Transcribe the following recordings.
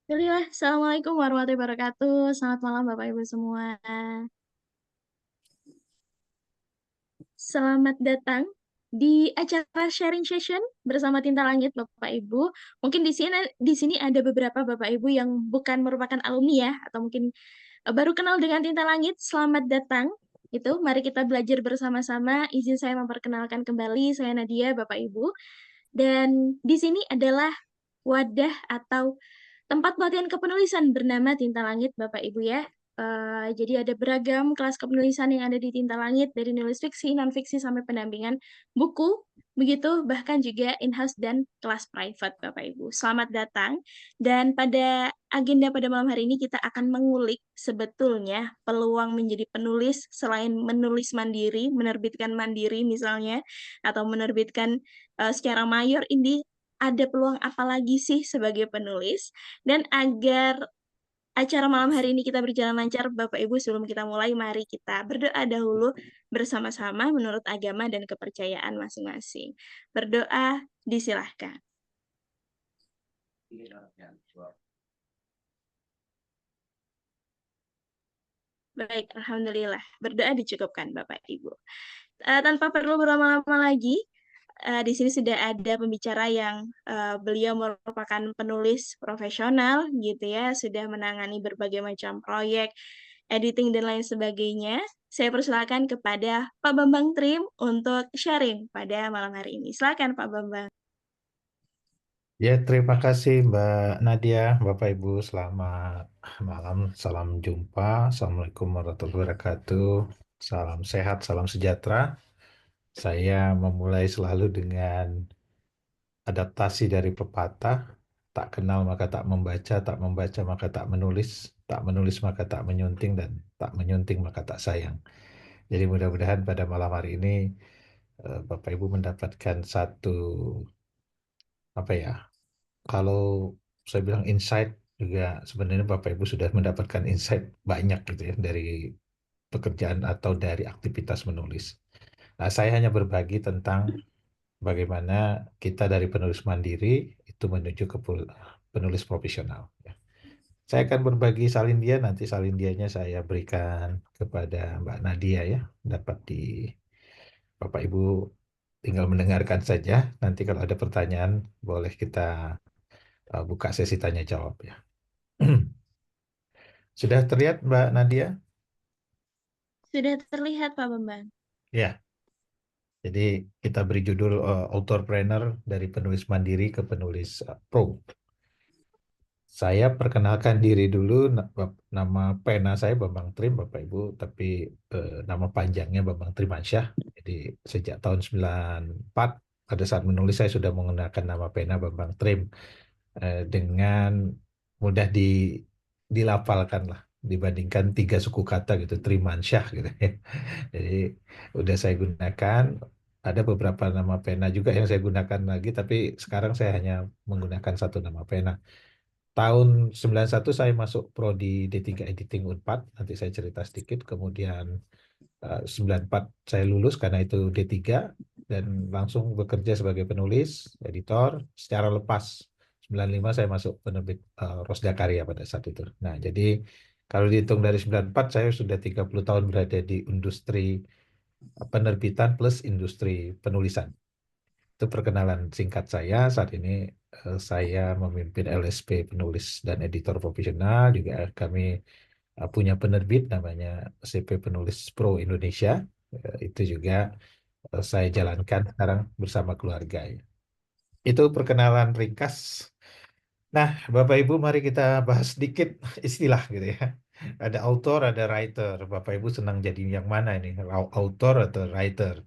Alhamdulillah, Assalamualaikum warahmatullahi wabarakatuh. Selamat malam Bapak Ibu semua. Selamat datang di acara sharing session bersama Tinta Langit Bapak Ibu. Mungkin di sini ada beberapa Bapak Ibu yang bukan merupakan alumni ya, atau mungkin baru kenal dengan Tinta Langit. Selamat datang. Mari kita belajar bersama-sama. Izin saya memperkenalkan kembali, saya Nadia Bapak Ibu. Dan di sini adalah wadah atau tempat pelatihan kepenulisan bernama Tinta Langit, Bapak Ibu ya. Jadi ada beragam kelas kepenulisan yang ada di Tinta Langit, dari nulis fiksi, non-fiksi, sampai pendampingan buku, begitu, bahkan juga in-house dan kelas private, Bapak Ibu. Selamat datang. Dan pada agenda pada malam hari ini kita akan mengulik sebetulnya peluang menjadi penulis selain menulis mandiri, menerbitkan mandiri misalnya, atau menerbitkan secara mayor, ini ada peluang apa lagi sih sebagai penulis? Dan agar acara malam hari ini kita berjalan lancar, Bapak Ibu, sebelum kita mulai, mari kita berdoa dahulu bersama-sama menurut agama dan kepercayaan masing-masing. Berdoa, disilahkan. Baik, Alhamdulillah. Berdoa dicukupkan, Bapak Ibu. Tanpa perlu berlama-lama lagi, di sini sudah ada pembicara yang beliau merupakan penulis profesional gitu ya, sudah menangani berbagai macam proyek, editing dan lain sebagainya. Saya persilakan kepada Pak Bambang Trim untuk sharing pada malam hari ini. Silakan Pak Bambang. Ya, terima kasih Mbak Nadia, Bapak Ibu, selamat malam, salam jumpa, Assalamualaikum warahmatullahi wabarakatuh, salam sehat, salam sejahtera. Saya memulai selalu dengan adaptasi dari pepatah, tak kenal maka tak membaca, tak membaca maka tak menulis, tak menulis maka tak menyunting, dan tak menyunting maka tak sayang. Jadi mudah-mudahan pada malam hari ini Bapak Ibu mendapatkan satu, apa ya, kalau saya bilang insight, juga sebenarnya Bapak Ibu sudah mendapatkan insight banyak gitu ya dari pekerjaan atau dari aktivitas menulis. Nah, saya hanya berbagi tentang bagaimana kita dari penulis mandiri itu menuju ke penulis profesional. Ya. Saya akan berbagi salindia, nanti salindianya saya berikan kepada Mbak Nadia ya, dapat di Bapak Ibu tinggal mendengarkan saja. Nanti kalau ada pertanyaan boleh kita buka sesi tanya jawab ya. Sudah terlihat Mbak Nadia? Sudah terlihat Pak Bambang. Ya, jadi kita beri judul Authorpreneur dari penulis mandiri ke penulis pro. Saya perkenalkan diri dulu, nama pena saya Bambang Trim, Bapak Ibu, tapi nama panjangnya Bambang Trimansyah. Jadi sejak tahun 94, pada saat menulis saya sudah menggunakan nama pena Bambang Trim, dengan mudah dilafalkan lah, dibandingkan tiga suku kata gitu, Trimansyah gitu ya. Jadi udah saya gunakan, ada beberapa nama pena juga yang saya gunakan lagi, tapi sekarang saya hanya menggunakan satu nama pena. Tahun 91 saya masuk prodi D3 Editing Unpad, nanti saya cerita sedikit. Kemudian 94 saya lulus karena itu D3 dan langsung bekerja sebagai penulis, editor secara lepas. 95 saya masuk penerbit Rosda Karya pada saat itu. Nah, jadi kalau dihitung dari 94 saya sudah 30 tahun berada di industri penerbitan plus industri penulisan. Itu perkenalan singkat saya. Saat ini saya memimpin LSP penulis dan editor profesional. Juga kami punya penerbit namanya CP Penulis Pro Indonesia. Itu juga saya jalankan sekarang bersama keluarga ya. Itu perkenalan ringkas. Nah, Bapak Ibu, mari kita bahas sedikit istilah gitu ya. Ada author, ada writer. Bapak Ibu senang jadi yang mana ini? Author atau writer?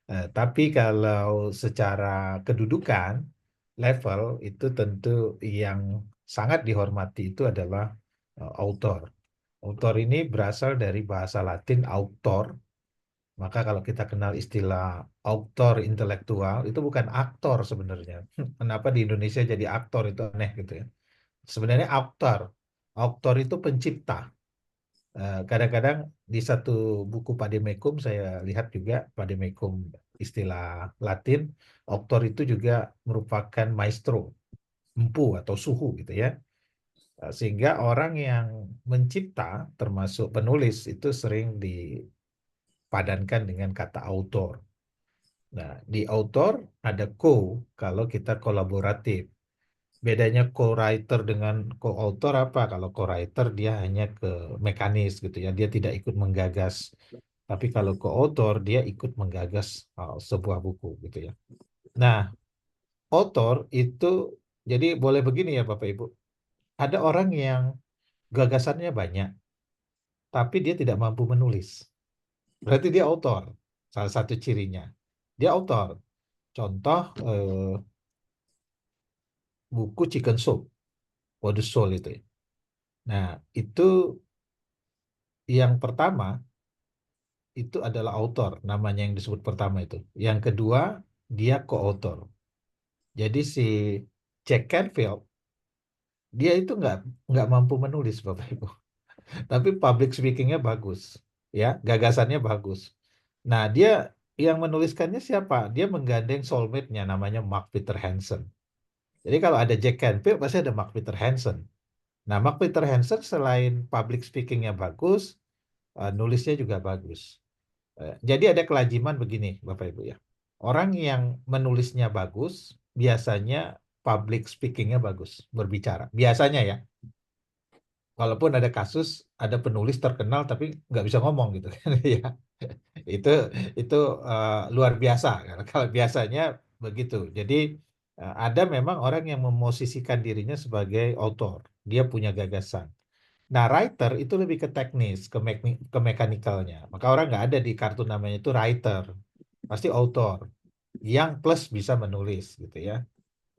Tapi kalau secara kedudukan, level itu tentu yang sangat dihormati itu adalah author. Author ini berasal dari bahasa Latin auctor. Maka kalau kita kenal istilah author intelektual, itu bukan aktor sebenarnya. Kenapa di Indonesia jadi aktor itu aneh gitu ya. Sebenarnya author. Author itu pencipta. Kadang-kadang di satu buku Pademekum saya lihat juga Pademekum istilah Latin, author itu juga merupakan maestro, empu atau suhu gitu ya. Sehingga orang yang mencipta, termasuk penulis, itu sering dipadankan dengan kata autor. Nah, di autor ada co kalau kita kolaboratif. Bedanya co-writer dengan co-author apa? Kalau co-writer dia hanya ke mekanis gitu ya, dia tidak ikut menggagas. Tapi kalau co-author dia ikut menggagas sebuah buku gitu ya. Nah, author itu jadi boleh begini ya Bapak Ibu. Ada orang yang gagasannya banyak, tapi dia tidak mampu menulis. Berarti dia author. Salah satu cirinya. Dia author. Contoh buku Chicken Soup, For the Soul itu ya. Nah, itu yang pertama itu adalah author, namanya yang disebut pertama itu. Yang kedua, dia co-author. Jadi si Jack Canfield, dia itu nggak mampu menulis, Bapak Ibu. Tapi public speakingnya bagus, ya, gagasannya bagus. Nah, dia yang menuliskannya siapa? Dia menggandeng soulmate-nya, namanya Mark Peter Hansen. Jadi kalau ada Jack Canfield, pasti ada Mark Peter Hansen. Nah, Mark Peter Hansen selain public speakingnya bagus, nulisnya juga bagus. Jadi ada kelajiman begini, Bapak Ibu ya. Orang yang menulisnya bagus, biasanya public speakingnya bagus, berbicara. Biasanya ya, walaupun ada kasus, ada penulis terkenal tapi nggak bisa ngomong gitu kan ya. Itu itu luar biasa. Kalau biasanya begitu. Jadi ada memang orang yang memosisikan dirinya sebagai author. Dia punya gagasan. Nah, writer itu lebih ke teknis, ke mekanikalnya. Maka orang nggak ada di kartu namanya itu writer, pasti author yang plus bisa menulis gitu ya.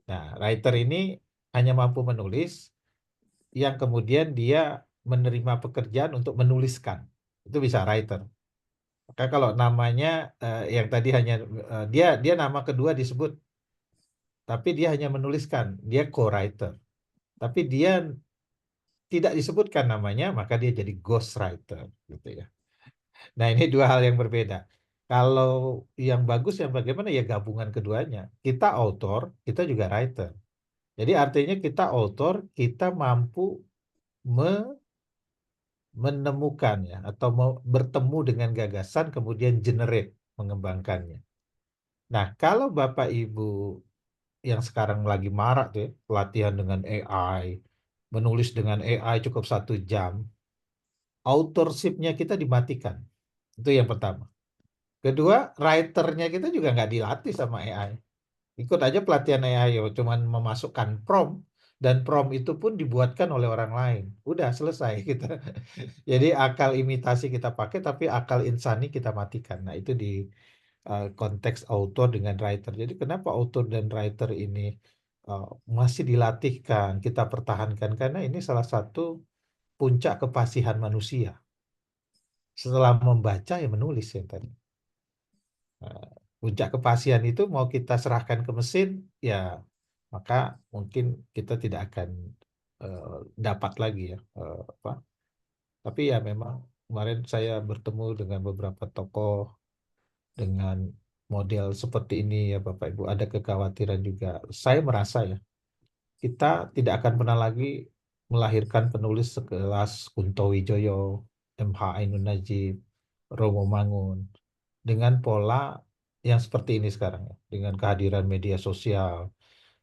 Nah, writer ini hanya mampu menulis, yang kemudian dia menerima pekerjaan untuk menuliskan. Itu bisa writer. Maka kalau namanya yang tadi hanya dia nama kedua disebut, tapi dia hanya menuliskan, dia co-writer. Tapi dia tidak disebutkan namanya, maka dia jadi ghostwriter gitu ya. Nah, ini dua hal yang berbeda. Kalau yang bagus yang bagaimana ya gabungan keduanya. Kita author, kita juga writer. Jadi artinya kita author, kita mampu menemukan ya atau bertemu dengan gagasan kemudian generate, mengembangkannya. Nah, kalau Bapak Ibu yang sekarang lagi marak tuh ya, pelatihan dengan AI, menulis dengan AI cukup 1 jam, authorship-nya kita dimatikan. Itu yang pertama. Kedua, writernya kita juga nggak dilatih sama AI. Ikut aja pelatihan AI, ya, cuman memasukkan prompt, dan prompt itu pun dibuatkan oleh orang lain. Udah selesai kita. Jadi akal imitasi kita pakai, tapi akal insani kita matikan. Nah, itu di konteks author dengan writer. Jadi kenapa author dan writer ini uh, masih dilatihkan, kita pertahankan? Karena ini salah satu puncak kefasihan manusia. Setelah membaca, ya menulis yang tadi. Puncak kepastian itu mau kita serahkan ke mesin, ya maka mungkin kita tidak akan dapat lagi ya apa. Tapi ya memang kemarin saya bertemu dengan beberapa tokoh dengan model seperti ini ya Bapak Ibu, ada kekhawatiran juga. Saya merasa ya kita tidak akan pernah lagi melahirkan penulis sekelas Kunto Wijoyo, M.H. Ainun Najib, Romo Mangun dengan pola yang seperti ini sekarang ya, dengan kehadiran media sosial,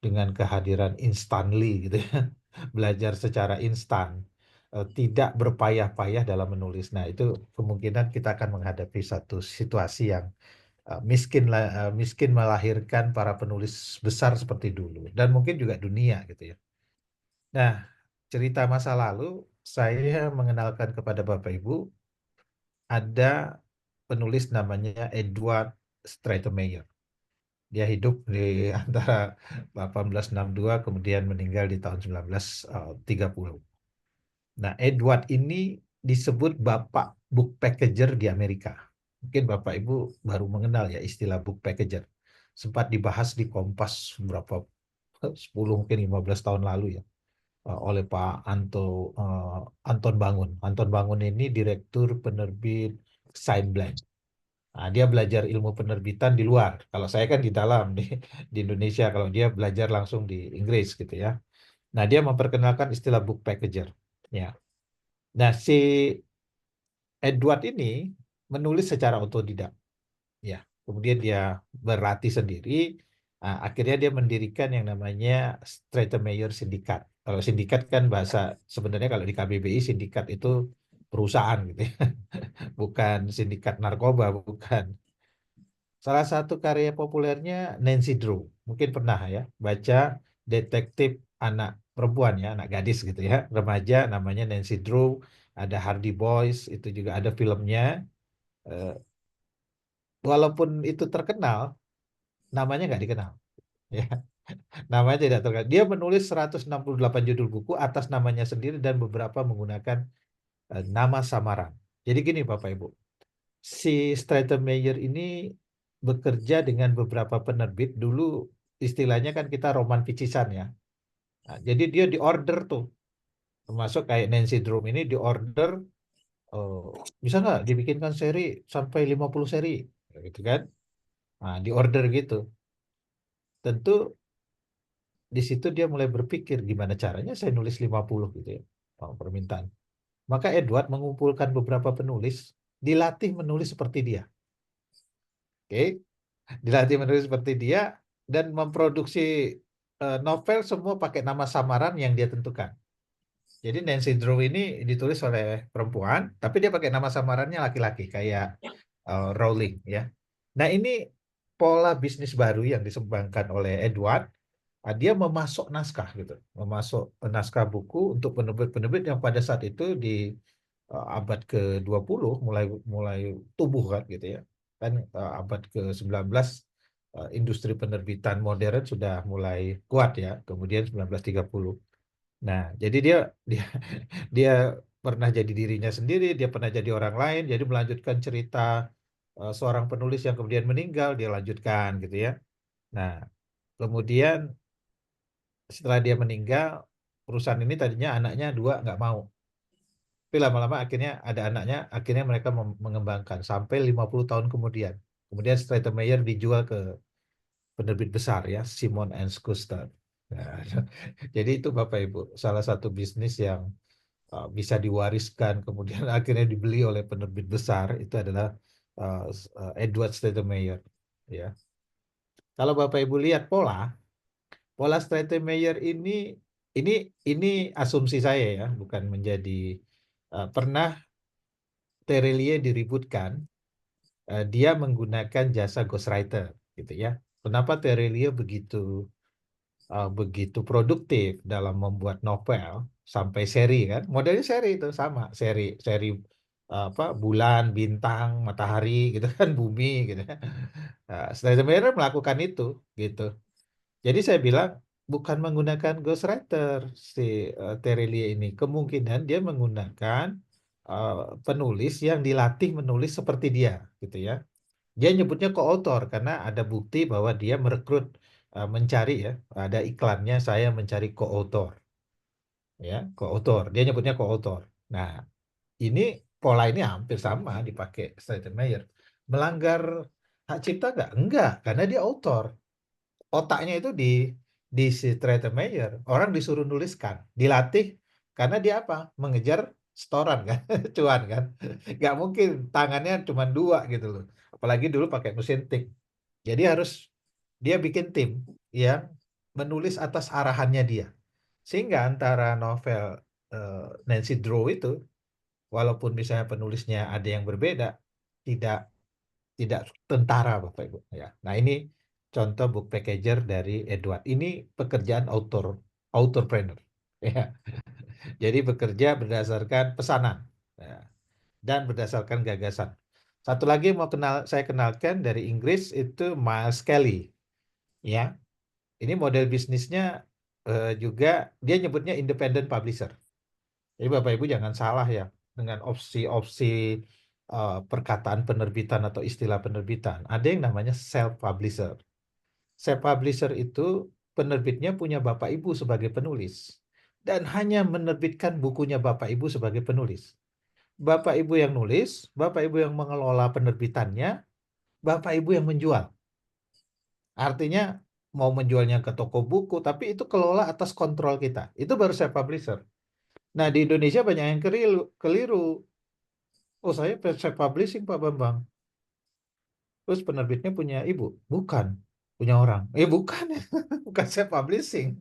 dengan kehadiran instantly gitu ya, belajar secara instan, tidak berpayah-payah dalam menulis. Nah, itu kemungkinan kita akan menghadapi satu situasi yang miskin melahirkan para penulis besar seperti dulu, dan mungkin juga dunia gitu ya. Nah, cerita masa lalu saya mengenalkan kepada Bapak Ibu ada penulis namanya Edward Streitemeyer. Dia hidup di antara 1862 kemudian meninggal di tahun 1930. Nah, Edward ini disebut bapak book packager di Amerika. Mungkin Bapak Ibu baru mengenal ya istilah book packager. Sempat dibahas di Kompas berapa 10 mungkin 15 tahun lalu ya, oleh Pak Anton Bangun. Anton Bangun ini direktur penerbit Sainblank. Nah, dia belajar ilmu penerbitan di luar. Kalau saya kan di dalam di Indonesia, kalau dia belajar langsung di Inggris gitu ya. Nah, dia memperkenalkan istilah book packager. Ya. Nah, si Edward ini menulis secara otodidak. Ya, kemudian dia berlatih sendiri. Akhirnya dia mendirikan yang namanya Stratemeyer Syndicate. Kalau sindikat kan bahasa sebenarnya kalau di KBBI sindikat itu perusahaan gitu ya, bukan sindikat narkoba, bukan. Salah satu karya populernya Nancy Drew. Mungkin pernah ya baca detektif anak perempuan ya, anak gadis gitu ya, remaja namanya Nancy Drew. Ada Hardy Boys, itu juga ada filmnya. Eh, Walaupun itu terkenal, namanya nggak dikenal. Ya, namanya tidak terkenal. Dia menulis 168 judul buku atas namanya sendiri dan beberapa menggunakan nama samaran. Jadi gini Bapak Ibu, si Stratemeyer ini bekerja dengan beberapa penerbit. Dulu istilahnya kan kita roman picisan ya. Nah, jadi dia di order tuh, termasuk kayak Nancy Drew ini di order, eh, bisa nggak dibikinkan seri sampai 50 seri, gitu kan? Nah, di order gitu. Tentu di situ dia mulai berpikir gimana caranya saya nulis 50 gitu ya, permintaan. Maka Edward mengumpulkan beberapa penulis, dilatih menulis seperti dia. Oke, dilatih menulis seperti dia dan memproduksi novel semua pakai nama samaran yang dia tentukan. Jadi Nancy Drew ini ditulis oleh perempuan, tapi dia pakai nama samarannya laki-laki kayak Rowling ya. Nah ini pola bisnis baru yang dikembangkan oleh Edward. Dia memasok naskah gitu, memasok naskah buku untuk penerbit-penerbit yang pada saat itu di abad ke-20 mulai mulai tumbuh kan gitu ya. Kan abad ke-19 industri penerbitan modern sudah mulai kuat ya, kemudian 1930. Nah, jadi dia dia pernah jadi dirinya sendiri, dia pernah jadi orang lain, jadi melanjutkan cerita seorang penulis yang kemudian meninggal, dia lanjutkan gitu ya. Nah, kemudian setelah dia meninggal, perusahaan ini tadinya anaknya dua nggak mau. Tapi lama-lama akhirnya ada anaknya, akhirnya mereka mengembangkan sampai 50 tahun kemudian. Kemudian Stratemeyer dijual ke penerbit besar ya, Simon and Schuster. Nah, jadi itu Bapak Ibu, salah satu bisnis yang bisa diwariskan kemudian akhirnya dibeli oleh penerbit besar itu adalah uh, Edward Stratemeyer ya. Kalau Bapak Ibu lihat pola pola Stratemeyer ini ini asumsi saya ya, bukan menjadi pernah Terelie diributkan, dia menggunakan jasa ghostwriter gitu ya. Kenapa Terelie begitu produktif dalam membuat novel sampai seri kan? Modelnya seri itu sama, seri seri apa bulan, bintang, matahari gitu kan, bumi gitu. Nah, Stratemeyer melakukan itu gitu. Jadi saya bilang bukan menggunakan ghostwriter si Terelie ini. Kemungkinan dia menggunakan uh, penulis yang dilatih menulis seperti dia, gitu ya. Dia nyebutnya co-author karena ada bukti bahwa dia merekrut, mencari ya, ada iklannya saya mencari co-author, ya, co-author. Dia nyebutnya co-author. Nah, ini pola ini hampir sama dipakai Steinmeier. Melanggar hak cipta nggak? Enggak, karena dia author. Otaknya itu di si Mayer orang disuruh nuliskan, dilatih karena dia apa mengejar setoran kan, cuan kan, nggak mungkin tangannya cuma dua gitu loh, apalagi dulu pakai mesin tik. Jadi harus dia bikin tim yang menulis atas arahannya dia, sehingga antara novel eh, Nancy Drew itu walaupun misalnya penulisnya ada yang berbeda, tidak tidak tentara Bapak Ibu ya. Nah, ini contoh book packager dari Edward. Ini pekerjaan authorpreneur ya. Jadi bekerja berdasarkan pesanan ya, dan berdasarkan gagasan. Satu lagi saya kenalkan dari Inggris itu Miles Kelly ya. Ini model bisnisnya juga dia nyebutnya independent publisher. Jadi Bapak Ibu jangan salah ya dengan opsi-opsi perkataan penerbitan atau istilah penerbitan. Ada yang namanya self publisher. Self publisher itu penerbitnya punya Bapak Ibu sebagai penulis dan hanya menerbitkan bukunya Bapak Ibu sebagai penulis. Bapak Ibu yang nulis, Bapak Ibu yang mengelola penerbitannya, Bapak Ibu yang menjual. Artinya mau menjualnya ke toko buku, tapi itu kelola atas kontrol kita. Itu baru saya publisher. Nah, di Indonesia banyak yang keliru. Keliru. Oh, saya self publishing Pak Bambang. Terus penerbitnya punya ibu? Bukan. Punya orang? Bukan. Bukan self publishing.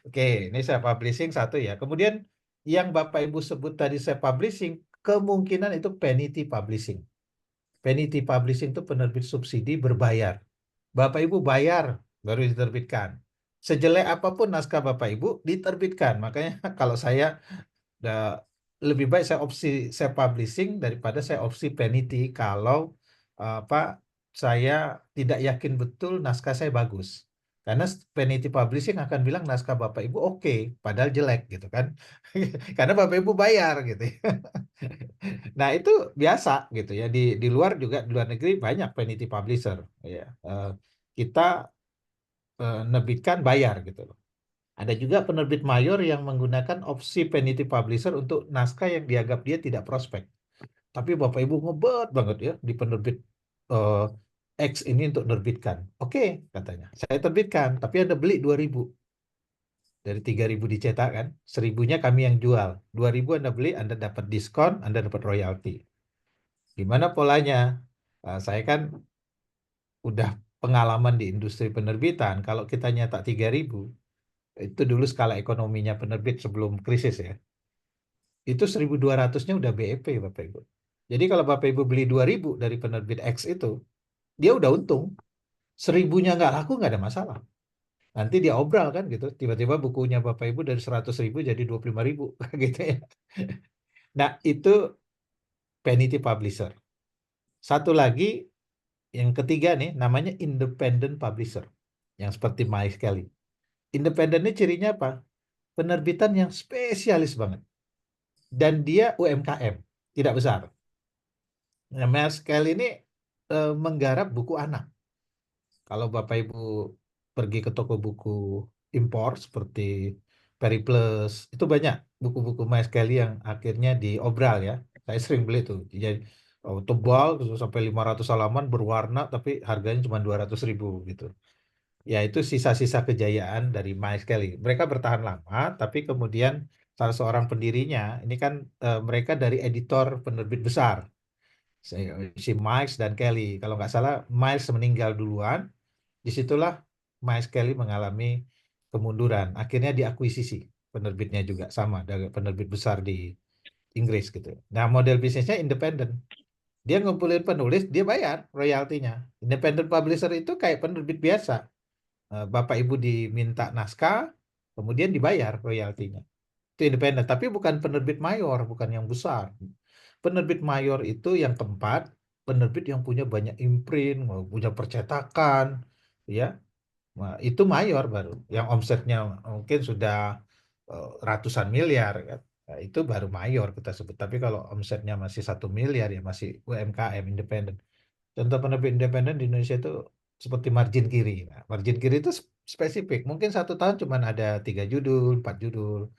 Oke, ini self publishing satu ya. Kemudian yang Bapak Ibu sebut tadi self publishing, kemungkinan itu penity publishing. Penity publishing itu penerbit subsidi berbayar. Bapak Ibu bayar baru diterbitkan. Sejelek apapun naskah Bapak Ibu diterbitkan. Makanya kalau saya lebih baik saya opsi saya publishing daripada saya opsi penity kalau apa saya tidak yakin betul naskah saya bagus. Karena penity publishing akan bilang naskah Bapak Ibu oke, padahal jelek gitu kan. Karena Bapak Ibu bayar gitu ya. Nah, itu biasa gitu ya. Di luar juga di luar negeri banyak penity publisher ya. Kita nerbitkan bayar gitu loh. Ada juga penerbit mayor yang menggunakan opsi penity publisher untuk naskah yang dianggap dia tidak prospek. Tapi Bapak Ibu ngebet banget ya di penerbit eh, X ini untuk nerbitkan. Oke, katanya. Saya terbitkan, tapi Anda beli 2.000. Dari 3.000 dicetak kan, 1.000-nya kami yang jual. 2.000 Anda beli, Anda dapat diskon, Anda dapat royalti. Gimana polanya? Saya kan udah pengalaman di industri penerbitan. Kalau kita nyetak 3.000, itu dulu skala ekonominya penerbit sebelum krisis ya. Itu 1.200-nya udah BEP Bapak Ibu. Jadi kalau Bapak Ibu beli 2.000 dari penerbit X itu, dia udah untung. 1.000-nya nggak laku nggak ada masalah. Nanti dia obral kan gitu. Tiba-tiba bukunya Bapak Ibu dari 100.000 jadi 25.000 gitu ya. Nah, itu penity publisher. Satu lagi, yang ketiga nih, namanya independent publisher. Yang seperti Mike Kelly. Independen ini cirinya apa? Penerbitan yang spesialis banget. Dan dia UMKM, tidak besar. Nah, Mike Kelly ini menggarap buku anak. Kalau Bapak Ibu pergi ke toko buku impor seperti Periplus, itu banyak buku-buku Mike Kelly yang akhirnya diobral ya. Saya sering beli tuh. Jadi tebal terus sampai 500 halaman berwarna tapi harganya cuma 200.000 gitu. Ya itu sisa-sisa kejayaan dari Miles Kelly. Mereka bertahan lama, tapi kemudian salah seorang pendirinya, ini kan mereka dari editor penerbit besar, si Miles dan Kelly. Kalau nggak salah, Miles meninggal duluan, disitulah Miles Kelly mengalami kemunduran. Akhirnya diakuisisi penerbitnya juga sama dari penerbit besar di Inggris gitu. Nah model bisnisnya independen. Dia ngumpulin penulis, dia bayar royaltinya. Independent publisher itu kayak penerbit biasa. Bapak Ibu diminta naskah, kemudian dibayar royaltinya. Itu independen, tapi bukan penerbit mayor, bukan yang besar. Penerbit mayor itu yang keempat, penerbit yang punya banyak imprint, punya percetakan, ya. Nah, itu mayor baru, yang omsetnya mungkin sudah ratusan miliar, kan. Nah, itu baru mayor kita sebut. Tapi kalau omsetnya masih 1 miliar ya masih UMKM independen. Contoh penerbit independen di Indonesia itu seperti margin kiri. Nah, margin kiri itu spesifik. Mungkin 1 tahun cuma ada 3 judul, 4 judul.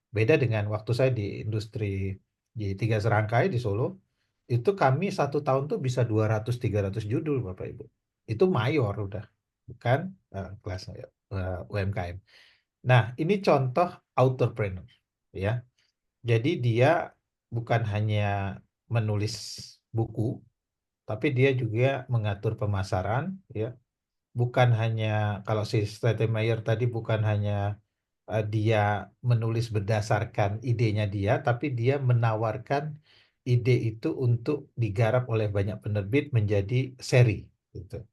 Beda dengan waktu saya di industri di Tiga Serangkai di Solo, itu kami 1 tahun tuh bisa 200-300 judul, Bapak Ibu. Itu mayor udah, bukan kelas UMKM. Nah, ini contoh entrepreneur, ya. Jadi dia bukan hanya menulis buku, tapi dia juga mengatur pemasaran, ya. Bukan hanya kalau si Stratemeyer tadi bukan hanya dia menulis berdasarkan idenya dia, tapi dia menawarkan ide itu untuk digarap oleh banyak penerbit menjadi seri, gitu.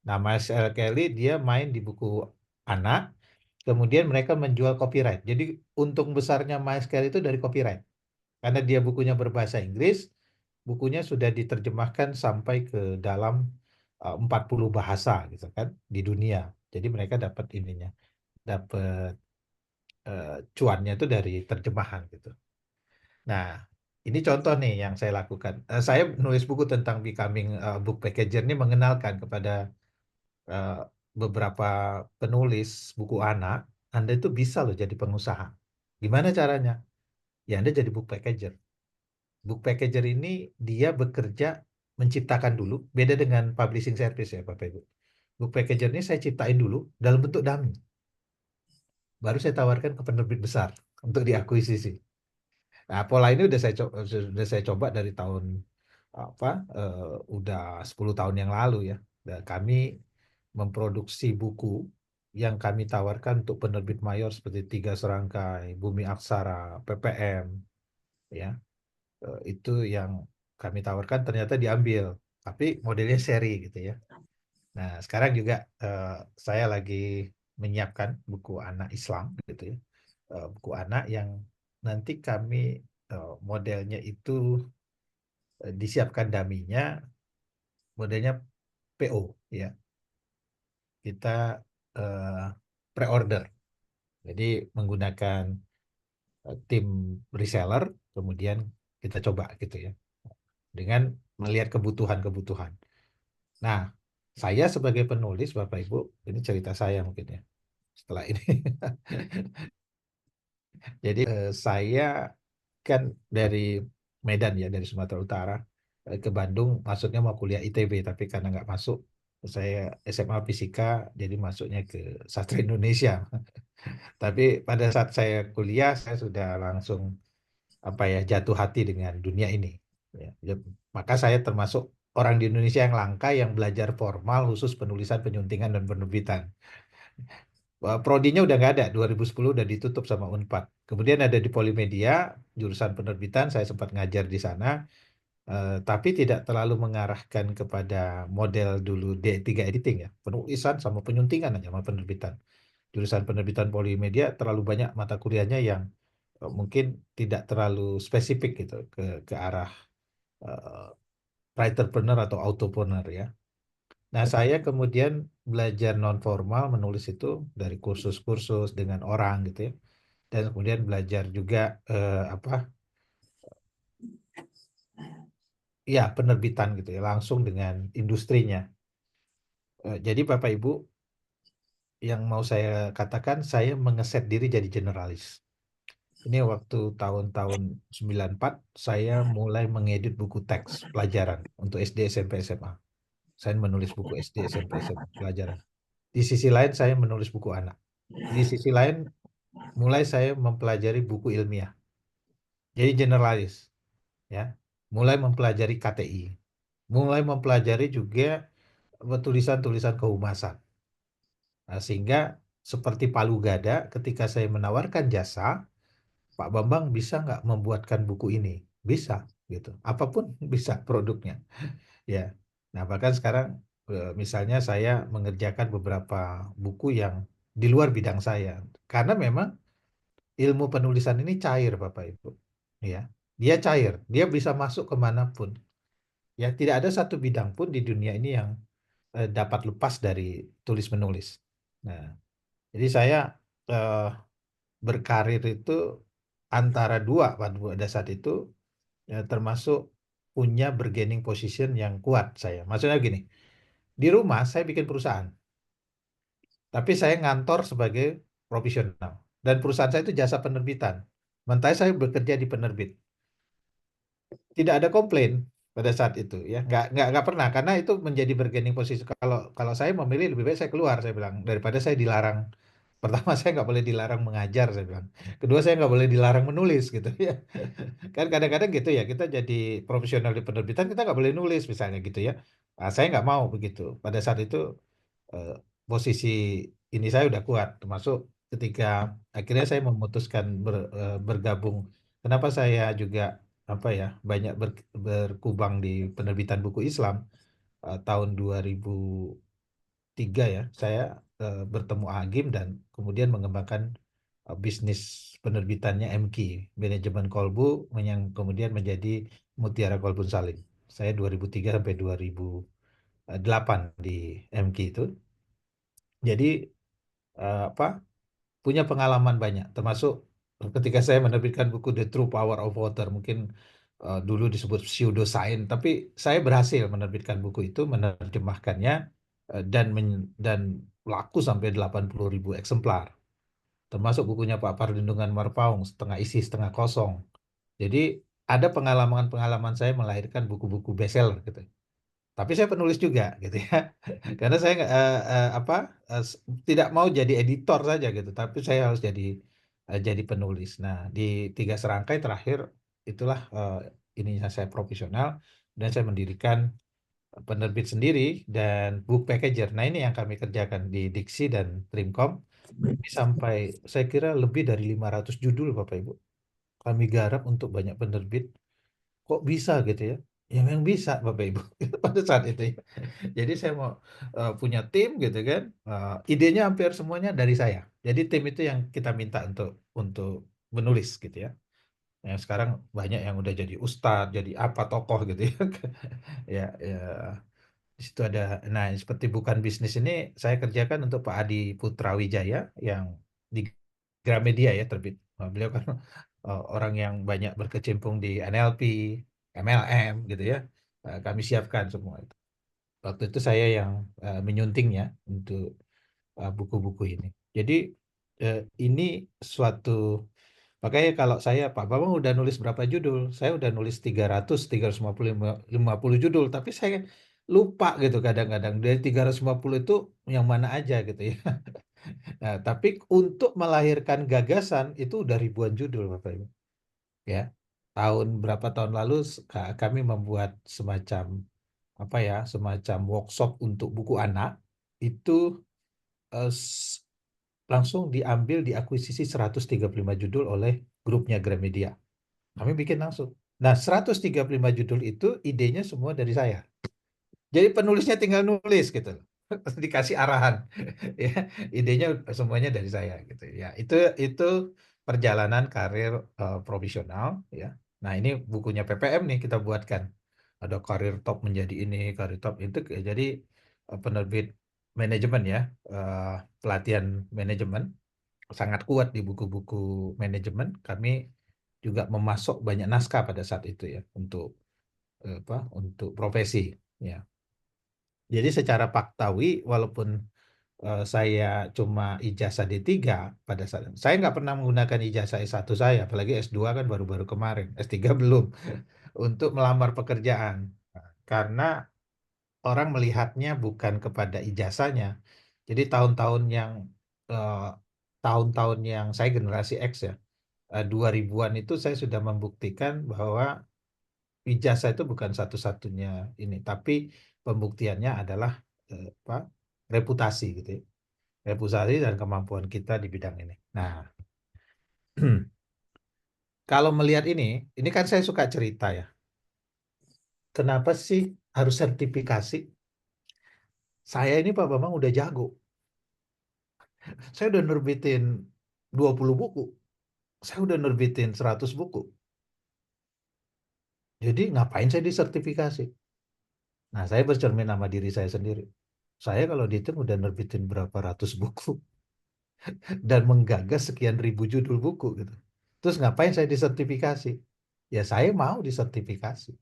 Nah, Mas L. Kelly dia main di buku anak, kemudian mereka menjual copyright. Jadi untung besarnya Mas Kelly itu dari copyright. Karena dia bukunya berbahasa Inggris, bukunya sudah diterjemahkan sampai ke dalam 40 bahasa gitu kan di dunia. Jadi mereka dapat ininya, dapat cuannya itu dari terjemahan gitu. Nah, ini contoh nih yang saya lakukan. Saya nulis buku tentang becoming book packager ini mengenalkan kepada eh, beberapa penulis buku anak, Anda itu bisa loh jadi pengusaha. Gimana caranya? Ya Anda jadi book packager. Book packager ini dia bekerja menciptakan dulu, beda dengan publishing service ya Bapak Ibu. Book packager ini saya ciptain dulu dalam bentuk dummy. Baru saya tawarkan ke penerbit besar untuk diakuisisi. Nah, pola ini udah saya coba dari tahun apa udah 10 tahun yang lalu ya. Dan kami memproduksi buku yang kami tawarkan untuk penerbit mayor seperti Tiga Serangkai, Bumi Aksara, PPM, ya. Itu yang kami tawarkan ternyata diambil, tapi modelnya seri gitu ya. Nah, sekarang juga saya lagi menyiapkan buku anak Islam gitu ya. Buku anak yang nanti kami modelnya itu disiapkan daminya, modelnya PO ya. Kita eh, pre-order. Jadi menggunakan tim reseller, kemudian kita coba gitu ya. Dengan melihat kebutuhan-kebutuhan. Nah, saya sebagai penulis, Bapak Ibu, ini cerita saya mungkin ya. Setelah ini. Jadi saya kan dari Medan ya, dari Sumatera Utara ke Bandung, masuknya mau kuliah ITB, tapi karena nggak masuk, saya SMA Fisika, jadi masuknya ke Sastra Indonesia. Tapi pada saat saya kuliah, saya sudah langsung apa ya jatuh hati dengan dunia ini. Ya, maka saya termasuk orang di Indonesia yang langka yang belajar formal khusus penulisan, penyuntingan dan penerbitan. Prodinya udah nggak ada, 2010 udah ditutup sama Unpad. Kemudian ada di Polimedia, jurusan penerbitan, saya sempat ngajar di sana, tapi tidak terlalu mengarahkan kepada model dulu D3 editing ya, penulisan sama penyuntingan aja sama penerbitan. Jurusan penerbitan Polimedia terlalu banyak mata kuliahnya yang mungkin tidak terlalu spesifik gitu ke arah eh, writerpreneur atau autopreneur ya. Nah, saya kemudian belajar non formal menulis itu dari kursus-kursus dengan orang gitu ya. Dan kemudian belajar juga apa? Ya, penerbitan gitu ya, langsung dengan industrinya. Jadi Bapak Ibu, yang mau saya katakan, saya mengeset diri jadi generalis. Ini waktu tahun-tahun 94 saya mulai mengedit buku teks pelajaran untuk SD, SMP, SMA. Saya menulis buku SD, SMP, SMA pelajaran. Di sisi lain saya menulis buku anak. Di sisi lain mulai saya mempelajari buku ilmiah. Jadi generalis, ya. Mulai mempelajari KTI. Mulai mempelajari juga tulisan-tulisan kehumasan. Nah, sehingga seperti palu gada ketika saya menawarkan jasa, Pak Bambang bisa nggak membuatkan buku ini? Bisa, gitu. Apapun bisa produknya. Ya. Nah, bahkan sekarang misalnya saya mengerjakan beberapa buku yang di luar bidang saya. Karena memang ilmu penulisan ini cair, Bapak Ibu. Ya. Dia cair, dia bisa masuk kemanapun. Ya, tidak ada satu bidang pun di dunia ini yang dapat lepas dari tulis menulis. Nah, jadi saya eh, berkarir itu antara dua pada saat itu ya, termasuk punya bargaining position yang kuat saya. Maksudnya gini, di rumah saya bikin perusahaan, tapi saya ngantor sebagai profesional. Dan perusahaan saya itu jasa penerbitan. Sementara saya bekerja di penerbit. Tidak ada komplain pada saat itu ya, nggak pernah, karena itu menjadi bargaining posisi. Kalau kalau saya memilih, lebih baik saya keluar, saya bilang, daripada saya dilarang. Pertama, saya nggak boleh dilarang mengajar, saya bilang. Kedua, saya nggak boleh dilarang menulis gitu ya. Kan kadang-kadang gitu ya, kita jadi profesional di penerbitan, kita nggak boleh nulis misalnya gitu ya. Nah, saya nggak mau begitu. Pada saat itu eh, posisi ini saya udah kuat, termasuk ketika akhirnya saya memutuskan bergabung. Kenapa saya juga apa ya banyak berkubang di penerbitan buku Islam tahun 2003 ya, saya bertemu Agim dan kemudian mengembangkan bisnis penerbitannya MQ, Manajemen Kolbu, yang kemudian menjadi Mutiara Kolbun Salim. Saya 2003 sampai 2008 di MQ itu. Jadi apa punya pengalaman banyak, termasuk ketika saya menerbitkan buku The True Power of Water, mungkin dulu disebut pseudoscience, tapi saya berhasil menerbitkan buku itu, menerjemahkannya dan laku sampai 80.000 eksemplar, termasuk bukunya Pak Pardindungan Marpaung, setengah isi setengah kosong. Jadi ada pengalaman-pengalaman saya melahirkan buku-buku bestseller gitu. Tapi saya penulis juga gitu ya. Karena saya nggak, apa, tidak mau jadi editor saja gitu, tapi saya harus jadi penulis. Nah, di 3 serangkai terakhir itulah, ininya saya profesional dan saya mendirikan penerbit sendiri dan book packager. Nah, ini yang kami kerjakan di Diksi dan Trimcom. Ini sampai saya kira lebih dari 500 judul Bapak Ibu. Kami garap untuk banyak penerbit. Kok bisa gitu ya? Ya memang bisa Bapak Ibu pada saat itu ya. Jadi saya mau punya tim gitu kan, idenya hampir semuanya dari saya. Jadi tim itu yang kita minta untuk menulis gitu ya. Yang sekarang banyak yang udah jadi ustadz, jadi apa tokoh gitu ya. Ya, ya di situ ada. Nah, seperti bukan bisnis ini saya kerjakan untuk Pak Adi Putra Wijaya yang di Gramedia ya terbit. Beliau kan orang yang banyak berkecimpung di NLP, MLM gitu ya. Kami siapkan semua itu. Waktu itu saya yang menyuntingnya untuk buku-buku ini. Jadi ini suatu, makanya kalau saya, Pak Bambang udah nulis berapa judul? Saya udah nulis 300, 350, 50 judul, tapi saya lupa gitu kadang-kadang dari 350 itu yang mana aja gitu ya. Nah, tapi untuk melahirkan gagasan itu udah ribuan judul Bapak Ibu. Ya. Berapa tahun lalu kami membuat semacam apa ya, semacam workshop untuk buku anak itu eh, s- langsung diambil diakuisisi 135 judul oleh grupnya Gramedia. Kami bikin langsung. Nah, 135 judul itu idenya semua dari saya. Jadi penulisnya tinggal nulis gitu loh. Dikasih arahan. Ya, idenya semuanya dari saya gitu ya. Itu perjalanan karir profesional ya. Nah, ini bukunya PPM nih kita buatkan. Ada karir top menjadi ini, karir top itu jadi penerbit manajemen ya. Pelatihan manajemen sangat kuat di buku-buku manajemen. Kami juga memasok banyak naskah pada saat itu ya untuk apa? Untuk profesi ya. Jadi secara faktawi walaupun saya cuma ijazah D3 pada saat saya nggak pernah menggunakan ijazah S1 saya, apalagi S2 kan baru-baru kemarin, S3 belum, untuk melamar pekerjaan. Karena orang melihatnya bukan kepada ijazahnya. Jadi eh, tahun-tahun yang saya generasi X ya, 2000-an itu saya sudah membuktikan bahwa ijazah itu bukan satu-satunya ini, tapi pembuktiannya adalah apa? Reputasi gitu ya. Reputasi dan kemampuan kita di bidang ini. Nah, kalau melihat ini kan saya suka cerita ya. Kenapa sih harus sertifikasi? Saya ini Pak Bambang udah jago. Saya udah nerbitin 20 buku. Saya udah nerbitin 100 buku. Jadi ngapain saya disertifikasi? Nah, saya bercermin sama diri saya sendiri. Saya kalau dihitung udah nerbitin berapa ratus buku dan menggagas sekian ribu judul buku gitu. Terus ngapain saya disertifikasi? Ya saya mau disertifikasi.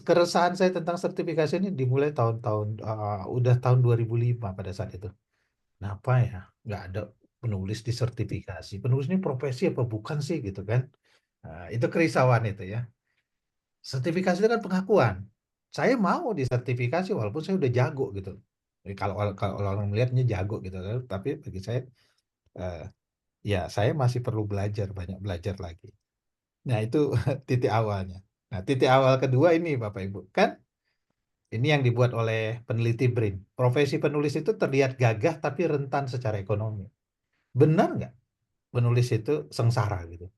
Keresahan saya tentang sertifikasi ini dimulai tahun-tahun udah tahun 2005 pada saat itu. Kenapa ya nggak ada penulis disertifikasi? Penulis ini profesi apa bukan sih gitu kan? Nah, itu kerisauan itu ya. Sertifikasi itu kan pengakuan. Saya mau disertifikasi walaupun saya udah jago gitu. Jadi kalau orang melihatnya jago gitu, tapi bagi saya eh, ya saya masih perlu belajar, banyak belajar lagi. Nah, itu titik awalnya. Nah, titik awal kedua ini Bapak Ibu, kan ini yang dibuat oleh peneliti BRIN. Profesi penulis itu terlihat gagah tapi rentan secara ekonomi. Benar nggak? Penulis itu sengsara gitu,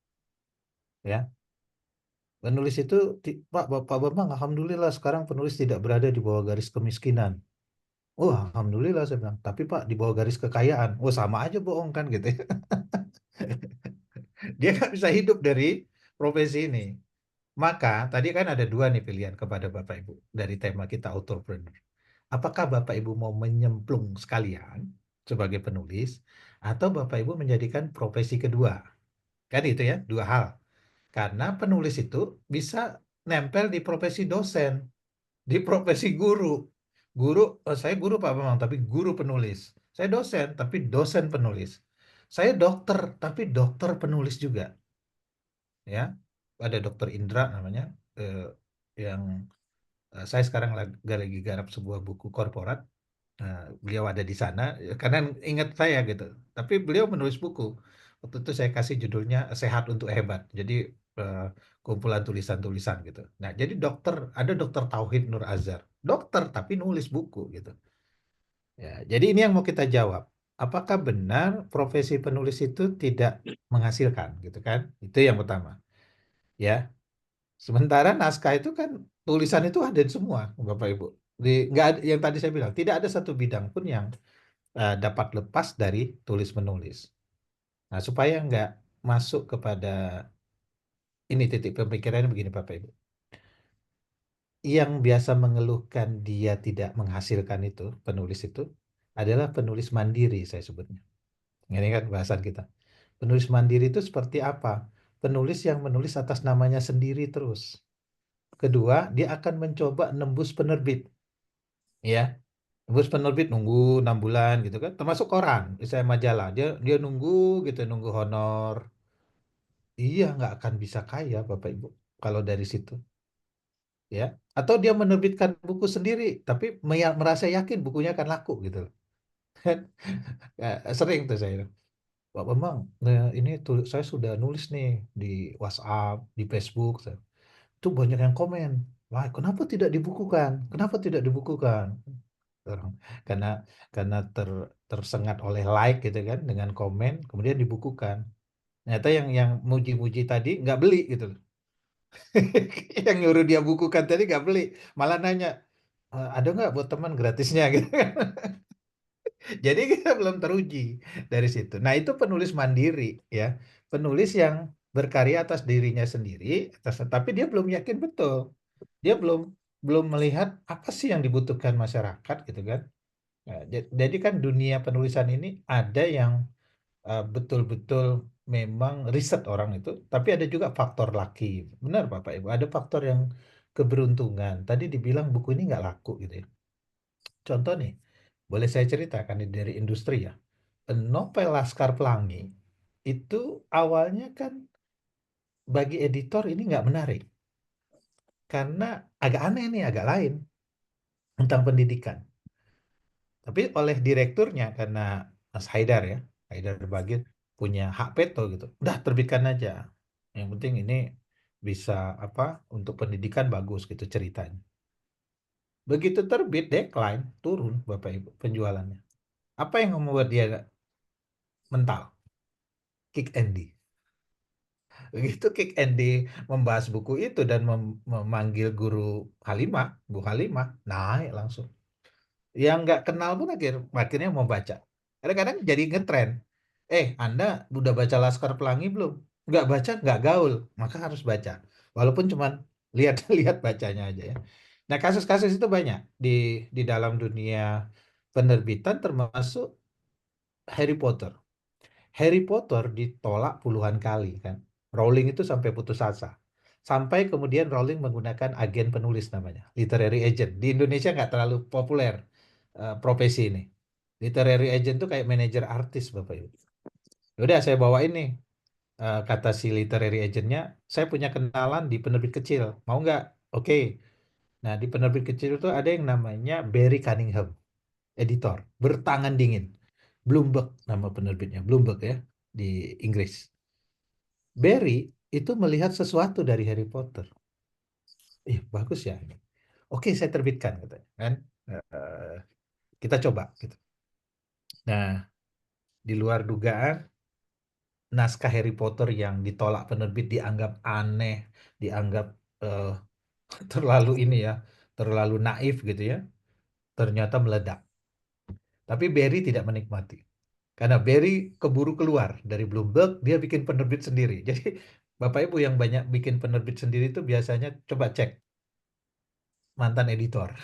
ya. Penulis itu, Pak Bambang, alhamdulillah sekarang penulis tidak berada di bawah garis kemiskinan. Oh, alhamdulillah saya bilang. Tapi Pak, di bawah garis kekayaan. Oh, sama aja bohong kan gitu ya. Dia nggak bisa hidup dari profesi ini. Maka tadi kan ada dua nih pilihan kepada Bapak Ibu dari tema kita entrepreneur. Apakah Bapak Ibu mau menyemplung sekalian sebagai penulis atau Bapak Ibu menjadikan profesi kedua? Kan itu ya, dua hal. Karena penulis itu bisa nempel di profesi dosen, di profesi guru. Guru, saya guru Pak Bambang, tapi guru penulis. Saya dosen, tapi dosen penulis. Saya dokter, tapi dokter penulis juga. Ya, ada Dokter Indra namanya, yang Saya sekarang lagi garap sebuah buku korporat. Beliau ada di sana, karena ingat saya gitu. Tapi beliau menulis buku. Waktu itu saya kasih judulnya Sehat untuk Hebat. Jadi eh, kumpulan tulisan-tulisan gitu. Nah, jadi ada dokter Tauhid Nur Azhar. Dokter tapi nulis buku gitu. Ya, jadi ini yang mau kita jawab. Apakah benar profesi penulis itu tidak menghasilkan gitu kan? Itu yang pertama. Ya, sementara naskah itu kan tulisan itu ada di semua, Bapak Ibu. Nggak ada, yang tadi saya bilang, tidak ada satu bidang pun yang dapat lepas dari tulis menulis. Nah, supaya nggak masuk kepada ini titik pemikirannya begini Bapak Ibu. Yang biasa mengeluhkan dia tidak menghasilkan itu, penulis itu, adalah penulis mandiri saya sebutnya. Ini kan bahasan kita. Penulis mandiri itu seperti apa? Penulis yang menulis atas namanya sendiri terus. Kedua, dia akan mencoba nembus penerbit. Ya, nembus penerbit nunggu 6 bulan gitu kan. Termasuk koran, misalnya majalah. Dia nunggu gitu, nunggu honor. Iya, nggak akan bisa kaya Bapak Ibu kalau dari situ, ya. Atau dia menerbitkan buku sendiri, tapi merasa yakin bukunya akan laku gitu loh. Sering tuh saya. Pak Bambang, nah ini saya sudah nulis nih di WhatsApp, di Facebook, itu banyak yang komen. Wah, kenapa tidak dibukukan? Kenapa tidak dibukukan? Orang karena tersengat oleh like gitu kan dengan komen, kemudian dibukukan. Ternyata yang muji-muji tadi nggak beli gitu loh. Yang nyuruh dia bukukan tadi nggak beli, malah nanya, ada nggak buat teman gratisnya gitu. Jadi kita belum teruji dari situ. Nah, itu penulis mandiri ya. Penulis yang berkarya atas dirinya sendiri, tapi dia belum yakin betul. Dia belum belum melihat apa sih yang dibutuhkan masyarakat gitu kan. Nah, jadi kan dunia penulisan ini ada yang betul-betul memang riset orang itu, tapi ada juga faktor laki. Benar Bapak Ibu, ada faktor yang keberuntungan. Tadi dibilang buku ini nggak laku gitu ya. Contoh nih, boleh saya ceritakan ini dari industri ya. Novel Laskar Pelangi itu awalnya kan bagi editor ini nggak menarik. Karena agak aneh nih, agak lain tentang pendidikan. Tapi oleh direkturnya, karena Mas Haidar ya, Haidar Bagir punya hak veto gitu. Udah terbitkan aja. Yang penting ini bisa apa untuk pendidikan bagus gitu ceritanya. Begitu terbit decline, turun Bapak Ibu penjualannya. Apa yang membuat dia mental? Kick Andy. Begitu Kick Andy membahas buku itu dan memanggil guru Halimah, Bu Halimah, naik langsung. Yang nggak kenal pun akhirnya mau baca. Kadang-kadang jadi ngetren. Anda udah baca Laskar Pelangi belum? Nggak baca, nggak gaul. Maka harus baca. Walaupun cuman lihat-lihat bacanya aja ya. Nah, kasus-kasus itu banyak di dalam dunia penerbitan termasuk Harry Potter. Harry Potter ditolak puluhan kali kan. Rowling itu sampai putus asa. Sampai kemudian Rowling menggunakan agen penulis namanya, literary agent. Di Indonesia nggak terlalu populer profesi ini. Literary agent itu kayak manajer artis Bapak Ibu. Udah saya bawa ini kata si literary agentnya, saya punya kenalan di penerbit kecil. Mau nggak? Oke. Nah, di penerbit kecil itu ada yang namanya Barry Cunningham, editor, bertangan dingin. Bloomberg nama penerbitnya, Bloomberg ya di Inggris. Barry itu melihat sesuatu dari Harry Potter. Bagus ya ini. Oke, saya terbitkan katanya, kan. Eh, kita coba gitu. Nah, di luar dugaan, naskah Harry Potter yang ditolak penerbit dianggap aneh, dianggap eh, terlalu ini ya, terlalu naif gitu ya. Ternyata meledak. Tapi Barry tidak menikmati. Karena Barry keburu keluar dari Bloomberg, dia bikin penerbit sendiri. Jadi Bapak Ibu yang banyak bikin penerbit sendiri itu biasanya coba cek mantan editor.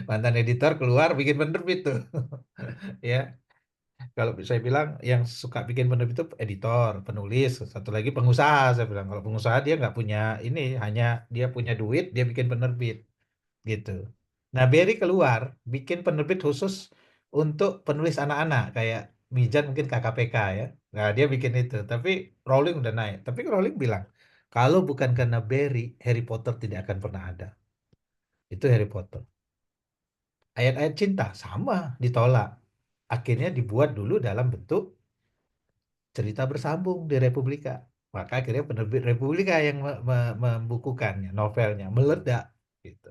Mantan editor keluar bikin penerbit tuh. Ya, kalau saya bilang yang suka bikin penerbit itu editor, penulis, satu lagi pengusaha. Saya bilang kalau pengusaha dia nggak punya ini, hanya dia punya duit, dia bikin penerbit gitu. Nah, Berry keluar bikin penerbit khusus untuk penulis anak-anak kayak Mijan mungkin KKPK ya. Nah, dia bikin itu. Tapi Rowling udah naik. Tapi Rowling bilang kalau bukan karena Berry, Harry Potter tidak akan pernah ada. Itu Harry Potter. Ayat-ayat cinta sama ditolak. Akhirnya dibuat dulu dalam bentuk cerita bersambung di Republika. Maka akhirnya penerbit Republika yang membukukannya, novelnya meledak gitu.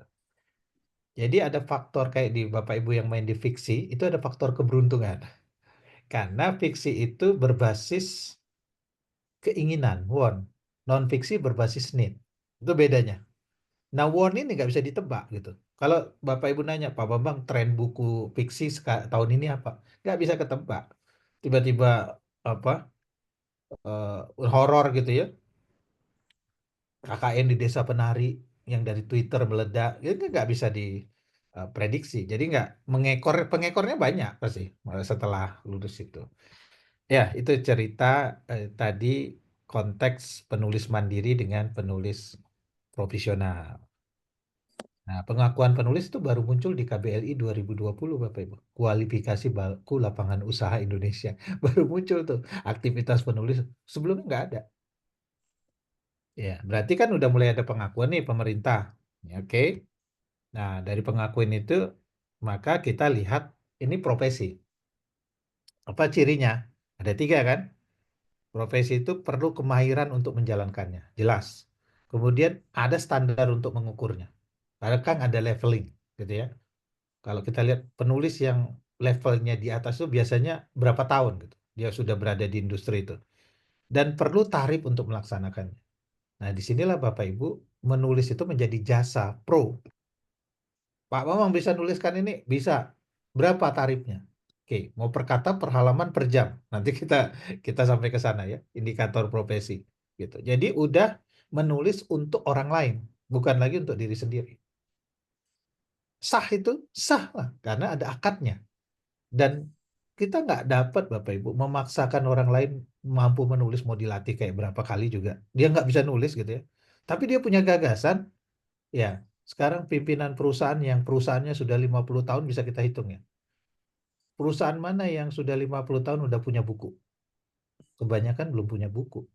Jadi ada faktor kayak di Bapak Ibu yang main di fiksi, itu ada faktor keberuntungan. Karena fiksi itu berbasis keinginan, want. Non fiksi berbasis need. Itu bedanya. Nah, want ini nggak bisa ditebak gitu. Kalau Bapak Ibu nanya, Pak Bambang, tren buku fiksi tahun ini apa? Nggak bisa ketebak. Tiba-tiba apa horor gitu ya, KKN di Desa Penari yang dari Twitter meledak, itu nggak bisa diprediksi. Jadi nggak pengekornya banyak pasti setelah lulus itu. Ya, itu cerita tadi konteks penulis mandiri dengan penulis profesional. Nah, pengakuan penulis itu baru muncul di KBLI 2020, Bapak Ibu. Kualifikasi Baku Lapangan Usaha Indonesia. Baru muncul tuh aktivitas penulis. Sebelumnya nggak ada. Ya, berarti kan udah mulai ada pengakuan nih pemerintah. Ya, oke. Nah, dari pengakuan itu, maka kita lihat ini profesi. Apa cirinya? Ada tiga kan? Profesi itu perlu kemahiran untuk menjalankannya. Jelas. Kemudian ada standar untuk mengukurnya. Karena kan ada leveling, gitu ya. Kalau kita lihat penulis yang levelnya di atas itu biasanya berapa tahun gitu. Dia sudah berada di industri itu. Dan perlu tarif untuk melaksanakannya. Nah, disinilah Bapak Ibu menulis itu menjadi jasa pro. Pak Mamang bisa nuliskan ini? Bisa. Berapa tarifnya? Oke, mau per kata, per halaman, per jam. Nanti kita sampai ke sana ya, indikator profesi gitu. Jadi udah menulis untuk orang lain, bukan lagi untuk diri sendiri. Sah itu sah lah, karena ada akadnya. Dan kita nggak dapat Bapak Ibu memaksakan orang lain mampu menulis, mau dilatih kayak berapa kali juga. Dia nggak bisa nulis gitu ya. Tapi dia punya gagasan, ya. Sekarang pimpinan perusahaan yang perusahaannya sudah 50 tahun bisa kita hitung ya. Perusahaan mana yang sudah 50 tahun udah punya buku? Kebanyakan belum punya buku.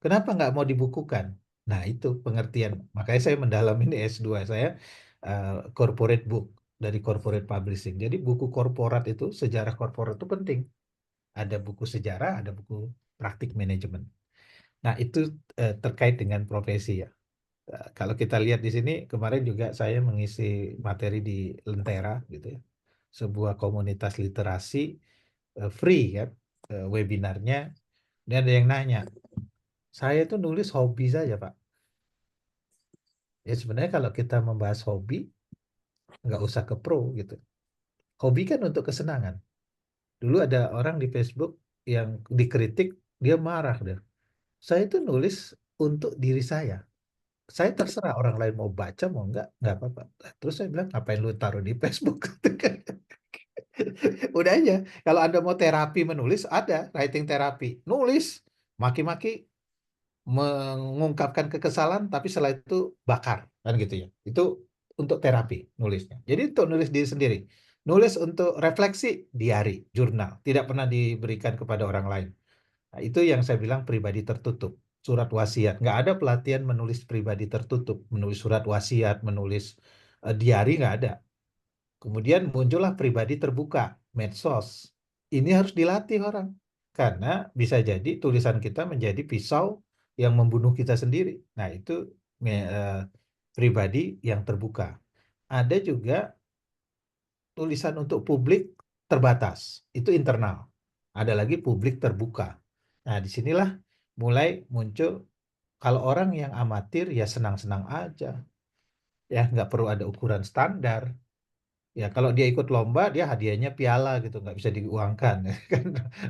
Kenapa nggak mau dibukukan? Nah, itu pengertian. Makanya saya mendalami ini S2 saya corporate book dari corporate publishing. Jadi buku korporat itu, sejarah korporat itu penting. Ada buku sejarah, ada buku praktik manajemen. Nah, itu terkait dengan profesi ya. Kalau kita lihat di sini, kemarin juga saya mengisi materi di Lentera gitu ya. Sebuah komunitas literasi free kan, webinarnya. Dan ada yang nanya, saya itu nulis hobi saja Pak. Ya sebenarnya kalau kita membahas hobi, nggak usah ke pro gitu. Hobi kan untuk kesenangan. Dulu ada orang di Facebook yang dikritik, dia marah deh. Saya itu nulis untuk diri saya. Saya terserah orang lain mau baca mau nggak apa-apa. Terus saya bilang, ngapain lu taruh di Facebook? Udah aja. Kalau Anda mau terapi menulis, ada writing terapi. Nulis, maki-maki, mengungkapkan kekesalan, tapi setelah itu bakar. Kan gitu ya. Itu untuk terapi nulisnya. Jadi untuk nulis diri sendiri. Nulis untuk refleksi, diari, jurnal. Tidak pernah diberikan kepada orang lain. Nah, itu yang saya bilang pribadi tertutup. Surat wasiat. Nggak ada pelatihan menulis pribadi tertutup. Menulis surat wasiat, menulis diari, nggak ada. Kemudian muncullah pribadi terbuka, medsos. Ini harus dilatih orang. Karena bisa jadi tulisan kita menjadi pisau yang membunuh kita sendiri. Nah, itu pribadi yang terbuka. Ada juga tulisan untuk publik terbatas. Itu internal. Ada lagi publik terbuka. Nah, disinilah mulai muncul kalau orang yang amatir ya senang-senang aja. Ya, nggak perlu ada ukuran standar. Ya, kalau dia ikut lomba, dia hadiahnya piala gitu, nggak bisa diuangkan. Kan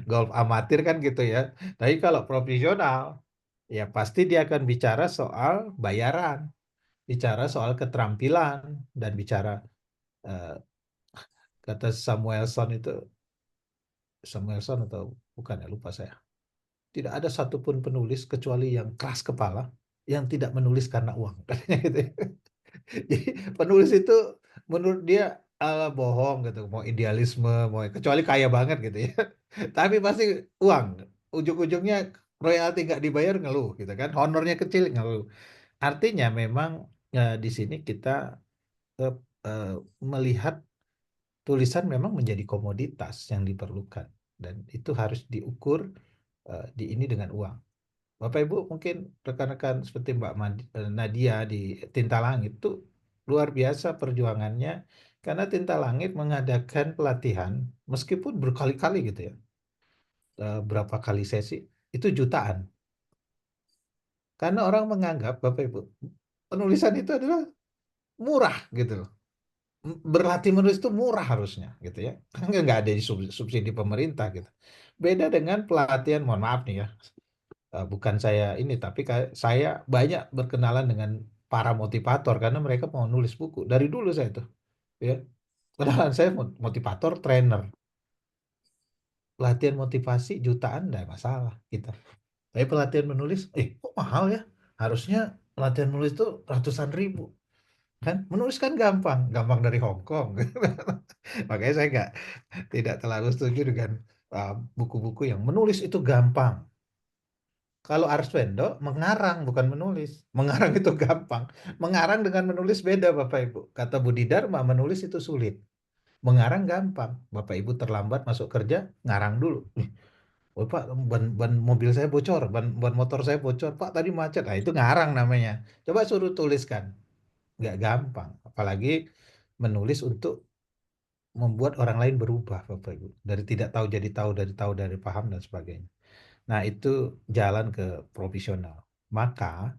golf amatir kan gitu ya. Tapi kalau profesional, ya pasti dia akan bicara soal bayaran, bicara soal keterampilan, dan bicara eh, kata Samuelson itu, Samuelson atau bukan ya, lupa saya. Tidak ada satupun penulis kecuali yang keras kepala yang tidak menulis karena uang. Katanya gitu ya. Jadi penulis itu menurut dia bohong gitu, mau idealisme, mau kecuali kaya banget gitu ya. Tapi pasti uang. Ujung-ujungnya royalti nggak dibayar ngeluh gitu kan. Honornya kecil ngeluh. Artinya memang di sini kita eh, eh, melihat tulisan memang menjadi komoditas yang diperlukan dan itu harus diukur di ini dengan uang. Bapak Ibu mungkin rekan-rekan seperti Nadia di Tinta Langit itu luar biasa perjuangannya karena Tinta Langit mengadakan pelatihan meskipun berkali-kali gitu ya, berapa kali sesi itu jutaan. Karena orang menganggap Bapak Ibu penulisan itu adalah murah gitu loh. Berlatih menulis itu murah harusnya gitu ya. Kan nggak ada di subsidi pemerintah gitu. Beda dengan pelatihan, mohon maaf nih ya, bukan saya ini, tapi saya banyak berkenalan dengan para motivator karena mereka mau nulis buku. Dari dulu saya tuh, ya. Kenalan saya motivator, trainer. Pelatihan motivasi jutaan enggak masalah kita. Tapi pelatihan menulis, kok mahal ya? Harusnya pelatihan menulis itu ratusan ribu. Kan menulis kan gampang, gampang dari Hong Kong. Makanya saya tidak terlalu setuju dengan buku-buku yang menulis itu gampang. Kalau Arswendo mengarang bukan menulis. Mengarang itu gampang. Mengarang dengan menulis beda Bapak Ibu. Kata Budi Dharma menulis itu sulit. Mengarang gampang. Bapak Ibu terlambat masuk kerja, ngarang dulu. Oh Pak, ban mobil saya bocor, ban motor saya bocor. Pak tadi macet. Nah itu ngarang namanya. Coba suruh tuliskan. Nggak gampang. Apalagi menulis untuk membuat orang lain berubah Bapak Ibu. Dari tidak tahu jadi tahu, dari tahu dari paham dan sebagainya. Nah, itu jalan ke profesional. Maka,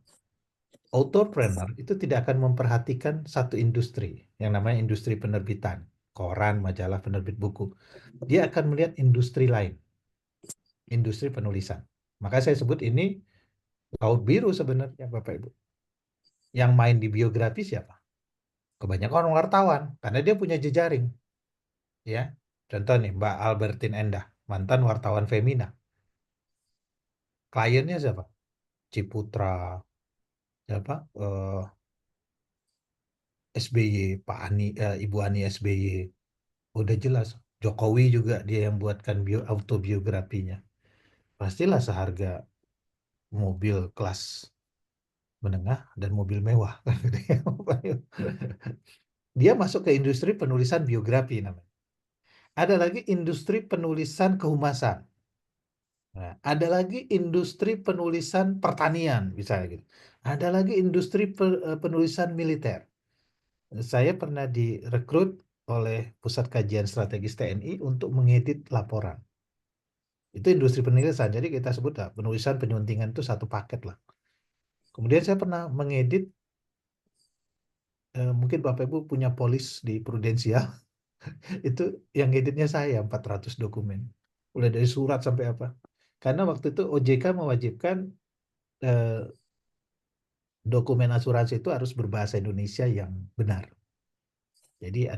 entrepreneur itu tidak akan memperhatikan satu industri, yang namanya industri penerbitan, koran, majalah, penerbit buku. Dia akan melihat industri lain, industri penulisan. Maka saya sebut ini laut biru sebenarnya, Bapak Ibu. Yang main di biografi siapa? Kebanyakan orang wartawan, karena dia punya jejaring. Ya, contoh nih, Mbak Albertine Endah, mantan wartawan Femina. Kliennya siapa? Ciputra, siapa? SBY, Ibu Ani SBY, udah jelas. Jokowi juga dia yang buatkan autobiografinya. Pastilah seharga mobil kelas menengah dan mobil mewah. Dia masuk ke industri penulisan biografi namanya. Ada lagi industri penulisan kehumasan. Nah, ada lagi industri penulisan pertanian, misalnya gitu. Ada lagi industri penulisan militer. Saya pernah direkrut oleh Pusat Kajian Strategis TNI untuk mengedit laporan. Itu industri penulisan. Jadi kita sebut penulisan penyuntingan itu satu paket lah. Kemudian saya pernah mengedit, mungkin Bapak Ibu punya polis di Prudensial, itu yang editnya saya 400 dokumen. Mulai dari surat sampai apa. Karena waktu itu OJK mewajibkan eh, dokumen asuransi itu harus berbahasa Indonesia yang benar. Jadi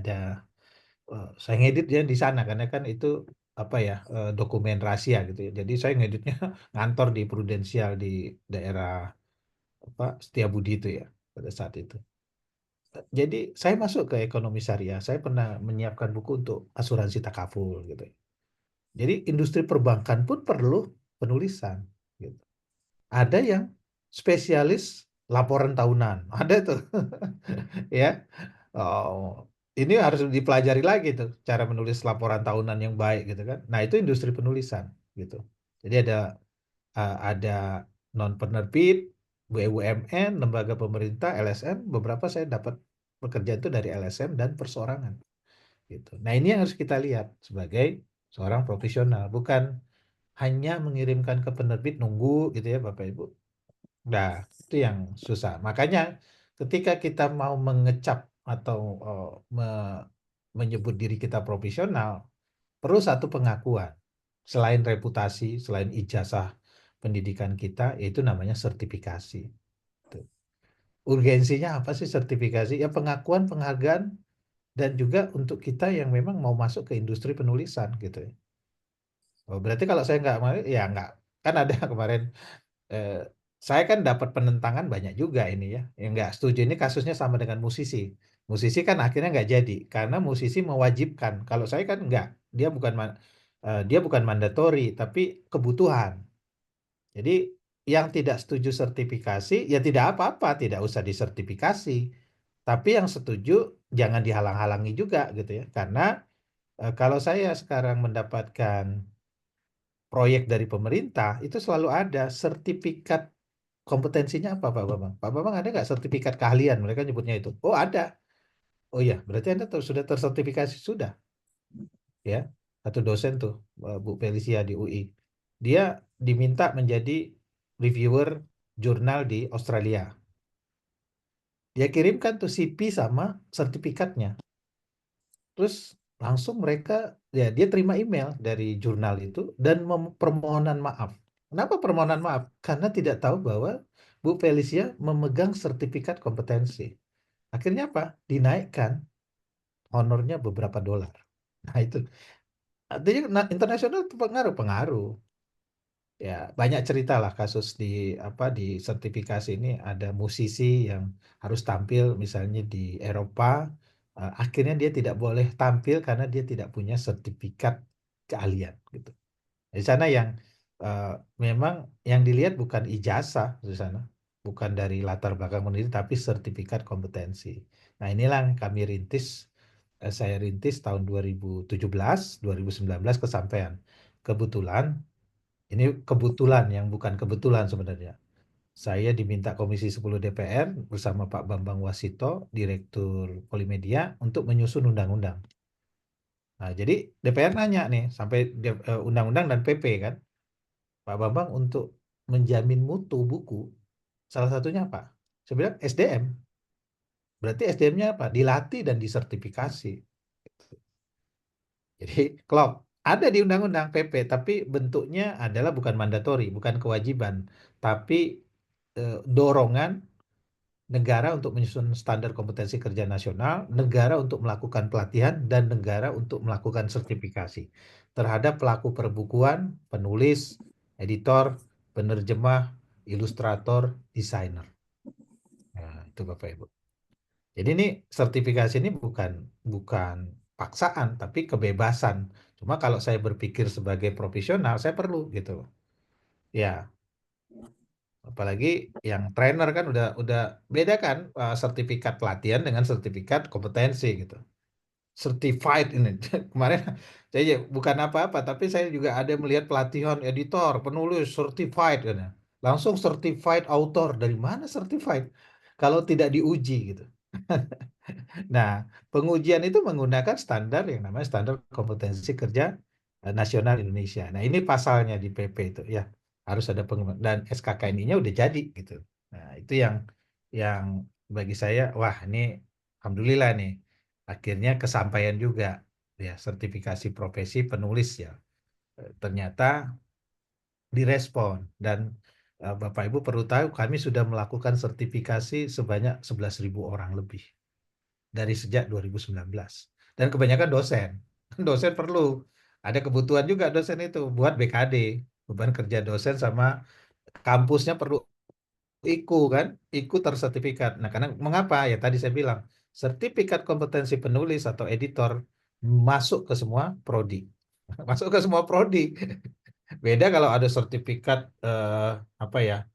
saya ngedit ya di sana karena kan itu apa ya, dokumen rahasia gitu ya. Jadi saya ngeditnya ngantor di Prudensial di daerah apa Setiabudi itu ya pada saat itu. Jadi saya masuk ke ekonomi syariah. Saya pernah menyiapkan buku untuk asuransi takaful gitu ya. Jadi industri perbankan pun perlu penulisan gitu. Ada yang spesialis laporan tahunan. Ada tuh. Ya. Oh, ini harus dipelajari lagi tuh cara menulis laporan tahunan yang baik gitu kan. Nah, itu industri penulisan gitu. Jadi ada non penerbit, BUMN, lembaga pemerintah, LSM, beberapa saya dapat pekerjaan itu dari LSM dan perseorangan gitu. Nah, ini yang harus kita lihat sebagai seorang profesional, bukan hanya mengirimkan ke penerbit nunggu gitu ya Bapak Ibu. Nah, itu yang susah. Makanya ketika kita mau mengecap atau menyebut diri kita profesional, perlu satu pengakuan. Selain reputasi, selain ijazah pendidikan kita, yaitu namanya sertifikasi. Tuh. Urgensinya apa sih sertifikasi? Ya pengakuan, penghargaan, dan juga untuk kita yang memang mau masuk ke industri penulisan gitu ya. Oh, berarti kalau saya nggak mau, ya nggak. Kan ada kemarin eh, saya kan dapat penentangan banyak juga ini ya. Yang nggak setuju ini kasusnya sama dengan musisi. Musisi kan akhirnya nggak jadi karena musisi mewajibkan. Kalau saya kan nggak, dia bukan dia bukan mandatori tapi kebutuhan. Jadi yang tidak setuju sertifikasi ya tidak apa-apa, tidak usah disertifikasi. Tapi yang setuju jangan dihalang-halangi juga gitu ya. Karena kalau saya sekarang mendapatkan proyek dari pemerintah, itu selalu ada sertifikat kompetensinya apa Pak Bambang? Pak Bambang ada nggak sertifikat keahlian? Mereka nyebutnya itu. Oh ada. Oh iya, berarti Anda sudah tersertifikasi sudah ya. Satu dosen tuh Bu Felicia di UI. Dia diminta menjadi reviewer jurnal di Australia. Dia kirimkan tuh CV sama sertifikatnya. Terus langsung mereka ya dia terima email dari jurnal itu dan permohonan maaf. Kenapa permohonan maaf? Karena tidak tahu bahwa Bu Felicia memegang sertifikat kompetensi. Akhirnya apa? Dinaikkan honornya beberapa dolar. Nah itu artinya internasional itu pengaruh-pengaruh. Ya banyak cerita lah kasus di apa di sertifikasi ini ada musisi yang harus tampil misalnya di Eropa, akhirnya dia tidak boleh tampil karena dia tidak punya sertifikat keahlian gitu. Di sana yang eh, memang yang dilihat bukan ijazah di sana, bukan dari latar belakang pendidikan tapi sertifikat kompetensi. Nah inilah yang kami rintis, saya rintis tahun 2017, 2019 kesampaian. Kebetulan ini kebetulan yang bukan kebetulan sebenarnya. Saya diminta Komisi 10 DPR bersama Pak Bambang Wasito, Direktur Polimedia, untuk menyusun undang-undang. Nah, jadi DPR nanya nih, sampai undang-undang dan PP kan, Pak Bambang untuk menjamin mutu buku, salah satunya apa? Saya bilang SDM. Berarti SDM-nya apa? Dilatih dan disertifikasi. Jadi, klop. Ada di undang-undang PP, tapi bentuknya adalah bukan mandatori, bukan kewajiban, tapi dorongan negara untuk menyusun standar kompetensi kerja nasional, negara untuk melakukan pelatihan, dan negara untuk melakukan sertifikasi terhadap pelaku perbukuan, penulis, editor, penerjemah, ilustrator, desainer. Nah, itu Bapak Ibu. Jadi ini sertifikasi ini bukan bukan paksaan, tapi kebebasan. Cuma kalau saya berpikir sebagai profesional, saya perlu gitu. Ya, apalagi yang trainer kan udah beda kan sertifikat pelatihan dengan sertifikat kompetensi gitu. Certified ini. Kemarin saya bukan apa-apa, tapi saya juga ada melihat pelatihan editor, penulis certified kan. Langsung certified author. Dari mana certified? Kalau tidak diuji gitu. Nah, pengujian itu menggunakan standar yang namanya standar kompetensi kerja nasional Indonesia. Nah, ini pasalnya di PP itu ya. Harus ada pengembangan dan SKKNI-nya udah jadi gitu. Nah, itu yang bagi saya wah ini alhamdulillah nih akhirnya kesampaian juga ya sertifikasi profesi penulis ya. Ternyata direspon dan Bapak Ibu perlu tahu kami sudah melakukan sertifikasi sebanyak 11.000 orang lebih dari sejak 2019. Dan kebanyakan dosen. Dosen perlu. Ada kebutuhan juga dosen itu buat BKD. Beban kerja dosen sama kampusnya perlu IKU kan. IKU tersertifikat. Nah karena mengapa? Ya tadi saya bilang. Sertifikat kompetensi penulis atau editor masuk ke semua prodi. Masuk ke semua prodi. Beda kalau ada sertifikat apa ya,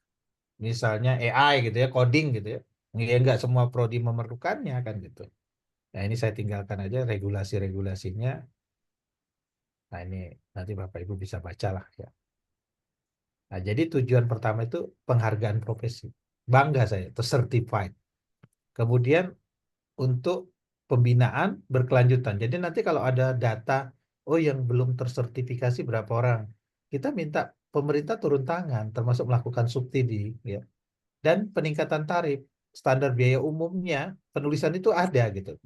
misalnya AI gitu ya, coding gitu ya. Ya nggak semua prodi memerlukannya kan gitu. Nah, ini saya tinggalkan aja regulasi-regulasinya. Nah, ini nanti Bapak Ibu bisa baca lah ya. Nah, jadi tujuan pertama itu penghargaan profesi. Bangga saya, certified. Kemudian untuk pembinaan berkelanjutan. Jadi nanti kalau ada data, oh yang belum tersertifikasi berapa orang, kita minta pemerintah turun tangan, termasuk melakukan subsidi, ya. Dan peningkatan tarif, standar biaya umumnya, penulisan itu ada gitu.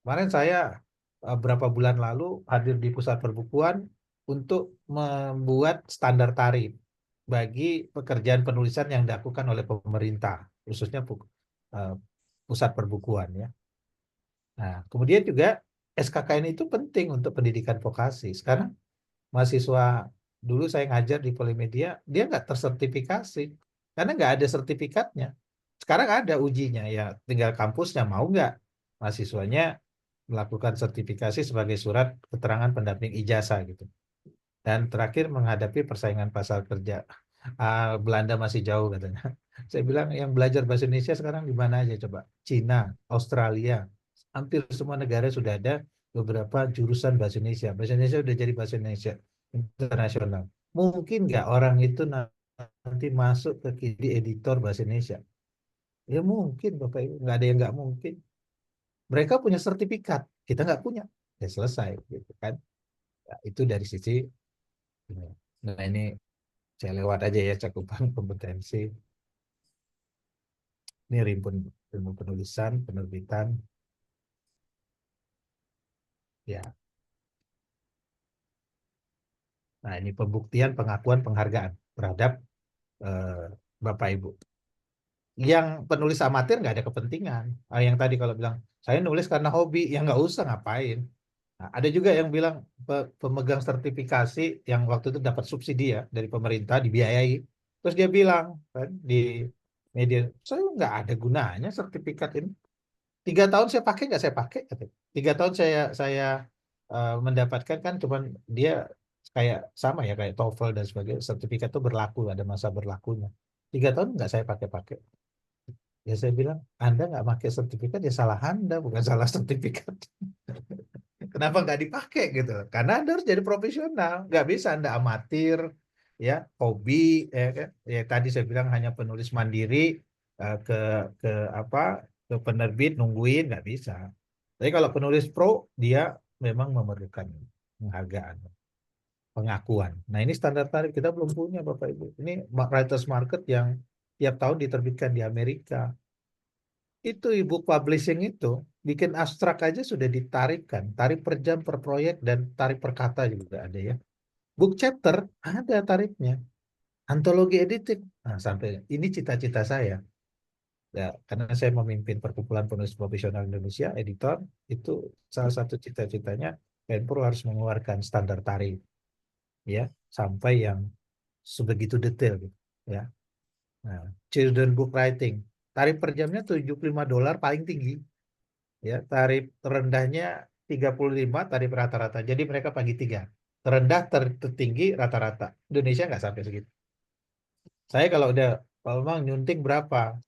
Kemarin saya beberapa bulan lalu hadir di pusat perbukuan untuk membuat standar tarif bagi pekerjaan penulisan yang dilakukan oleh pemerintah, khususnya eh, pusat perbukuan ya. Nah, kemudian juga SKKN itu penting untuk pendidikan vokasi. Sekarang mahasiswa dulu saya ngajar di Polimedia, dia nggak tersertifikasi karena nggak ada sertifikatnya. Sekarang ada ujinya ya, tinggal kampusnya mau nggak mahasiswanya melakukan sertifikasi sebagai surat keterangan pendamping ijazah gitu. Dan terakhir menghadapi persaingan pasar kerja. Belanda masih jauh katanya. Saya bilang yang belajar bahasa Indonesia sekarang di mana aja coba? Cina, Australia, hampir semua negara sudah ada beberapa jurusan bahasa Indonesia. Bahasa Indonesia udah jadi bahasa Indonesia internasional. Mungkin nggak orang itu nanti masuk ke jadi editor bahasa Indonesia? Ya mungkin Bapak Ibu, nggak ada yang nggak mungkin. Mereka punya sertifikat, kita nggak punya. Ya selesai, gitu kan. Ya, itu dari sisi ini. Nah ini saya lewat aja ya cakupan kompetensi. Ini rimpunan ilmu penulisan, penerbitan, ya. Nah ini pembuktian, pengakuan, penghargaan terhadap eh, Bapak Ibu. Yang penulis amatir nggak ada kepentingan. Yang tadi kalau bilang saya nulis karena hobi, ya nggak usah ngapain. Nah, ada juga yang bilang pemegang sertifikasi yang waktu itu dapat subsidi ya dari pemerintah dibiayai. Terus dia bilang kan di media, saya nggak ada gunanya sertifikat ini. 3 tahun saya pakai nggak saya pakai. Katanya. 3 tahun saya mendapatkan kan cuman dia kayak sama ya kayak TOEFL dan sebagainya. Sertifikat itu berlaku ada masa berlakunya. 3 tahun nggak saya pakai-pakai. Ya saya bilang, Anda nggak pakai sertifikat, ya salah Anda, bukan salah sertifikat. Kenapa nggak dipakai gitu? Karena Anda harus jadi profesional. Nggak bisa Anda amatir, ya hobi, ya kan? Ya tadi saya bilang hanya penulis mandiri ke ke apa ke penerbit nungguin nggak bisa. Tapi kalau penulis pro dia memang memerlukan penghargaan, pengakuan. Nah ini standar tarif kita belum punya Bapak Ibu. Ini writers market yang tiap tahun diterbitkan di Amerika. Itu e-book publishing itu bikin abstrak aja sudah ditarifkan. Tarif per jam per proyek dan tarif per kata juga ada ya. Book chapter ada tarifnya. Antologi editing. Nah, sampai ini cita-cita saya. Ya, karena saya memimpin Perkumpulan Penulis Profesional Indonesia, editor, itu salah satu cita-citanya Penpro harus mengeluarkan standar tarif ya, sampai yang sebegitu detail gitu ya. Nah, children book writing, tarif per jamnya $75 paling tinggi. Ya tarif terendahnya 35 tarif rata-rata jadi mereka bagi tiga terendah tertinggi rata-rata Indonesia nggak sampai segitu saya kalau udah Pak Bambang nyunting berapa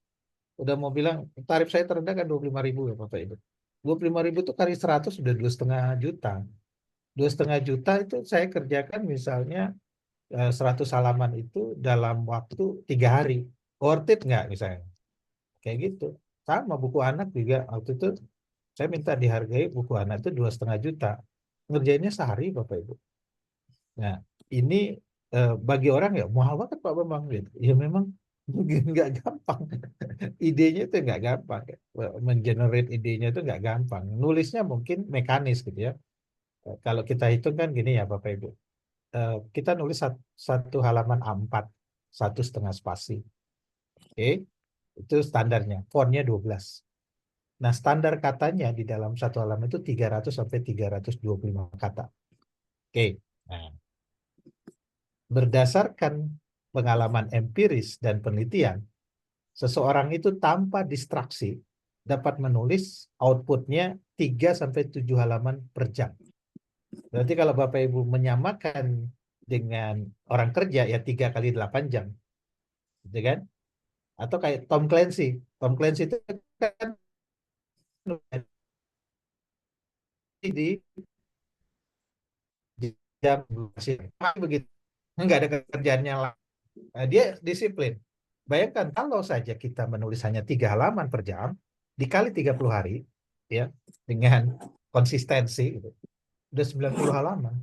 udah mau bilang tarif saya terendah kan 25.000 ya Bapak Ibu 25.000 itu kali 100 sudah 2,5 juta 2,5 juta itu saya kerjakan misalnya 100 halaman itu dalam waktu 3 hari worth it nggak misalnya kayak gitu sama buku anak juga waktu itu saya minta dihargai buku anak itu 2,5 juta. Ngerjainnya sehari Bapak Ibu. Nah, ini bagi orang ya mahal banget Pak Bambang gitu. Ya memang nggak gampang. Idenya itu nggak gampang. Mengenerate idenya itu nggak gampang. Nulisnya mungkin mekanis gitu ya. Kalau kita hitung kan gini ya Bapak Ibu. Kita nulis satu halaman A4, 1,5 spasi. Oke, itu standarnya. Fontnya 12. Nah, standar katanya di dalam satu halaman itu 300 sampai 325 kata. Oke. Nah, berdasarkan pengalaman empiris dan penelitian, seseorang itu tanpa distraksi dapat menulis outputnya 3 sampai 7 halaman per jam. Berarti kalau Bapak Ibu menyamakan dengan orang kerja ya 3 kali 8 jam. Gitu kan? Atau kayak Tom Clancy. Tom Clancy itu kan di jam begitu. Nggak ada kerjaannya lah. Nah, dia disiplin. Bayangkan kalau saja kita menulis hanya 3 halaman per jam, dikali 30 hari, ya, dengan konsistensi, gitu, udah 90 halaman.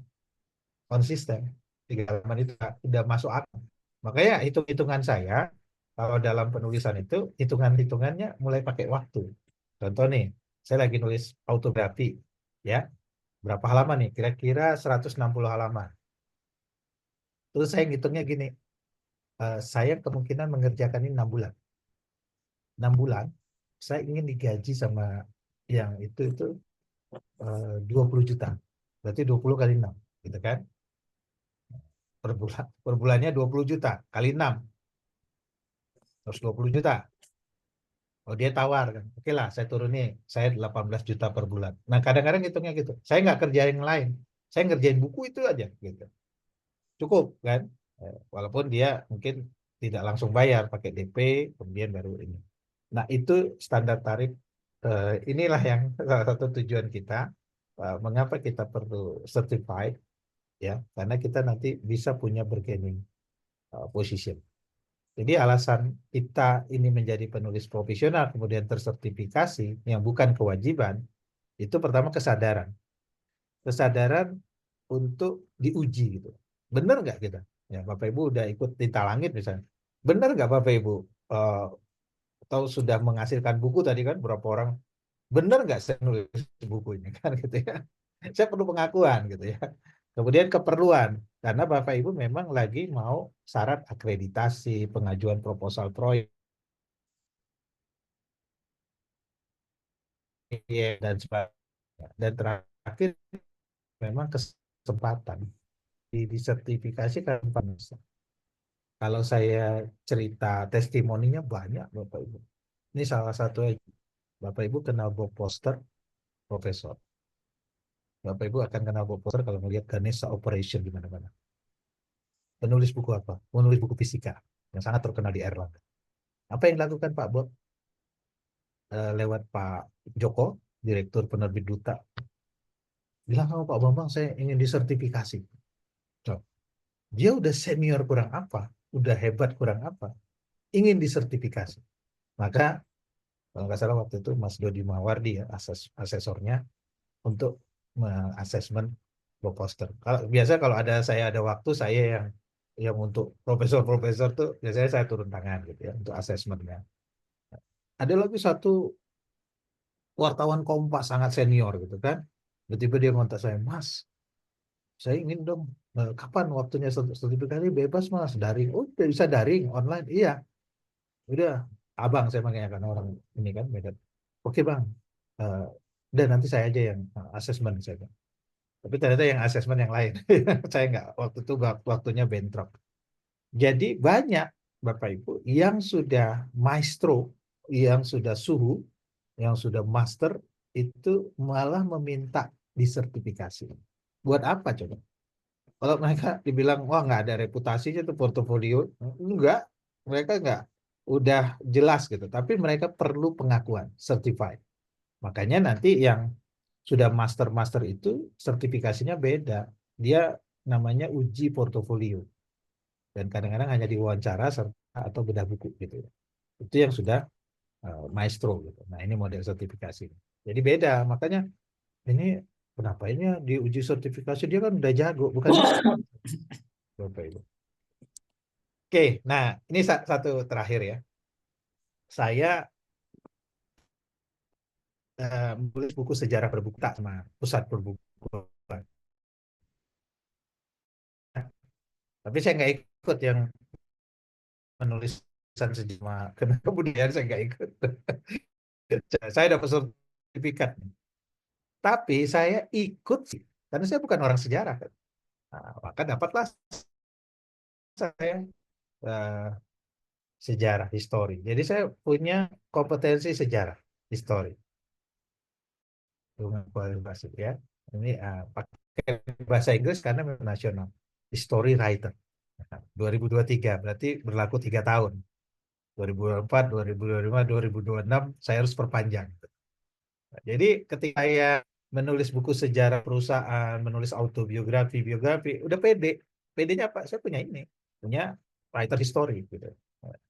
Konsisten. 3 halaman itu udah masuk akal. Makanya hitung-hitungan saya, kalau dalam penulisan itu, hitungan-hitungannya mulai pakai waktu. Contoh nih, saya lagi nulis autobiografi, ya, berapa halaman nih? Kira-kira 160 halaman. Terus saya ngitungnya gini, saya kemungkinan mengerjakan ini 6 bulan. 6 bulan, saya ingin digaji sama yang itu 20 juta. Berarti 20 kali 6, gitu kan? Per bulannya 20 juta kali 6, 120 juta. Oh dia tawar kan, oke lah saya turunin, saya 18 juta per bulan. Nah kadang-kadang hitungnya gitu, saya nggak kerjain yang lain, saya ngerjain buku itu aja, gitu. Cukup kan? Walaupun dia mungkin tidak langsung bayar, pakai DP, kemudian baru ini. Nah itu standar tarif inilah yang salah satu tujuan kita, mengapa kita perlu certified, ya, karena kita nanti bisa punya bargaining position. Jadi alasan kita ini menjadi penulis profesional kemudian tersertifikasi yang bukan kewajiban, itu pertama kesadaran untuk diuji gitu. Benar nggak kita? Ya, Bapak Ibu udah ikut Tinta Langit misalnya. Benar nggak Bapak Ibu? Eh, atau sudah menghasilkan buku tadi kan berapa orang? Benar nggak saya nulis buku ini kan gitu ya? Saya perlu pengakuan gitu ya. Kemudian keperluan, karena Bapak Ibu memang lagi mau syarat akreditasi, pengajuan proposal proyek dan sebagainya. Dan terakhir memang kesempatan disertifikasi kan. Kalau saya cerita testimoninya banyak Bapak Ibu. Ini salah satu aja. Bapak Ibu kenal Bob Foster, Profesor. Bapak Ibu akan kenal Bob Foster kalau melihat Ganesha Operation di mana-mana. Penulis buku apa? Penulis buku fisika yang sangat terkenal di Erlangga. Apa yang dilakukan Pak Bob? Lewat Pak Joko, Direktur Penerbit Duta. Bilang sama Pak Bambang, saya ingin disertifikasi. So, dia udah senior kurang apa? Udah hebat kurang apa? Ingin disertifikasi. Maka kalau nggak salah waktu itu Mas Dodi Mawardi ya, asesornya untuk asesmen Bob Foster. Kalau ada saya ada waktu saya yang untuk profesor-profesor tuh biasanya saya turun tangan gitu ya untuk asesmennya. Ada lagi satu wartawan Kompas sangat senior gitu kan. Tiba-tiba dia ngontak saya, Mas, saya ingin dong, kapan waktunya sertifikasi bebas Mas, daring. Oh, bisa daring online. Iya, udah abang saya manggilnya kan orang ini kan beda. Oke bang, Eh, udah nanti saya aja yang asesmen saya. Tapi ternyata yang asesmen yang lain. Saya nggak, waktu itu waktunya bentrok. Jadi banyak Bapak Ibu yang sudah maestro, yang sudah suhu, yang sudah master, itu malah meminta disertifikasi. Buat apa coba? Kalau mereka dibilang, wah nggak ada reputasinya tuh portofolio, enggak, mereka enggak. Udah jelas gitu, tapi mereka perlu pengakuan, certified. Makanya nanti yang sudah master-master itu sertifikasinya beda. Dia namanya uji portofolio. Dan kadang-kadang hanya diwawancara atau bedah buku gitu ya. Itu yang sudah maestro gitu. Nah ini model sertifikasi. Jadi beda. Makanya ini kenapa ini di uji sertifikasi dia kan udah jago, bukan Bapak Ibu. Oke, nah ini satu terakhir ya. Saya menulis buku sejarah perbukuan sama pusat perbukuan. Tapi saya nggak ikut yang penulisan sejarah. Kemudian saya nggak ikut. Saya dapat sertifikat. Tapi saya ikut sih, karena saya bukan orang sejarah kan. Nah, maka dapatlah saya eh, sejarah, histori. Jadi saya punya kompetensi sejarah, histori. Dengan kualifikasi ya. Ini pakai bahasa Inggris karena memang nasional. History writer. Nah, 2023 berarti berlaku 3 tahun. 2024, 2025, 2026 saya harus perpanjang. Nah, jadi ketika saya menulis buku sejarah perusahaan, menulis autobiografi, biografi, udah pede. Pedenya apa? Saya punya ini, punya writer history gitu. Nah,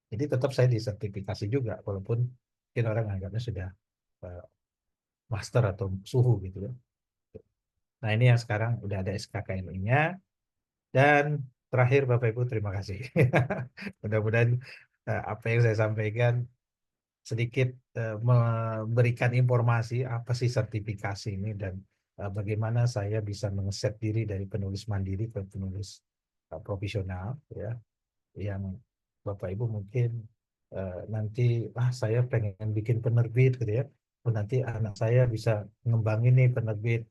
jadi tetap saya disertifikasi juga, walaupun mungkin orang anggapnya sudah uh, master atau suhu gitu ya. Nah ini yang sekarang udah ada SKKNI-nya. Dan terakhir Bapak Ibu terima kasih. Mudah-mudahan apa yang saya sampaikan sedikit memberikan informasi apa sih sertifikasi ini dan bagaimana saya bisa mengeset diri dari penulis mandiri ke penulis profesional ya yang Bapak Ibu mungkin nanti saya pengen bikin penerbit gitu ya. Oh, nanti anak saya bisa ngembangin nih penerbit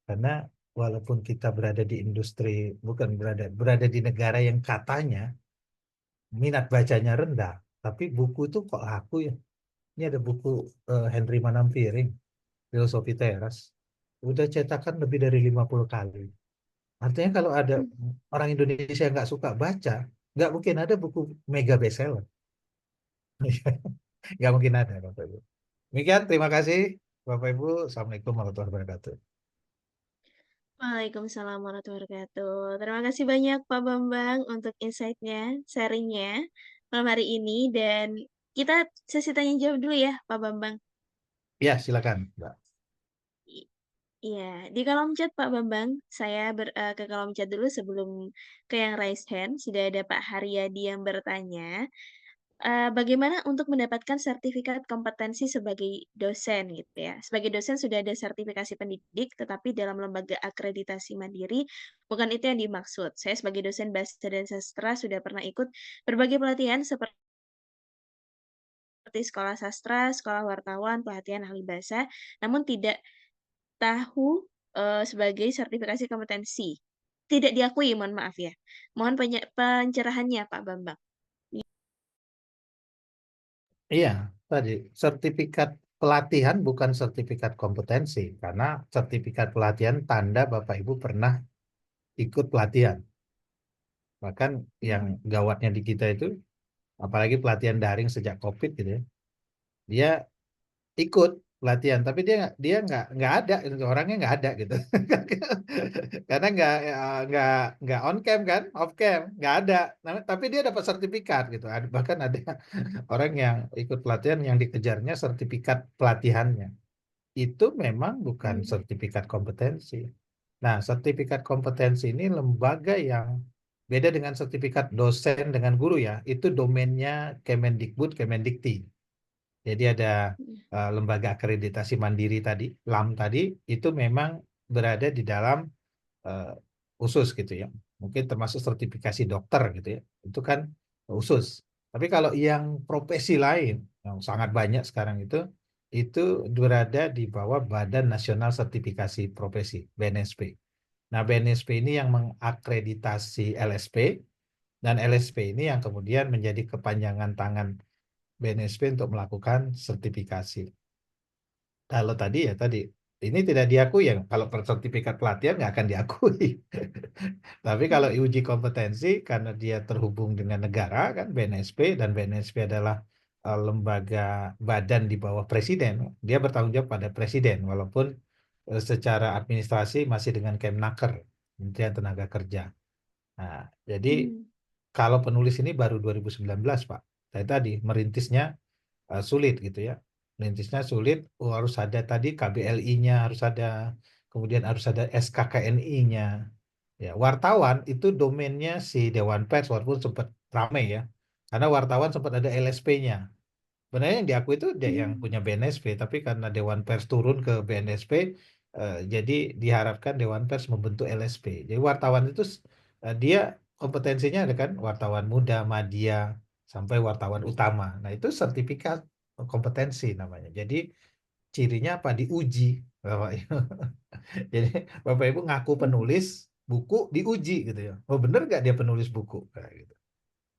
karena walaupun kita berada di industri bukan berada di negara yang katanya minat bacanya rendah, tapi buku itu kok laku ya. Ini ada buku Henry Manampiring, Filosofi Teras. Udah cetakan lebih dari 50 kali. Artinya kalau ada orang Indonesia nggak suka baca, nggak mungkin ada buku mega bestseller. Nggak mungkin ada, Bapak Ibu. Demikian, terima kasih Bapak Ibu. Assalamualaikum warahmatullahi wabarakatuh. Waalaikumsalam warahmatullahi wabarakatuh. Terima kasih banyak Pak Bambang untuk insight-nya, sharing-nya malam hari ini. Dan kita sesi tanya jawab dulu ya Pak Bambang. Ya, silakan, Mbak. I- Iya, di kolom chat Pak Bambang, saya ke kolom chat dulu sebelum ke yang raise hand. Sudah ada Pak Haryadi yang bertanya, bagaimana untuk mendapatkan sertifikat kompetensi sebagai dosen gitu ya. Sebagai dosen sudah ada sertifikasi pendidik, tetapi dalam lembaga akreditasi mandiri, bukan itu yang dimaksud. Saya sebagai dosen bahasa dan sastra sudah pernah ikut berbagai pelatihan seperti sekolah sastra, sekolah wartawan, pelatihan ahli bahasa, namun tidak tahu sebagai sertifikasi kompetensi. Tidak diakui, mohon maaf ya. Mohon pencerahannya Pak Bambang. Iya, tadi sertifikat pelatihan bukan sertifikat kompetensi, karena sertifikat pelatihan tanda Bapak Ibu pernah ikut pelatihan. Bahkan yang Hmm. gawatnya di kita itu, apalagi pelatihan daring sejak COVID gitu ya, dia ikut pelatihan, tapi dia nggak ada, gitu, orangnya nggak ada gitu, karena nggak on cam kan, off cam nggak ada. Nah, tapi dia dapat sertifikat gitu. Bahkan ada orang yang ikut pelatihan yang dikejarnya sertifikat pelatihannya. Itu memang bukan Hmm. sertifikat kompetensi. Nah, sertifikat kompetensi ini lembaga yang beda dengan sertifikat dosen dengan guru ya. Itu domainnya Kemendikbud, Kemendikti. Jadi ada lembaga akreditasi mandiri tadi, LAM tadi, itu memang berada di dalam eh, khusus gitu ya. Mungkin termasuk sertifikasi dokter gitu ya. Itu kan khusus. Tapi kalau yang profesi lain, yang sangat banyak sekarang itu berada di bawah Badan Nasional Sertifikasi Profesi, BNSP. Nah, BNSP ini yang mengakreditasi LSP, dan LSP ini yang kemudian menjadi kepanjangan tangan BNSP untuk melakukan sertifikasi. Kalau tadi ya tadi, ini tidak diakui ya, kalau sertifikat pelatihan nggak akan diakui. Tapi kalau Hmm. uji kompetensi, karena dia terhubung dengan negara kan, BNSP, dan BNSP adalah lembaga badan di bawah presiden, dia bertanggung jawab pada presiden, walaupun secara administrasi masih dengan Kemnaker, Kementerian Tenaga Kerja. Nah, jadi Hmm. kalau penulis ini baru 2019, Pak. Saya tadi merintisnya sulit gitu ya. Merintisnya sulit, harus ada tadi KBLI-nya harus ada, kemudian harus ada SKKNI-nya. Ya, wartawan itu domainnya si Dewan Pers, walaupun sempat ramai ya. Karena wartawan sempat ada LSP-nya. Sebenarnya yang diakui itu yang Hmm. punya BNSP, tapi karena Dewan Pers turun ke BNSP, jadi diharapkan Dewan Pers membentuk LSP. Jadi wartawan itu dia kompetensinya ada kan, wartawan muda, media, sampai wartawan utama. Nah, itu sertifikat kompetensi namanya. Jadi cirinya apa? Diuji, Bapak Ibu. Jadi Bapak Ibu ngaku Hmm. penulis buku, diuji gitu ya. Oh, bener nggak dia penulis buku? Kayak gitu.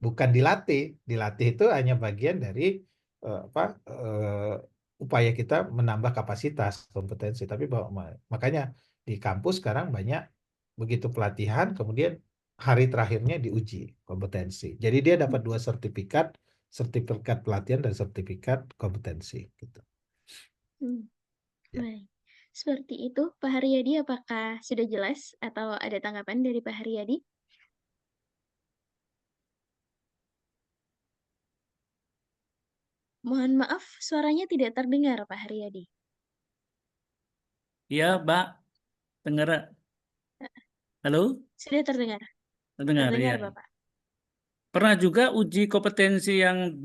Bukan dilatih. Dilatih itu hanya bagian dari apa, upaya kita menambah kapasitas kompetensi. Tapi makanya di kampus sekarang banyak begitu pelatihan, kemudian hari terakhirnya diuji kompetensi. Jadi dia dapat dua sertifikat, sertifikat pelatihan dan sertifikat kompetensi gitu. Hmm. Ya. Baik. Seperti itu, Pak Haryadi, apakah sudah jelas atau ada tanggapan dari Pak Haryadi? Mohon maaf, suaranya tidak terdengar, Pak Haryadi. Iya, Mbak, dengar. Halo? Sudah terdengar, Dengar, terdengar, ya. Bapak. Pernah juga uji kompetensi yang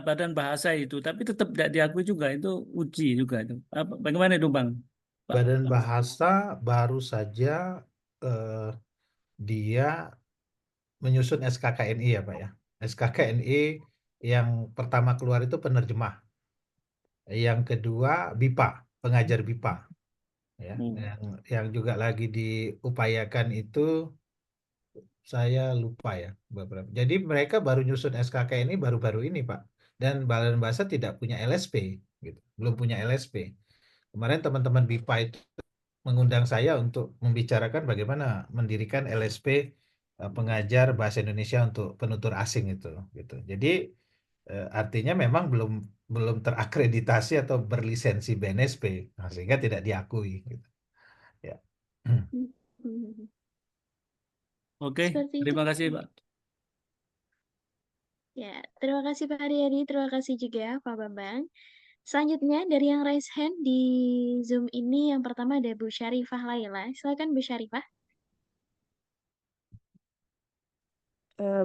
badan bahasa itu, tapi tetap tidak diakui juga. Itu uji juga itu. Bagaimana itu, Bang? Pak? Badan Bahasa baru saja eh, dia menyusun SKKNI ya Pak ya. SKKNI yang pertama keluar itu penerjemah, yang kedua BIPA, pengajar BIPA ya. Hmm. Yang juga lagi diupayakan itu saya lupa ya beberapa. Jadi mereka baru nyusun SKKNI baru-baru ini Pak. Dan Badan Bahasa tidak punya LSP gitu. Belum punya LSP. Kemarin teman-teman BIPA itu mengundang saya untuk membicarakan bagaimana mendirikan LSP, pengajar bahasa Indonesia untuk penutur asing itu gitu. Jadi Artinya memang belum belum terakreditasi atau berlisensi BNSP, nah, sehingga tidak diakui gitu. Ya. Hmm. Oke, Seperti itu. terima kasih, Pak. Ya, terima kasih Pak Haryadi, terima kasih juga Pak Bambang. Selanjutnya dari yang raise hand di Zoom ini yang pertama ada Bu Syarifah Laila. Silakan Bu Syarifah.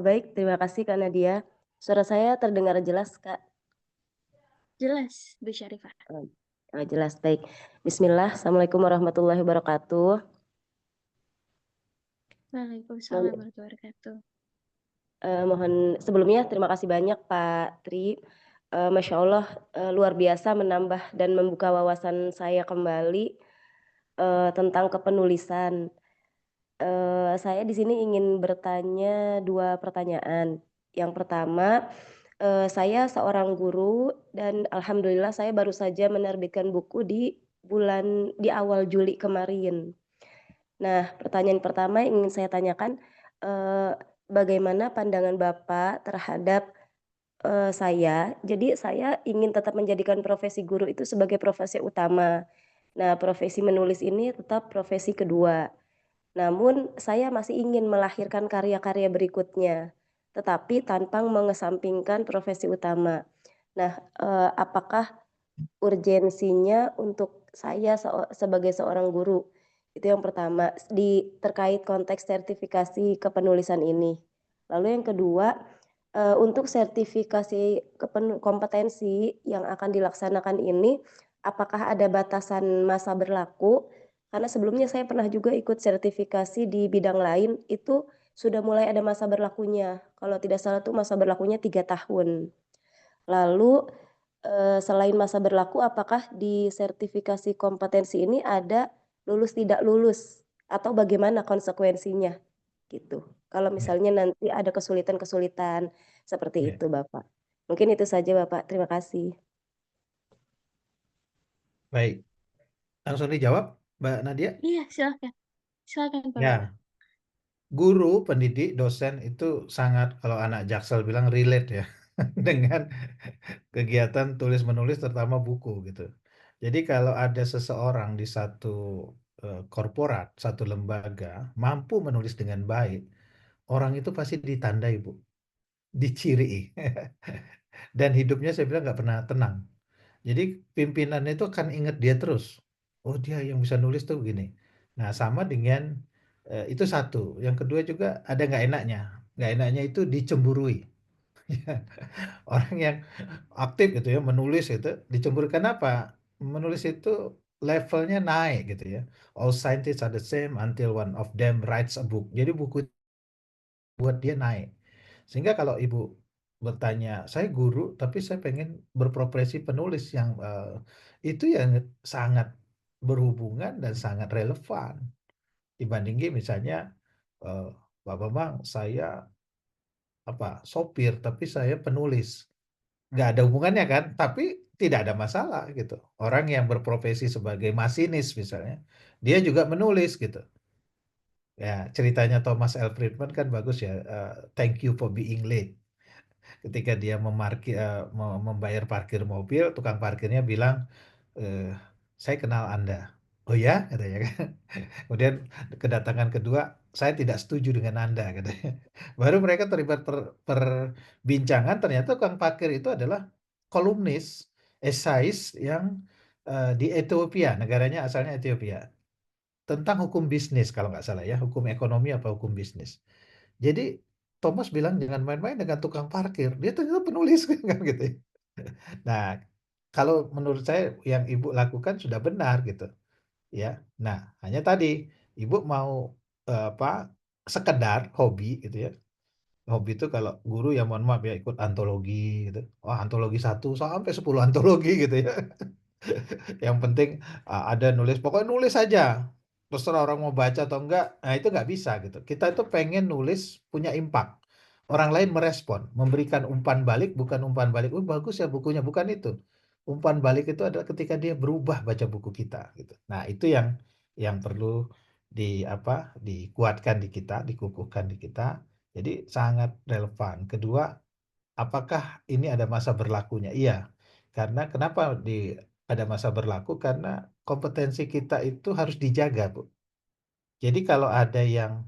Baik, terima kasih Kak Nadia. Suara saya terdengar jelas, Kak? Jelas, Bu Syarifah. Jelas, baik. Bismillah, Assalamualaikum warahmatullahi wabarakatuh. Waalaikumsalam warahmatullahi wabarakatuh. Mohon sebelumnya terima kasih banyak Pak Tri. Masya Allah, luar biasa menambah dan membuka wawasan saya kembali tentang kepenulisan. Saya di sini ingin bertanya 2 pertanyaan. Yang pertama, saya seorang guru dan alhamdulillah saya baru saja menerbitkan buku di awal Juli kemarin. Nah, pertanyaan pertama yang ingin saya tanyakan, bagaimana pandangan Bapak terhadap saya? Jadi saya ingin tetap menjadikan profesi guru itu sebagai profesi utama. Nah, profesi menulis ini tetap profesi kedua. Namun saya masih ingin melahirkan karya-karya berikutnya, tetapi tanpa mengesampingkan profesi utama. Nah, apakah urgensinya untuk saya sebagai seorang guru? Itu yang pertama, terkait konteks sertifikasi kepenulisan ini. Lalu yang kedua, untuk sertifikasi kompetensi yang akan dilaksanakan ini, apakah ada batasan masa berlaku? Karena sebelumnya saya pernah juga ikut sertifikasi di bidang lain, itu sudah mulai ada masa berlakunya. Kalau tidak salah tuh masa berlakunya 3 tahun. Lalu selain masa berlaku, apakah di sertifikasi kompetensi ini ada lulus tidak lulus atau bagaimana konsekuensinya gitu. Kalau Ya, misalnya nanti ada kesulitan-kesulitan seperti ya. itu Bapak. Mungkin itu saja Bapak. Terima kasih. Baik, langsung dijawab, Mbak Nadia. Iya, silakan. Silakan Pak Bambang. Ya, guru, pendidik, dosen itu sangat, kalau anak Jaksel bilang relate ya, dengan kegiatan tulis-menulis terutama buku gitu. Jadi kalau ada seseorang di satu korporat, satu lembaga mampu menulis dengan baik, orang itu pasti ditandai, Bu, diciri, dan hidupnya saya bilang nggak pernah tenang. Jadi pimpinan itu akan ingat dia terus. Oh, dia yang bisa nulis tuh begini. Nah, sama dengan itu satu. Yang kedua juga ada nggak enaknya. Nggak enaknya itu dicemburui. Orang yang aktif gitu ya, menulis itu dicemburui. Kenapa? Menulis itu levelnya naik gitu ya. All scientists are the same until one of them writes a book. Jadi buku itu buat dia naik. Sehingga kalau ibu bertanya, saya guru tapi saya pengen berprofesi penulis yang itu yang sangat berhubungan dan sangat relevan dibandingin misalnya eh, Pak Bambang, saya apa sopir tapi saya penulis, nggak ada hubungannya kan, tapi tidak ada masalah gitu. Orang yang berprofesi sebagai masinis misalnya, dia juga menulis gitu. Ya, ceritanya Thomas L. Friedman kan bagus ya, thank you for being late. Ketika dia membayar parkir mobil, tukang parkirnya bilang, eh, saya kenal Anda. Oh ya, katanya kan. Kemudian kedatangan kedua, saya tidak setuju dengan Anda, katanya. Baru mereka terlibat perbincangan, ternyata tukang parkir itu adalah kolumnis, esais yang di Ethiopia, negaranya asalnya Ethiopia, tentang hukum bisnis kalau nggak salah ya, hukum ekonomi apa hukum bisnis. Jadi Thomas bilang jangan main-main dengan tukang parkir. Dia ternyata penulis kan gitu ya. Nah, kalau menurut saya yang ibu lakukan sudah benar gitu ya. Nah, hanya tadi ibu mau apa sekedar hobi gitu ya. Hobi itu kalau guru ya mohon maaf ya ikut antologi gitu. Wah, antologi 1 sampai 10 antologi gitu ya. Yang penting ada nulis, pokoknya nulis aja. Terserah orang mau baca atau enggak, nah itu nggak bisa gitu. Kita itu pengen nulis punya impact. Orang lain merespon, memberikan umpan balik, bukan umpan balik, oh bagus ya bukunya, bukan itu. Umpan balik itu adalah ketika dia berubah baca buku kita gitu. Nah, itu yang perlu dikuatkan di kita, dikukuhkan di kita. Jadi sangat relevan. Kedua, apakah ini ada masa berlakunya? Iya, karena kenapa ada masa berlaku? Karena kompetensi kita itu harus dijaga, Bu. Jadi kalau ada yang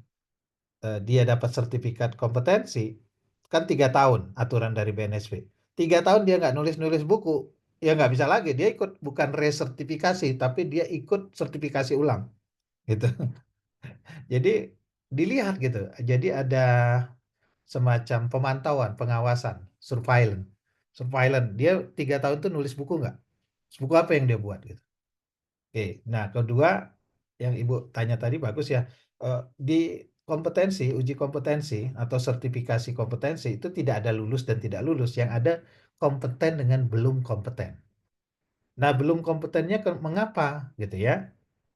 dia dapat sertifikat kompetensi, kan 3 tahun aturan dari BNSP. 3 tahun dia nggak nulis-nulis buku, ya nggak bisa lagi. Dia ikut bukan resertifikasi, tapi dia ikut sertifikasi ulang, gitu. Jadi dilihat gitu. Jadi ada semacam pemantauan, pengawasan, surveillance. Surveillance, dia 3 tahun tuh nulis buku nggak? Buku apa yang dia buat gitu. Oke, nah kedua yang Ibu tanya tadi bagus ya. Di uji kompetensi atau sertifikasi kompetensi itu tidak ada lulus dan tidak lulus. Yang ada kompeten dengan belum kompeten. Nah, belum kompetennya mengapa gitu ya.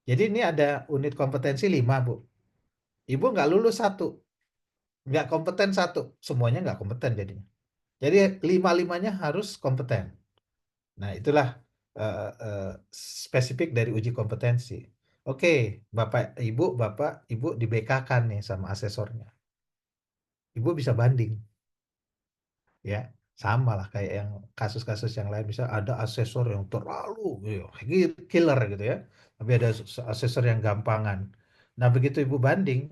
Jadi ini ada unit kompetensi 5, Bu. Ibu nggak lulus 1, nggak kompeten 1, semuanya nggak kompeten jadinya. Jadi 5-5-nya harus kompeten. Nah, itulah spesifik dari uji kompetensi. Oke, Bapak Ibu di BK-kan nih sama asesornya. Ibu bisa banding, ya. Sama lah kayak yang kasus-kasus yang lain. Bisa ada asesor yang terlalu killer gitu ya. Tapi ada asesor yang gampangan. Nah, begitu Ibu banding,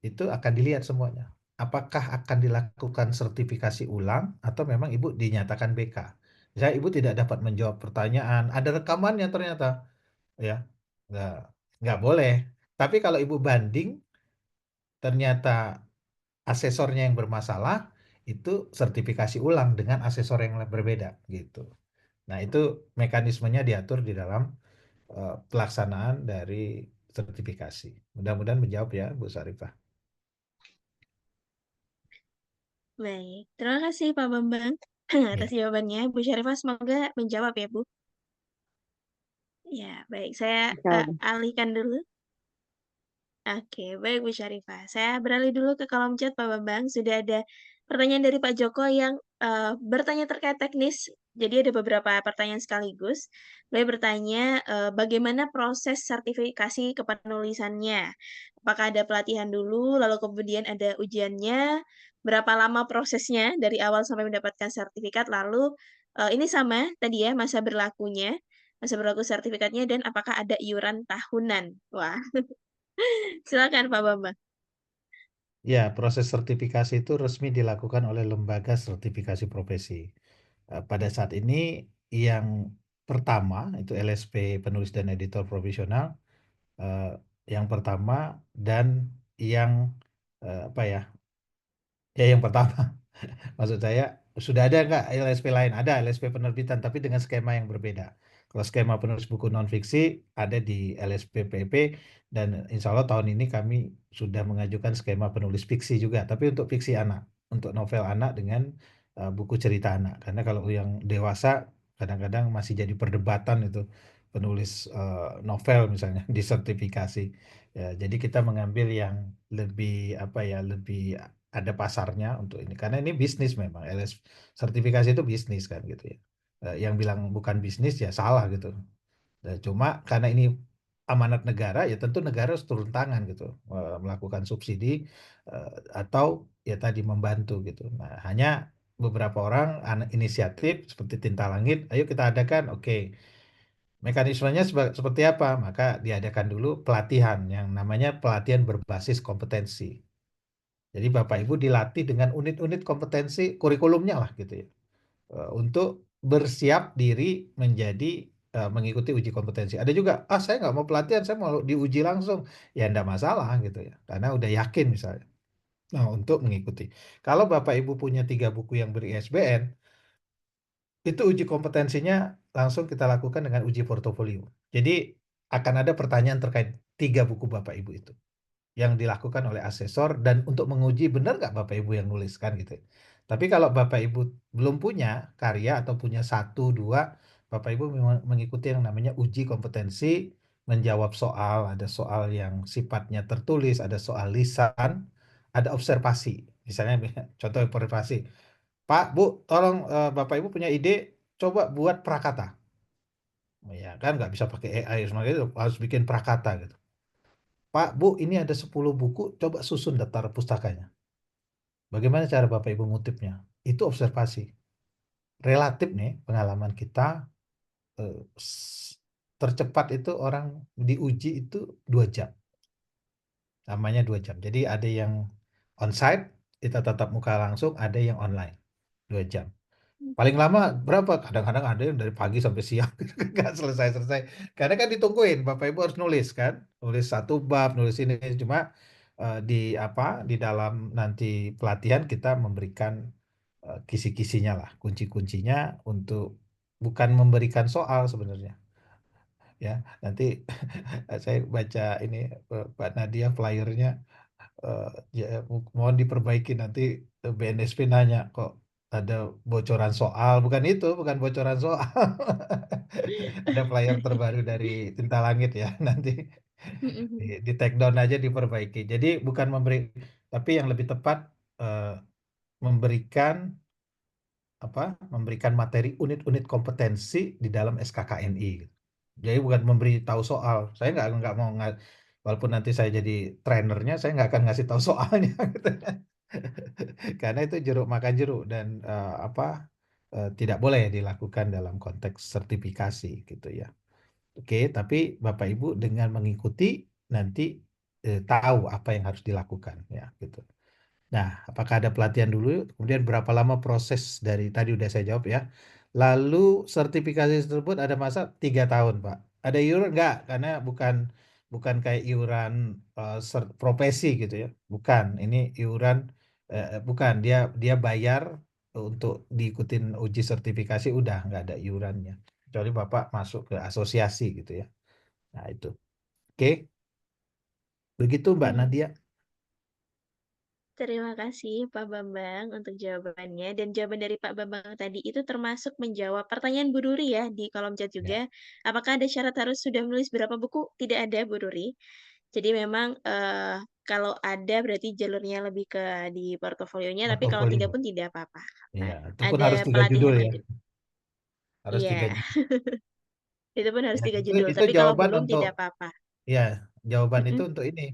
itu akan dilihat semuanya. Apakah akan dilakukan sertifikasi ulang atau memang Ibu dinyatakan BK. Misalnya Ibu tidak dapat menjawab pertanyaan, ada rekamannya ternyata, ya nggak nggak boleh. Tapi kalau Ibu banding, ternyata asesornya yang bermasalah, itu sertifikasi ulang dengan asesor yang berbeda gitu. Nah, itu mekanismenya diatur di dalam pelaksanaan dari sertifikasi. Mudah-mudahan menjawab ya, Bu Sarifah. Baik, terima kasih Pak Bambang atas Ya. jawabannya. Bu Syarifah semoga menjawab ya, Bu. Ya, baik. Saya alihkan dulu. Oke, baik Bu Syarifah. Saya beralih dulu ke kolom chat Pak Bambang. Sudah ada pertanyaan dari Pak Joko yang bertanya terkait teknis. Jadi ada beberapa pertanyaan sekaligus. Beliau bertanya bagaimana proses sertifikasi kepenulisannya. Apakah ada pelatihan dulu, lalu kemudian ada ujiannya, berapa lama prosesnya dari awal sampai mendapatkan sertifikat, lalu ini sama tadi ya masa berlakunya, masa berlaku sertifikatnya, dan apakah ada iuran tahunan. Wah. Silakan Pak Bambang. Ya, proses sertifikasi itu resmi dilakukan oleh lembaga sertifikasi profesi. Pada saat ini yang pertama itu LSP penulis dan editor profesional, yang pertama dan yang apa ya? Ya yang pertama. Maksud saya, sudah ada nggak LSP lain? Ada LSP penerbitan, tapi dengan skema yang berbeda. Kalau skema penulis buku non-fiksi ada di LSPPP, dan insya Allah tahun ini kami sudah mengajukan skema penulis fiksi juga, tapi untuk fiksi anak, untuk novel anak dengan buku cerita anak. Karena kalau yang dewasa kadang-kadang masih jadi perdebatan itu penulis novel misalnya disertifikasi. Ya, jadi kita mengambil yang lebih apa ya, lebih ada pasarnya untuk ini karena ini bisnis memang sertifikasi itu bisnis kan gitu ya. Yang bilang bukan bisnis ya salah gitu. Cuma karena ini amanat negara ya tentu negara harus turun tangan gitu, melakukan subsidi atau ya tadi membantu gitu. Nah, hanya beberapa orang inisiatif seperti Tinta Langit, ayo kita adakan, oke. Mekanismenya seperti apa? Maka diadakan dulu pelatihan yang namanya pelatihan berbasis kompetensi. Jadi Bapak Ibu dilatih dengan unit-unit kompetensi kurikulumnya lah gitu ya. Untuk bersiap diri menjadi mengikuti uji kompetensi. Ada juga, saya nggak mau pelatihan, saya mau diuji langsung. Ya enggak masalah gitu ya, karena udah yakin misalnya. Nah, untuk mengikuti. Kalau Bapak Ibu punya 3 buku yang ber-ISBN, itu uji kompetensinya langsung kita lakukan dengan uji portofolio. Jadi akan ada pertanyaan terkait 3 buku Bapak Ibu itu yang dilakukan oleh asesor, dan untuk menguji benar nggak Bapak Ibu yang nuliskan gitu. Tapi kalau Bapak Ibu belum punya karya atau punya 1-2, Bapak Ibu mengikuti yang namanya uji kompetensi, menjawab soal, ada soal yang sifatnya tertulis, ada soal lisan, ada observasi. Misalnya contoh observasi, Pak, Bu, tolong Bapak Ibu punya ide, coba buat prakata. Ya kan nggak bisa pakai AI, semuanya itu harus bikin prakata gitu. Pak, Bu, ini ada 10 buku, coba susun daftar pustakanya. Bagaimana cara Bapak Ibu ngutipnya? itu observasi. Relatif nih pengalaman kita, tercepat itu orang diuji itu 2 jam. Namanya 2 jam. Jadi ada yang onsite, kita tatap muka langsung, ada yang online 2 jam. Paling lama berapa? Kadang-kadang ada yang dari pagi sampai siang nggak selesai-selesai. Karena kan ditungguin, Bapak Ibu harus nulis kan, nulis 1 bab, nulis ini. Cuma di dalam nanti pelatihan kita memberikan kisi-kisinya lah, kunci-kuncinya untuk bukan memberikan soal sebenarnya. Ya, nanti saya baca ini Pak Nadia flyernya, ya, mohon diperbaiki nanti BNSP nanya kok ada bocoran soal, bukan itu, bukan bocoran soal. Ada flyer terbaru dari Tinta Langit ya, nanti di take down aja diperbaiki. Jadi bukan tapi yang lebih tepat memberikan memberikan materi unit-unit kompetensi di dalam SKKNI. Jadi bukan memberi tahu soal. Saya nggak mau walaupun nanti saya jadi trainernya, saya nggak akan ngasih tahu soalnya. Gitu. Karena itu jeruk makan jeruk dan tidak boleh dilakukan dalam konteks sertifikasi gitu ya. Oke, tapi Bapak Ibu dengan mengikuti nanti tahu apa yang harus dilakukan ya gitu. Nah, apakah ada pelatihan dulu? Kemudian berapa lama proses dari tadi udah saya jawab ya. Lalu sertifikasi tersebut ada masa 3 tahun, Pak. Ada iuran enggak? Karena bukan kayak iuran profesi gitu ya. Bukan, ini iuran bukan dia bayar untuk diikutin uji sertifikasi udah nggak ada iurannya. Kecuali Bapak masuk ke asosiasi gitu ya. Nah, itu. Oke. Begitu Mbak Nadia. Terima kasih Pak Bambang untuk jawabannya. Dan jawaban dari Pak Bambang tadi itu termasuk menjawab pertanyaan Bu Duri ya di kolom chat Ya. juga. Apakah ada syarat harus sudah menulis berapa buku? Tidak ada Bu Duri. Jadi memang kalau ada berarti jalurnya lebih ke di portofolionya, tapi kalau tidak Portofolio. pun tidak apa-apa. Iya, Nah, itu pun ada harus 3 pelatihan judul ya. lanjut. Harus 3 Iya, judul. itu pun harus Ya, 3 itu judul. itu Tapi kalau jawaban belum untuk tidak apa-apa. ya, jawaban itu Mm-mm. untuk ini.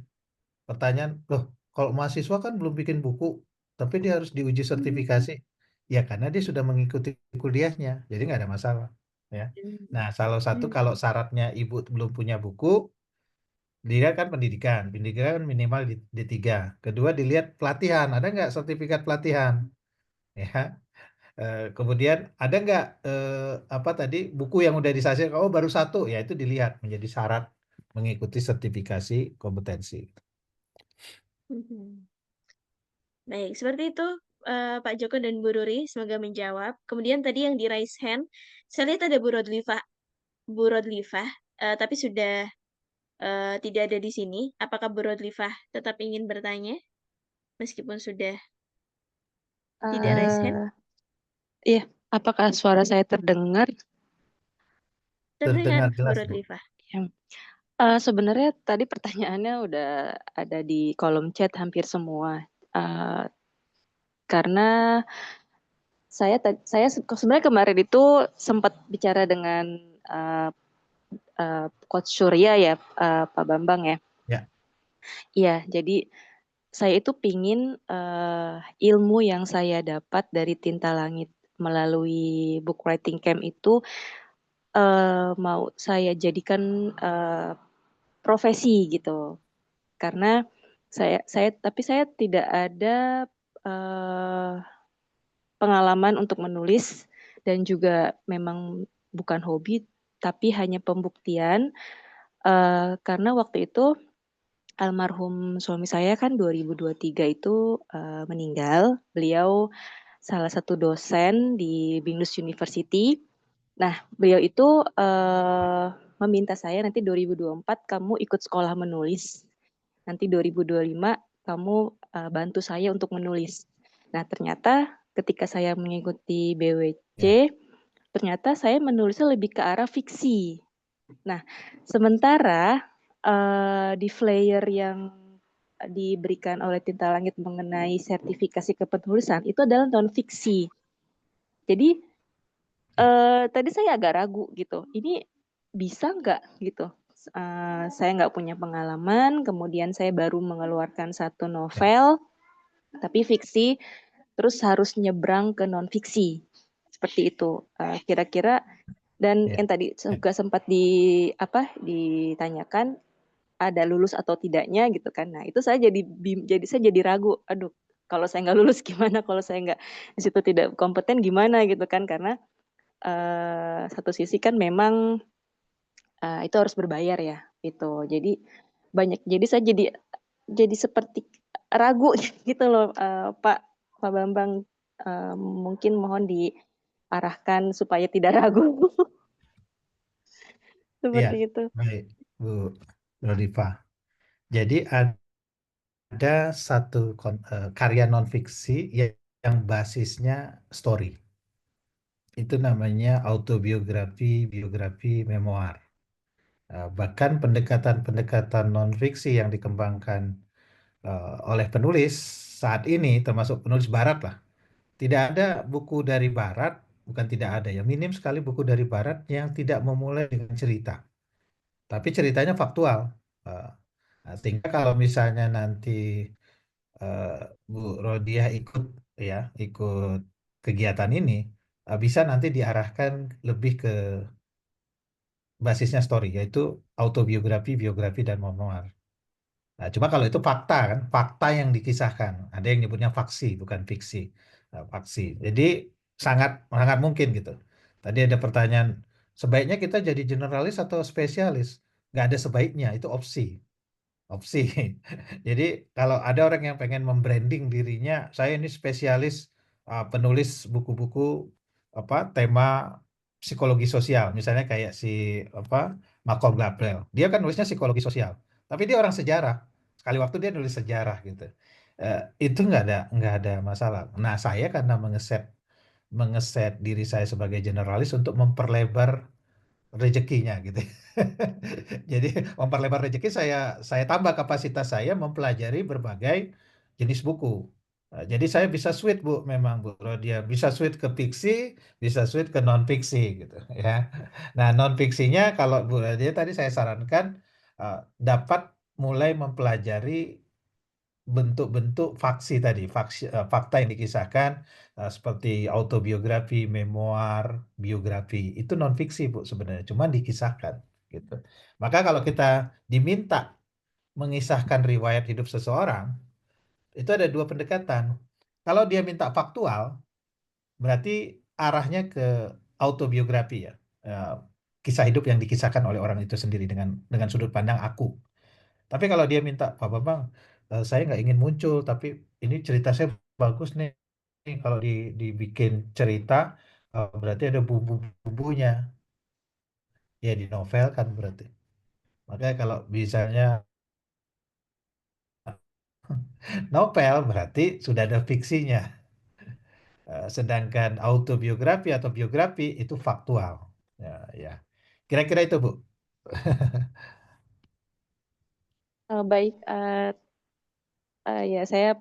Pertanyaan, loh, kalau mahasiswa kan belum bikin buku, tapi dia harus diuji sertifikasi. Ya, karena dia sudah mengikuti kuliahnya, jadi nggak ada masalah. Ya. Nah, salah satu kalau syaratnya ibu belum punya buku, dilihat kan pendidikan. Pendidikan kan minimal D3. Kedua dilihat pelatihan, ada nggak sertifikat pelatihan? Ya. Kemudian ada nggak buku yang udah disajikan? Oh baru 1, ya itu dilihat menjadi syarat mengikuti sertifikasi kompetensi. Baik, seperti itu Pak Joko dan Bu Ruri, semoga menjawab. Kemudian tadi yang di raise hand, saya lihat ada Bu Rodlifah, tapi sudah tidak ada di sini. Apakah Bu Rodlifah tetap ingin bertanya meskipun sudah tidak raise hand? Iya, apakah suara saya terdengar? Terdengar Terdengar Bu jelas, Bu. Rodlifah. Ya. Sebenarnya tadi pertanyaannya udah ada di kolom chat hampir semua. Karena saya sebenarnya kemarin itu sempat bicara dengan Coach Surya ya, Pak Bambang ya. Ya. Iya, jadi saya itu pingin ilmu yang saya dapat dari Tinta Langit melalui book writing camp itu mau saya jadikan profesi gitu. Karena tapi saya tidak ada pengalaman untuk menulis dan juga memang bukan hobi tapi hanya pembuktian karena waktu itu almarhum suami saya kan 2023 itu meninggal. Beliau salah satu dosen di Binus University. Nah, beliau itu meminta saya nanti 2024 kamu ikut sekolah menulis. Nanti 2025 kamu bantu saya untuk menulis. Nah, ternyata ketika saya mengikuti BWC, ternyata saya menulisnya lebih ke arah fiksi. Nah, sementara di flyer yang diberikan oleh Tinta Langit mengenai sertifikasi kepenulisan itu adalah non fiksi. Jadi tadi saya agak ragu gitu. Ini bisa nggak gitu? Saya nggak punya pengalaman, kemudian saya baru mengeluarkan 1 novel, tapi fiksi. terus harus nyebrang ke non fiksi seperti itu. Kira-kira dan Ya. yang tadi juga sempat ditanyakan ada lulus atau tidaknya gitu kan. Nah, itu saya jadi ragu. Aduh, kalau saya nggak lulus gimana? Kalau saya nggak di situ tidak kompeten gimana gitu kan? Karena satu sisi kan memang itu harus berbayar ya, itu. Jadi saya jadi seperti ragu gitu loh, Pak Bambang. Mungkin mohon diarahkan supaya tidak ragu. Iya, Seperti itu. baik, Bu Rodifa. Jadi ada satu karya non-fiksi yang basisnya story. Itu namanya autobiografi, biografi, memoir. Bahkan pendekatan-pendekatan non-fiksi yang dikembangkan oleh penulis saat ini, termasuk penulis Barat lah. Tidak ada buku dari Barat, bukan tidak ada ya, minim sekali buku dari Barat yang tidak memulai dengan cerita. Tapi ceritanya faktual. Eh, Tinggal kalau misalnya nanti eh, Bu Rodiah ikut kegiatan ini, bisa nanti diarahkan lebih ke basisnya story, yaitu autobiografi, biografi, dan memoir. Nah, cuma kalau itu fakta kan, fakta yang dikisahkan. Ada yang nyebutnya faksi, bukan fiksi. Faksi. Jadi sangat sangat mungkin gitu. Tadi ada pertanyaan, sebaiknya kita jadi generalis atau spesialis? Nggak ada sebaiknya, itu opsi. Opsi. Jadi kalau ada orang yang pengen membranding dirinya, saya ini spesialis penulis buku-buku tema psikologi sosial, misalnya kayak si apa Malcolm Gladwell. Dia kan nulisnya psikologi sosial, tapi dia orang sejarah. Sekali waktu dia nulis sejarah gitu. Itu nggak ada masalah. Nah, saya karena mengeset diri saya sebagai generalis untuk memperlebar rezekinya gitu. Jadi memperlebar rezeki, saya tambah kapasitas saya mempelajari berbagai jenis buku. Jadi saya bisa switch Bu, memang Bu Rodia bisa switch ke fiksi, bisa switch ke non fiksi gitu ya. Nah, non fiksinya kalau Bu Rodia tadi saya sarankan dapat mulai mempelajari bentuk-bentuk faksi tadi, fakta yang dikisahkan seperti autobiografi, memoir, biografi. Itu non fiksi Bu sebenarnya, cuma dikisahkan gitu. Maka kalau kita diminta mengisahkan riwayat hidup seseorang, itu ada dua pendekatan. Kalau dia minta faktual, berarti arahnya ke autobiografi ya. Eh, Kisah hidup yang dikisahkan oleh orang itu sendiri dengan sudut pandang aku. Tapi kalau dia minta, Pak Bambang, saya nggak ingin muncul, tapi ini cerita saya bagus nih. Kalau dibikin cerita, berarti ada bumbu-bumbunya. Ya di novel kan berarti. Makanya kalau misalnya novel, berarti sudah ada fiksinya. Sedangkan autobiografi atau biografi itu faktual. Ya, ya. Kira-kira itu, Bu. Baik, ya saya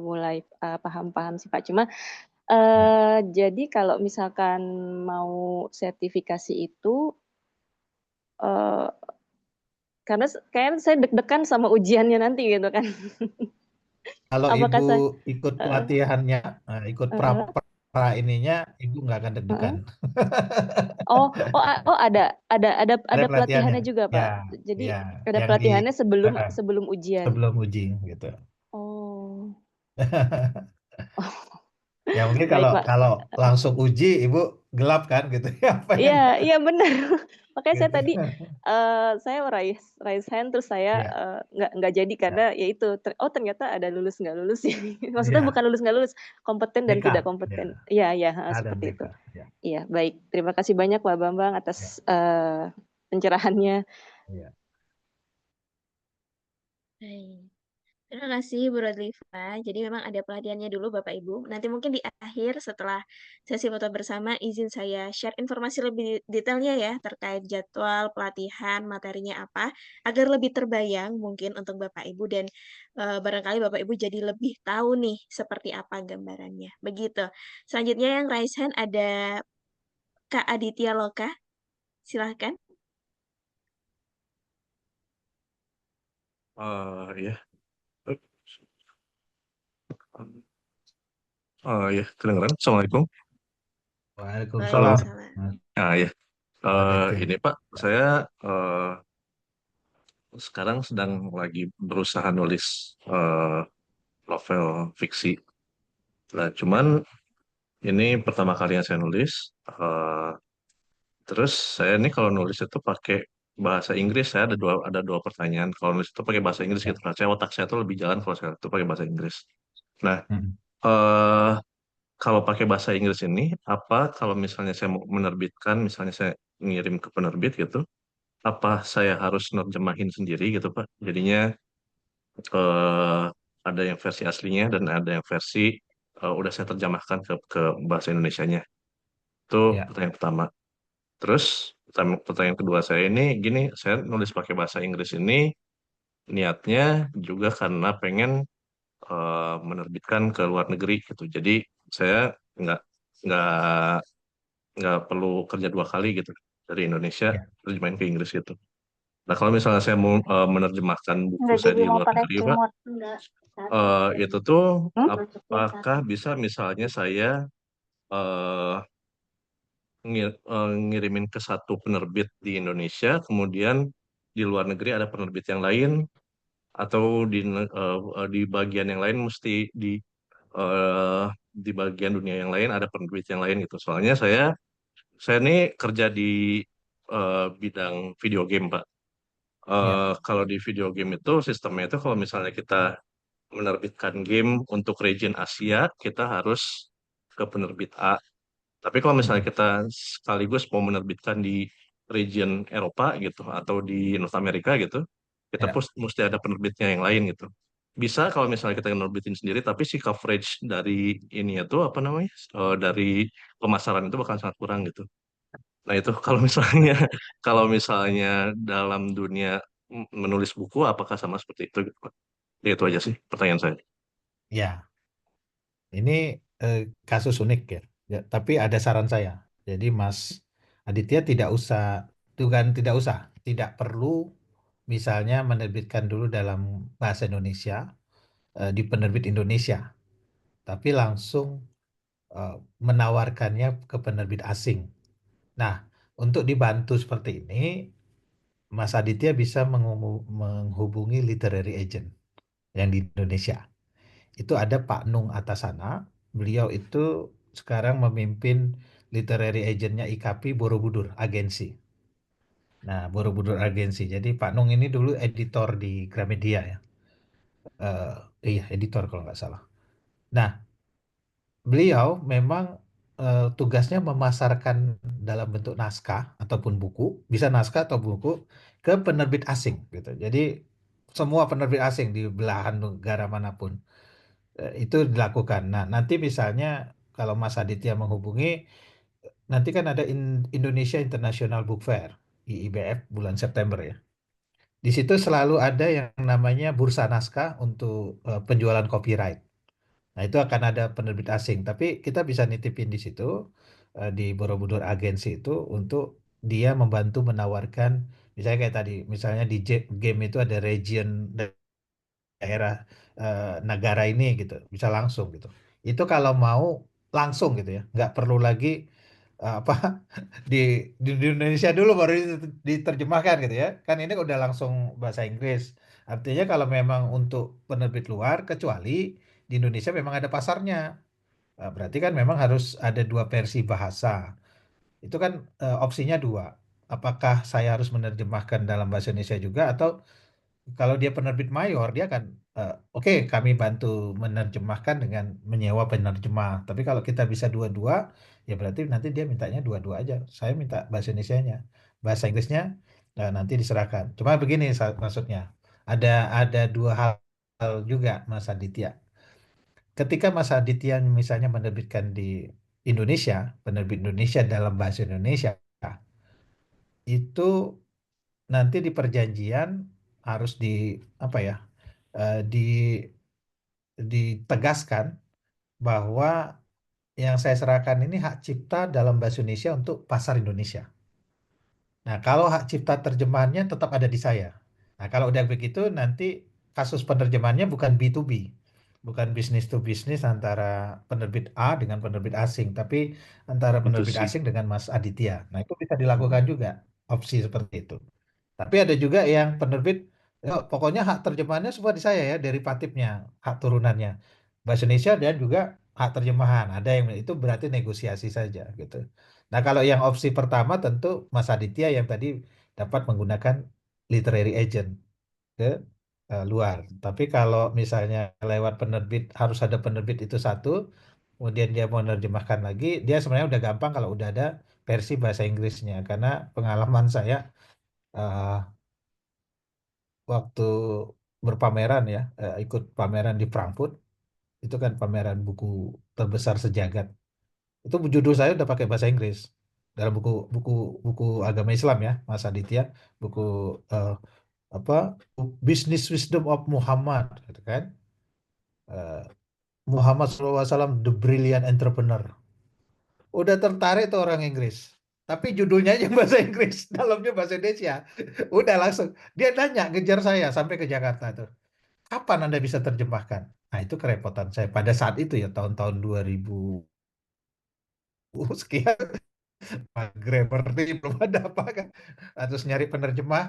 mulai paham-paham sih Pak. Cuma Ya. jadi kalau misalkan mau sertifikasi itu, eh, karena kayaknya saya deg-degan sama ujiannya nanti gitu kan. Kalau Ibu Apakah saya? ikut eh, pelatihannya, ikut eh, pra ininya, Ibu nggak akan eh. deg-degan. Oh, Ada ada pelatihannya. pelatihannya juga Ya, Pak. Jadi ya, ada yang di pelatihannya sebelum eh, sebelum ujian. sebelum uji gitu. Oh, Ya mungkin kalau baik Pak. kalau langsung uji, Ibu gelap kan gitu ya Iya, pengennya iya benar. Makanya saya gitu. tadi saya raise raise hand terus saya Iya, nggak jadi karena ya, ya itu ternyata ada lulus nggak lulus ini. Maksudnya bukan iya, lulus nggak lulus, kompeten dan BK, tidak ya, kompeten. Iya, iya, A dan seperti BK, itu. ya, Iya, baik. Terima kasih banyak Pak Bambang atas ya, pencerahannya. ya. Baik. Terima kasih Bu Rodlifa. Jadi memang ada pelatihannya dulu Bapak Ibu. Nanti mungkin di akhir setelah sesi foto bersama izin saya share informasi lebih detailnya ya terkait jadwal pelatihan, materinya apa, agar lebih terbayang mungkin untuk Bapak Ibu dan barangkali Bapak Ibu jadi lebih tahu nih seperti apa gambarannya. Begitu. Selanjutnya yang raise hand ada Kak Aditya Loka. Silahkan. Ya. Oh ya, kedengeran. Assalamualaikum. Waalaikumsalam. Waalaikumsalam. Mas Ya, Aditya. ini Pak, saya sekarang sedang lagi berusaha nulis novel fiksi. Nah, cuman ini pertama kalinya saya nulis. Terus saya ini kalau nulis itu pakai bahasa Inggris. Saya ada dua pertanyaan. Kalau nulis itu pakai bahasa Inggris Ya. gitu. Nah, saya otak saya tuh lebih jalan kalau saya itu pakai bahasa Inggris. Nah, Hmm. eh kalau pakai bahasa Inggris ini, apa kalau misalnya saya mau menerbitkan, misalnya saya ngirim ke penerbit gitu, apa saya harus nerjemahin sendiri gitu Pak? Jadinya eh, ada yang versi aslinya dan ada yang versi udah saya terjemahkan ke bahasa Indonesianya. Itu Ya. pertanyaan pertama. Terus pertanyaan kedua saya ini gini, saya nulis pakai bahasa Inggris ini niatnya juga karena pengen menerbitkan ke luar negeri gitu. Jadi saya nggak nggak nggak perlu kerja dua kali gitu dari Indonesia Ya. terjemahin ke Inggris gitu. Nah kalau misalnya saya mau menerjemahkan buku Nggak saya jadi di mau luar pakai negeri Pak, cimot. itu tuh Hmm? apakah bisa misalnya saya eh, ngirimin ke satu penerbit di Indonesia, kemudian di luar negeri ada penerbit yang lain, atau di bagian yang lain mesti eh, di bagian dunia yang lain ada penerbit yang lain gitu. Soalnya saya ini kerja di bidang video game, Pak. Ya. Kalau di video game itu sistemnya itu kalau misalnya kita menerbitkan game untuk region Asia, kita harus ke penerbit A. Tapi kalau misalnya Hmm. kita sekaligus mau menerbitkan di region Eropa gitu atau di North America gitu, kita Ya. mesti ada penerbitnya yang lain gitu. Bisa kalau misalnya kita nerbitin sendiri, tapi si coverage dari ini itu apa namanya, dari pemasaran itu bakal sangat kurang gitu. Nah itu kalau misalnya kalau misalnya dalam dunia menulis buku, apakah sama seperti itu gitu, Pak? Ya, itu aja sih pertanyaan saya. Ya. Ini kasus unik ya. Ya, tapi ada saran saya. Jadi Mas Aditya tidak perlu misalnya menerbitkan dulu dalam bahasa Indonesia di penerbit Indonesia, tapi langsung menawarkannya ke penerbit asing. Nah, untuk dibantu seperti ini, Mas Aditya bisa menghubungi literary agent yang di Indonesia. Itu ada Pak Nung Atasana. Beliau itu sekarang memimpin literary agentnya IKP Borobudur Agensi. Nah, Borobudur Agensi. Jadi Pak Nung ini dulu editor di Gramedia ya. Eh, iya, editor kalau nggak salah. Nah, beliau memang tugasnya memasarkan dalam bentuk naskah ataupun buku, bisa naskah atau buku ke penerbit asing gitu. Jadi semua penerbit asing di belahan negara manapun. Itu dilakukan. Nah, nanti misalnya kalau Mas Aditya menghubungi, nanti kan ada Indonesia International Book Fair, IIBF bulan September ya. Di situ selalu ada yang namanya bursa naskah untuk penjualan copyright. Nah, itu akan ada penerbit asing, tapi kita bisa nitipin di situ di Borobudur Agensi itu untuk dia membantu menawarkan, misalnya kayak tadi, misalnya di game itu ada region daerah negara ini gitu, bisa langsung gitu. Itu kalau mau langsung gitu ya, nggak perlu lagi apa di, di Indonesia dulu baru diterjemahkan gitu ya. Kan ini udah langsung bahasa Inggris. Artinya kalau memang untuk penerbit luar, kecuali di Indonesia memang ada pasarnya. Berarti kan memang harus ada dua versi bahasa. Itu kan opsinya dua. Apakah saya harus menerjemahkan dalam bahasa Indonesia juga atau kalau dia penerbit mayor, dia kan oke, kami bantu menerjemahkan dengan menyewa penerjemah. Tapi kalau kita bisa dua-dua, ya berarti nanti dia mintanya dua-dua aja. Saya minta bahasa Indonesianya, bahasa Inggrisnya nanti diserahkan. Cuma begini maksudnya, ada dua hal juga Mas Aditya. Ketika Mas Aditya misalnya menerbitkan di Indonesia, penerbit Indonesia dalam bahasa Indonesia, itu nanti di perjanjian harus di apa ya? Ditegaskan bahwa yang saya serahkan ini hak cipta dalam bahasa Indonesia untuk pasar Indonesia. Nah, kalau hak cipta terjemahannya tetap ada di saya. Nah, kalau udah begitu nanti kasus penerjemahannya bukan B2B, bukan bisnis to bisnis antara penerbit A dengan penerbit asing, tapi antara Itu penerbit sih. asing dengan Mas Aditya. Nah, itu bisa dilakukan juga opsi seperti itu. Tapi ada juga yang penerbit, ya, pokoknya hak terjemahannya semua di saya ya, derivatifnya, hak turunannya. Bahasa Indonesia dan juga hak terjemahan. Ada yang itu berarti negosiasi saja gitu. Nah, kalau yang opsi pertama tentu Mas Aditya yang tadi dapat menggunakan literary agent ke luar. Tapi kalau misalnya lewat penerbit, harus ada penerbit itu satu, kemudian dia mau menerjemahkan lagi, dia sebenarnya udah gampang kalau udah ada versi bahasa Inggrisnya. Karena pengalaman saya eh, waktu berpameran ya, ikut pameran di Frankfurt, itu kan pameran buku terbesar sejagat. Itu judul saya udah pakai bahasa Inggris dalam buku buku buku agama Islam ya, Mas Aditya, buku eh, apa Business Wisdom of Muhammad, gitu kan. Eh, Muhammad SAW, The Brilliant Entrepreneur. Udah tertarik tuh orang Inggris. Tapi judulnya aja bahasa Inggris, dalamnya bahasa Indonesia. Udah langsung. Dia nanya, ngejar saya sampai ke Jakarta tuh. Kapan Anda bisa terjemahkan? Nah, itu kerepotan saya. Pada saat itu ya, tahun-tahun 2000 sekian, Grammarly belum ada apa kan. Terus nyari penerjemah.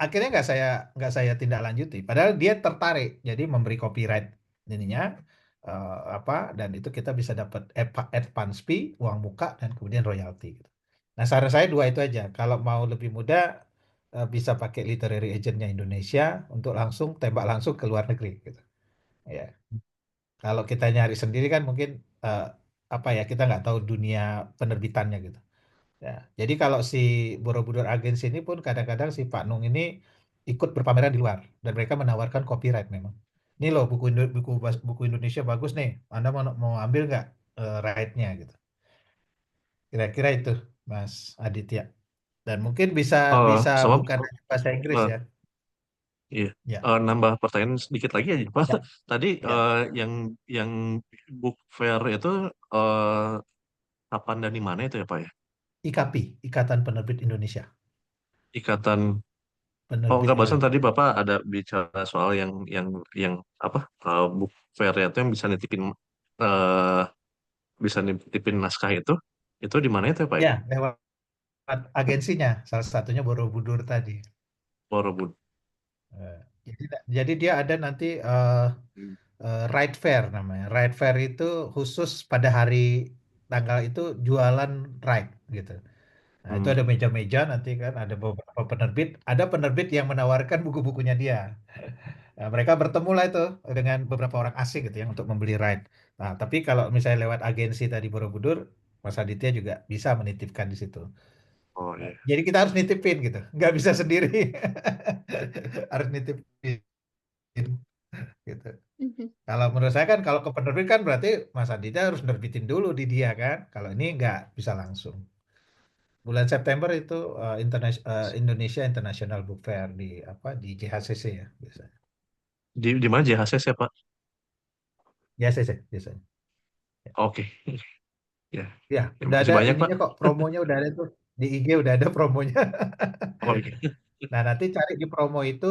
Akhirnya nggak saya tindak lanjuti. Padahal dia tertarik. Jadi memberi copyright ininya apa, dan itu kita bisa dapat advance fee, uang muka, dan kemudian royalti gitu. Nah, saran saya dua itu aja. Kalau mau lebih mudah, bisa pakai literary agentnya Indonesia untuk langsung tembak langsung ke luar negeri gitu. Ya. Kalau kita nyari sendiri kan mungkin eh, apa ya, kita nggak tahu dunia penerbitannya gitu. Ya, jadi kalau si Borobudur Agensi ini pun kadang-kadang si Pak Nung ini ikut berpameran di luar dan mereka menawarkan copyright memang. Ini loh buku Indonesia bagus nih. Anda mau ambil nggak right-nya gitu. Kira-kira itu Mas Aditya. Dan mungkin bisa bisa Sama bukan hanya bahasa Inggris eh, ya. iya. Ya, Nambah pertanyaan sedikit lagi aja Pak. ya, Tadi ya. yang book fair itu eh, kapan dan di mana itu ya Pak ya? IKP, Ikatan Penerbit Indonesia. Ikatan. Oh Penerbit enggak, barusan Indonesia. tadi Bapak ada bicara soal yang apa book fair itu yang eh, bisa nitipin naskah itu di mana itu ya Pak ya? Ya, lewat agensinya, salah satunya Borobudur tadi. Borobudur. Eh, jadi dia ada nanti Ride Fair namanya. Ride Fair itu khusus pada hari tanggal itu jualan ride gitu. Nah, itu Hmm. ada meja-meja nanti kan, ada beberapa penerbit, ada penerbit yang menawarkan buku-bukunya dia. Nah, mereka bertemu lah itu dengan beberapa orang asing gitu ya untuk membeli ride. Nah, tapi kalau misalnya lewat agensi tadi Borobudur, Mas Aditya juga bisa menitipkan di situ. Oh Nah, iya. jadi kita harus nitipin gitu, nggak bisa sendiri. Harus nitipin gitu. Mhm. Kalau menurut saya kan kalau ke penerbit kan berarti Mas Aditya harus nerbitin dulu di dia kan. Kalau ini nggak bisa langsung. Bulan September itu Indonesia International Book Fair di apa di JHCC ya biasanya. Di mana JHS ya Pak? JHCC biasanya. Ya, Oke. Ya. ya, Terima udah kasih ada banyak Pak. ininya kok, promonya udah ada tuh di IG, udah ada promonya. Oh iya. Nah, nanti cari di promo itu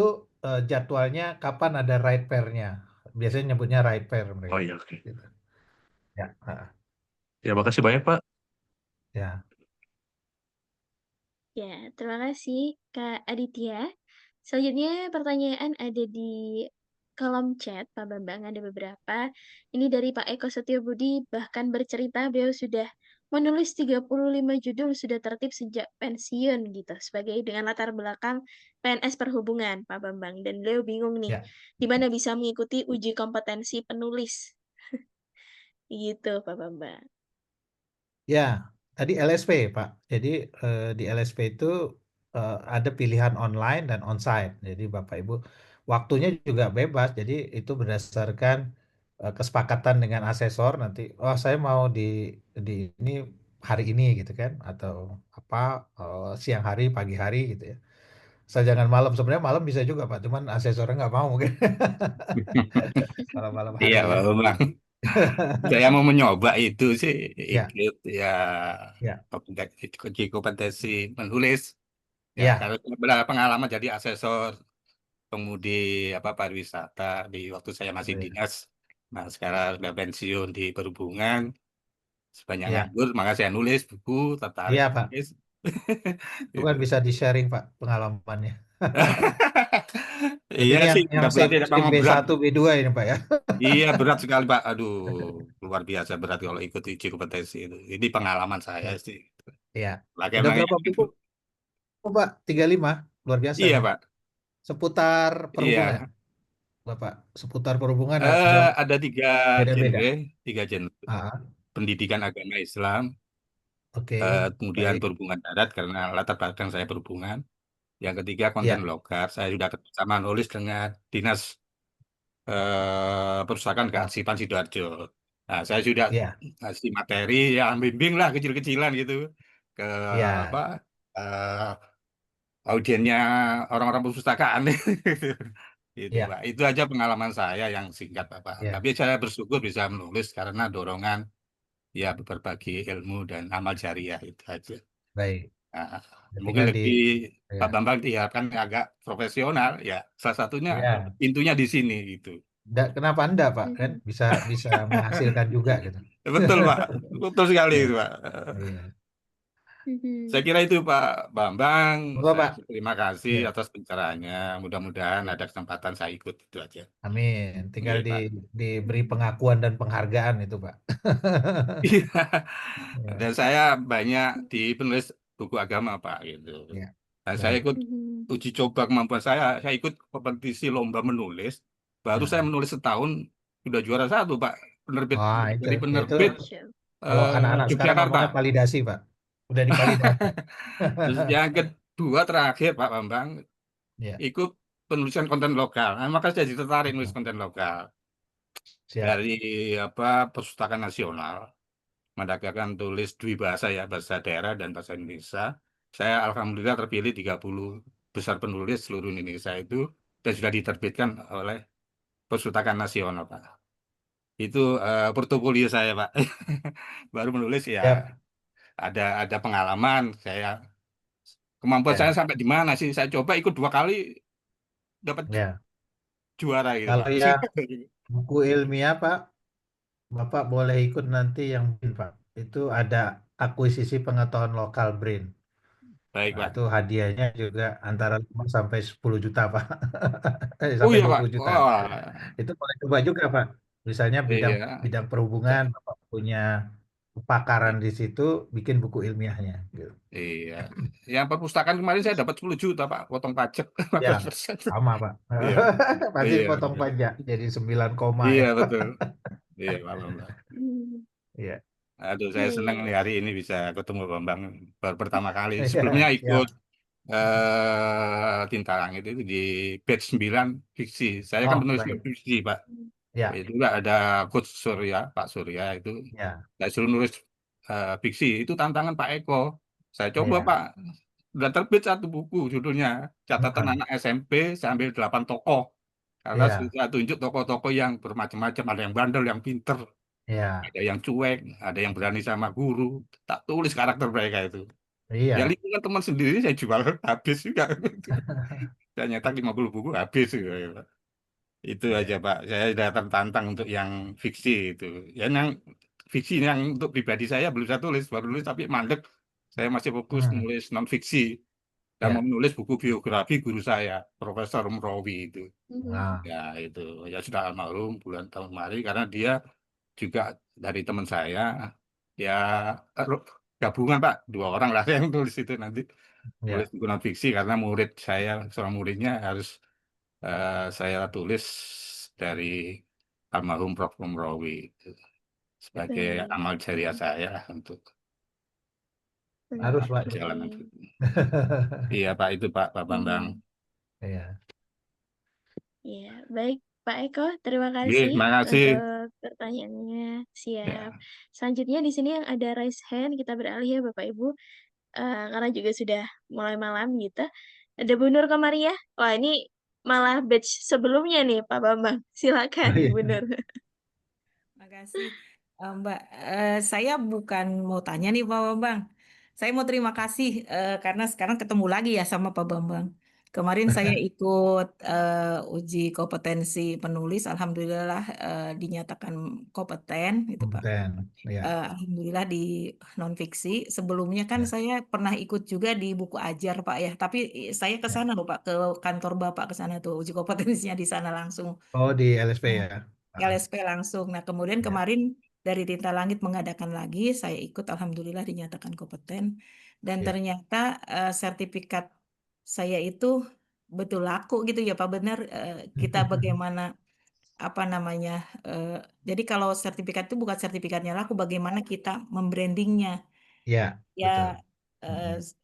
jadwalnya kapan ada ride fair-nya. Biasanya nyebutnya ride fair Oh mereka. iya, oke. Gitu. Ya, Ya, makasih banyak Pak. ya. Ya, terima kasih Kak Aditya. Selanjutnya pertanyaan ada di kolom chat Pak Bambang, ada beberapa. Ini dari Pak Eko Setiobudi, bahkan bercerita beliau sudah menulis 35 judul, sudah tertib sejak pensiun gitu, sebagai dengan latar belakang PNS Perhubungan Pak Bambang. Dan beliau bingung nih, Ya. di mana bisa mengikuti uji kompetensi penulis. Gitu Pak Bambang. Ya, tadi LSP, Pak. Jadi di LSP itu ada pilihan online dan onsite. Jadi Bapak Ibu waktunya juga bebas. Jadi itu berdasarkan kesepakatan dengan asesor nanti. Oh, saya mau di ini hari ini gitu kan, atau apa siang hari, pagi hari gitu ya. Saya jangan malam. Sebenarnya malam bisa juga, Pak. Cuman asesornya nggak mau mungkin kalau malam Iya, hari Pak gitu. Bambang. Saya mau mencoba itu sih Ya, ikut ya ya, uji kompetensi menulis. Ya, ya, kalau berapa pengalaman jadi asesor pengemudi apa pariwisata di waktu saya masih ya. dinas. Nah, sekarang sudah pensiun di perhubungan, sebanyak Ya, nganggur, maka saya nulis buku, tertarik iya Pak. nulis. Itu Gitu. kan bisa di-sharing Pak pengalamannya. Tapi Iya ini sih, yang nggak SIM, berarti ada SIM memang berat. B1, B2 ini Pak ya. Iya, berat sekali, Pak. Aduh, luar biasa berat kalau ikut uji kompetensi itu. Ini pengalaman saya Ya. sih. Iya. Lagi Udah emangnya, berapa buku Pak? 35. Luar biasa iya, nih. Pak. Seputar perhubungan, Iya. Bapak. Seputar perhubungan atau Ada tiga beda-beda? genre. Ah, Pendidikan agama Islam, oke. kemudian Baik. perhubungan darat karena latar belakang saya perhubungan. Yang ketiga konten Iya. lokal. Saya sudah kerjasama nulis dengan Dinas Perpustakaan Oh, Kearsipan Sidoarjo. Nah, saya sudah iya. ngasih materi yang bimbing lah kecil-kecilan gitu ke apa Iya. eh, audiennya orang-orang perpustakaan. Itu, Iya. Pak. Itu aja pengalaman saya yang singkat, Pak. Iya. Tapi saya bersyukur bisa menulis karena dorongan ya berbagi ilmu dan amal jariah itu aja. Baik. Nah, Ya, mungkin tinggal di lebih ya. Pak Bambang diharapkan agak profesional ya. Salah satunya Iya. pintunya di sini gitu. Kenapa Anda, Pak? Kan Mhm. bisa bisa menghasilkan juga gitu. Betul, Pak. Betul sekali Iya. itu, Pak. Iya. Saya Mhm. kira itu Pak Bambang. Monggo, Saya Pak. terima kasih Iya. atas pencerahannya. Mudah-mudahan Iya. ada kesempatan saya ikut itu aja. Amin. Tinggal Iya, Pak. diberi pengakuan dan penghargaan itu, Pak. Iya. Iya. Dan saya banyak di penulis buku agama, Pak, gitu. Iya. Dan saya Baik. ikut Mhm. uji coba kemampuan saya. Saya ikut kompetisi lomba menulis. Baru saya Nah. menulis setahun sudah juara 1, Pak. Penerbit Wah, dari itu penerbit Masya Allah. kalau anak-anak sekarang Yogyakarta. ngomongnya validasi, Pak. Udah divalidasi. Terus yang kedua terakhir Pak Bambang Iya. ikut penulisan konten lokal. Nah, maka saya jadi tertarik nulis konten lokal Siap. dari apa Perpustakaan Nasional. Mendapatkan tulis dua bahasa ya, bahasa daerah dan bahasa Indonesia. Saya alhamdulillah terpilih 30 besar penulis seluruh Indonesia itu dan sudah diterbitkan oleh Perpustakaan Nasional, Pak. Itu portofolio saya, Pak. Baru menulis ya Siap. ada pengalaman saya. Kemampuan saya Ya. sampai di mana sih? Saya coba ikut 2 kali dapat Ya. juara gitu, Kalau Pak. yang buku ilmiah, Pak, Bapak boleh ikut nanti yang BRIN, Pak. Itu ada akuisisi pengetahuan lokal BRIN. Baik, Nah, Pak. itu hadiahnya juga antara 5 sampai 10 juta, Pak. Oh Sampai iya, Pak. 20 juta. Wah, Itu boleh coba juga, Pak. Misalnya bidang iya. bidang perhubungan, Bapak punya kepakaran di situ, bikin buku ilmiahnya. Gitu. Iya. Yang perpustakaan kemarin saya dapat 10 juta, Pak. Potong pajak Ya, 15%. sama, Pak. Iya. Pasti Iya, dipotong betul. pajak, jadi 9 koma Iya, ya. betul. Iya, Pak Bambang. Mhm. Iya. Aduh, saya senang Iya. nih hari ini bisa ketemu Bambang baru pertama kali. Iya, Sebelumnya siap. ikut Tinta Langit itu di batch 9 fiksi. Saya kan Oh, penulis baik. fiksi, Pak. Ya, Itu juga ada Coach Surya, Pak Surya itu. ya, Saya suruh nulis fiksi. Itu tantangan Pak Eko. Saya coba, ya. Pak. Udah terbit satu buku judulnya Catatan Heeh. Anak SMP. Saya ambil 8 tokoh. Karena Ya, saya tunjuk tokoh-tokoh yang bermacam-macam. Ada yang bandel, yang pinter. ya, Ada yang cuek. Ada yang berani sama guru. Tak tulis karakter mereka itu. Ya iya, lingkungan teman sendiri saya jual habis juga. Saya nyetak 50 buku habis juga, ya, Pak. Itu aja, iya, Pak. Saya sudah tertantang untuk yang fiksi itu. Ya, yang fiksi yang untuk pribadi saya belum saya tulis, baru nulis tapi mandek. Saya masih fokus Hmm, nulis non fiksi dan mau ya. menulis buku biografi guru saya, Profesor Mrowi itu. Mhm. Nah, Ya, itu ya sudah almarhum bulan tahun kemarin karena dia juga dari teman saya ya eh, gabungan, Pak, 2 orang lah yang tulis itu nanti nulis ya, buku non fiksi karena murid saya seorang muridnya harus saya tulis dari almarhum Prof. Mrowi itu sebagai Baik. amal jariah saya untuk harus, Pak. Oke. perjalanan itu. Iya, Pak, itu Pak Bambang. Mhm. Iya, Ya, baik Pak Eko, terima Oke, kasih terima kasih. untuk pertanyaannya. Siap. Ya. Selanjutnya di sini yang ada raise hand, kita beralih ya Bapak Ibu, karena juga sudah mulai malam gitu. Ada Bu Nur Komariah. Wah, ini malah batch sebelumnya nih Pak Bambang. Silakan oh, iya. Bu Nur. Makasih, Mbak. Saya bukan mau tanya nih Pak Bambang. Saya mau terima kasih karena sekarang ketemu lagi ya sama Pak Bambang. Kemarin saya ikut uji kompetensi penulis, alhamdulillah dinyatakan kompeten gitu Pak. Kompeten, ya, Alhamdulillah di non-fiksi. Sebelumnya kan ya. saya pernah ikut juga di buku ajar Pak ya, tapi saya ke Ya. sana loh Pak, ke kantor Bapak ke sana tuh, uji kompetensinya di sana langsung. Oh, di LSP Nah, ya. Ah, LSP langsung. Nah, kemudian ya, kemarin dari Tinta Langit mengadakan lagi, saya ikut, alhamdulillah dinyatakan kompeten. Dan ya, ternyata sertifikat saya itu betul laku gitu ya Pak, benar kita bagaimana apa namanya? Jadi kalau sertifikat itu bukan sertifikatnya laku, bagaimana kita membrandingnya. ya, betul. Ya, eh, Mm-mm. s-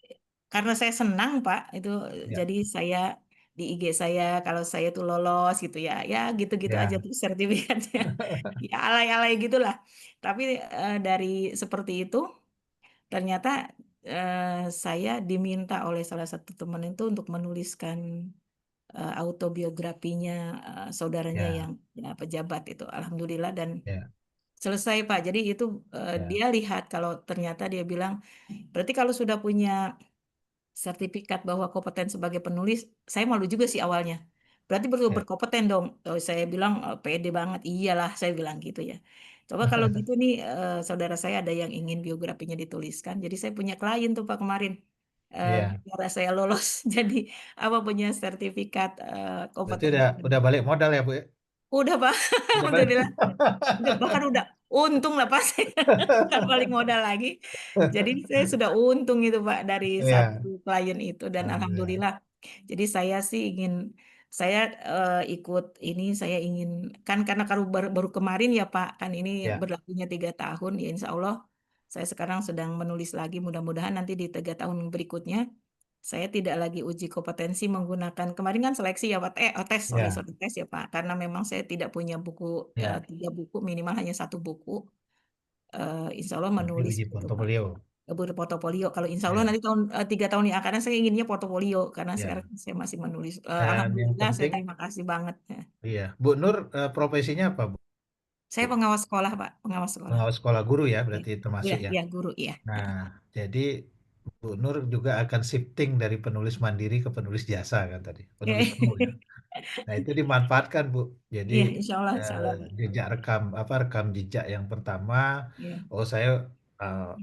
karena saya senang Pak, itu Ya, jadi saya di IG saya kalau saya tuh lolos gitu ya, ya gitu-gitu aja ya, tuh sertifikatnya, ya alay-alay gitulah. Tapi dari seperti itu, ternyata saya diminta oleh salah satu teman itu untuk menuliskan autobiografinya saudaranya ya, yang ya, pejabat itu, alhamdulillah dan ya, selesai Pak. Jadi itu ya, dia lihat kalau ternyata dia bilang, berarti kalau sudah punya sertifikat bahwa kompeten sebagai penulis, saya malu juga sih awalnya. Berarti betul ya. berkompeten dong. Oh, saya bilang pede banget. Iyalah, saya bilang gitu ya. Coba kalau gitu nih, saudara saya ada yang ingin biografinya dituliskan. Jadi saya punya klien tuh Pak kemarin. Iya. Karena saya lolos, jadi apa punya sertifikat Berarti kompetensi. udah balik modal ya, Bu ya? Udah Pak, Udah balik. alhamdulillah. Bahkan udah untung lah Pak, saya bukan balik modal lagi. Jadi saya sudah untung itu Pak dari Iya. satu klien itu dan Alhamdulillah. alhamdulillah. Jadi saya sih ingin saya ikut ini saya ingin kan karena baru kemarin ya Pak kan ini Ya, berlakunya 3 tahun ya Insya Allah saya sekarang sedang menulis lagi mudah-mudahan nanti di 3 tahun berikutnya saya tidak lagi uji kompetensi menggunakan kemarin kan seleksi ya Pak tes ya, sorry tes ya Pak karena memang saya tidak punya buku ya. 3 buku minimal hanya 1 buku. Insya Allah Nanti menulis uji gitu Pak portofolio. berportofolio kalau Insya Allah Ya, nanti 3 tahun yang akan datang saya inginnya portofolio karena ya. sekarang saya masih menulis. Dan yang Alhamdulillah saya penting, terima kasih banget ya. iya. Bu Nur profesinya apa, Bu? Saya pengawas sekolah Pak pengawas sekolah. Pengawas sekolah guru ya, Ya berarti ya, termasuk ya. ya guru ya. Nah, jadi Bu Nur juga akan shifting dari penulis mandiri ke penulis jasa kan tadi, penulis penuh ya. Nah, itu dimanfaatkan, Bu. Jadi Iya Insya eh, Allah Pak. jejak rekam jejak yang pertama, Iya oh saya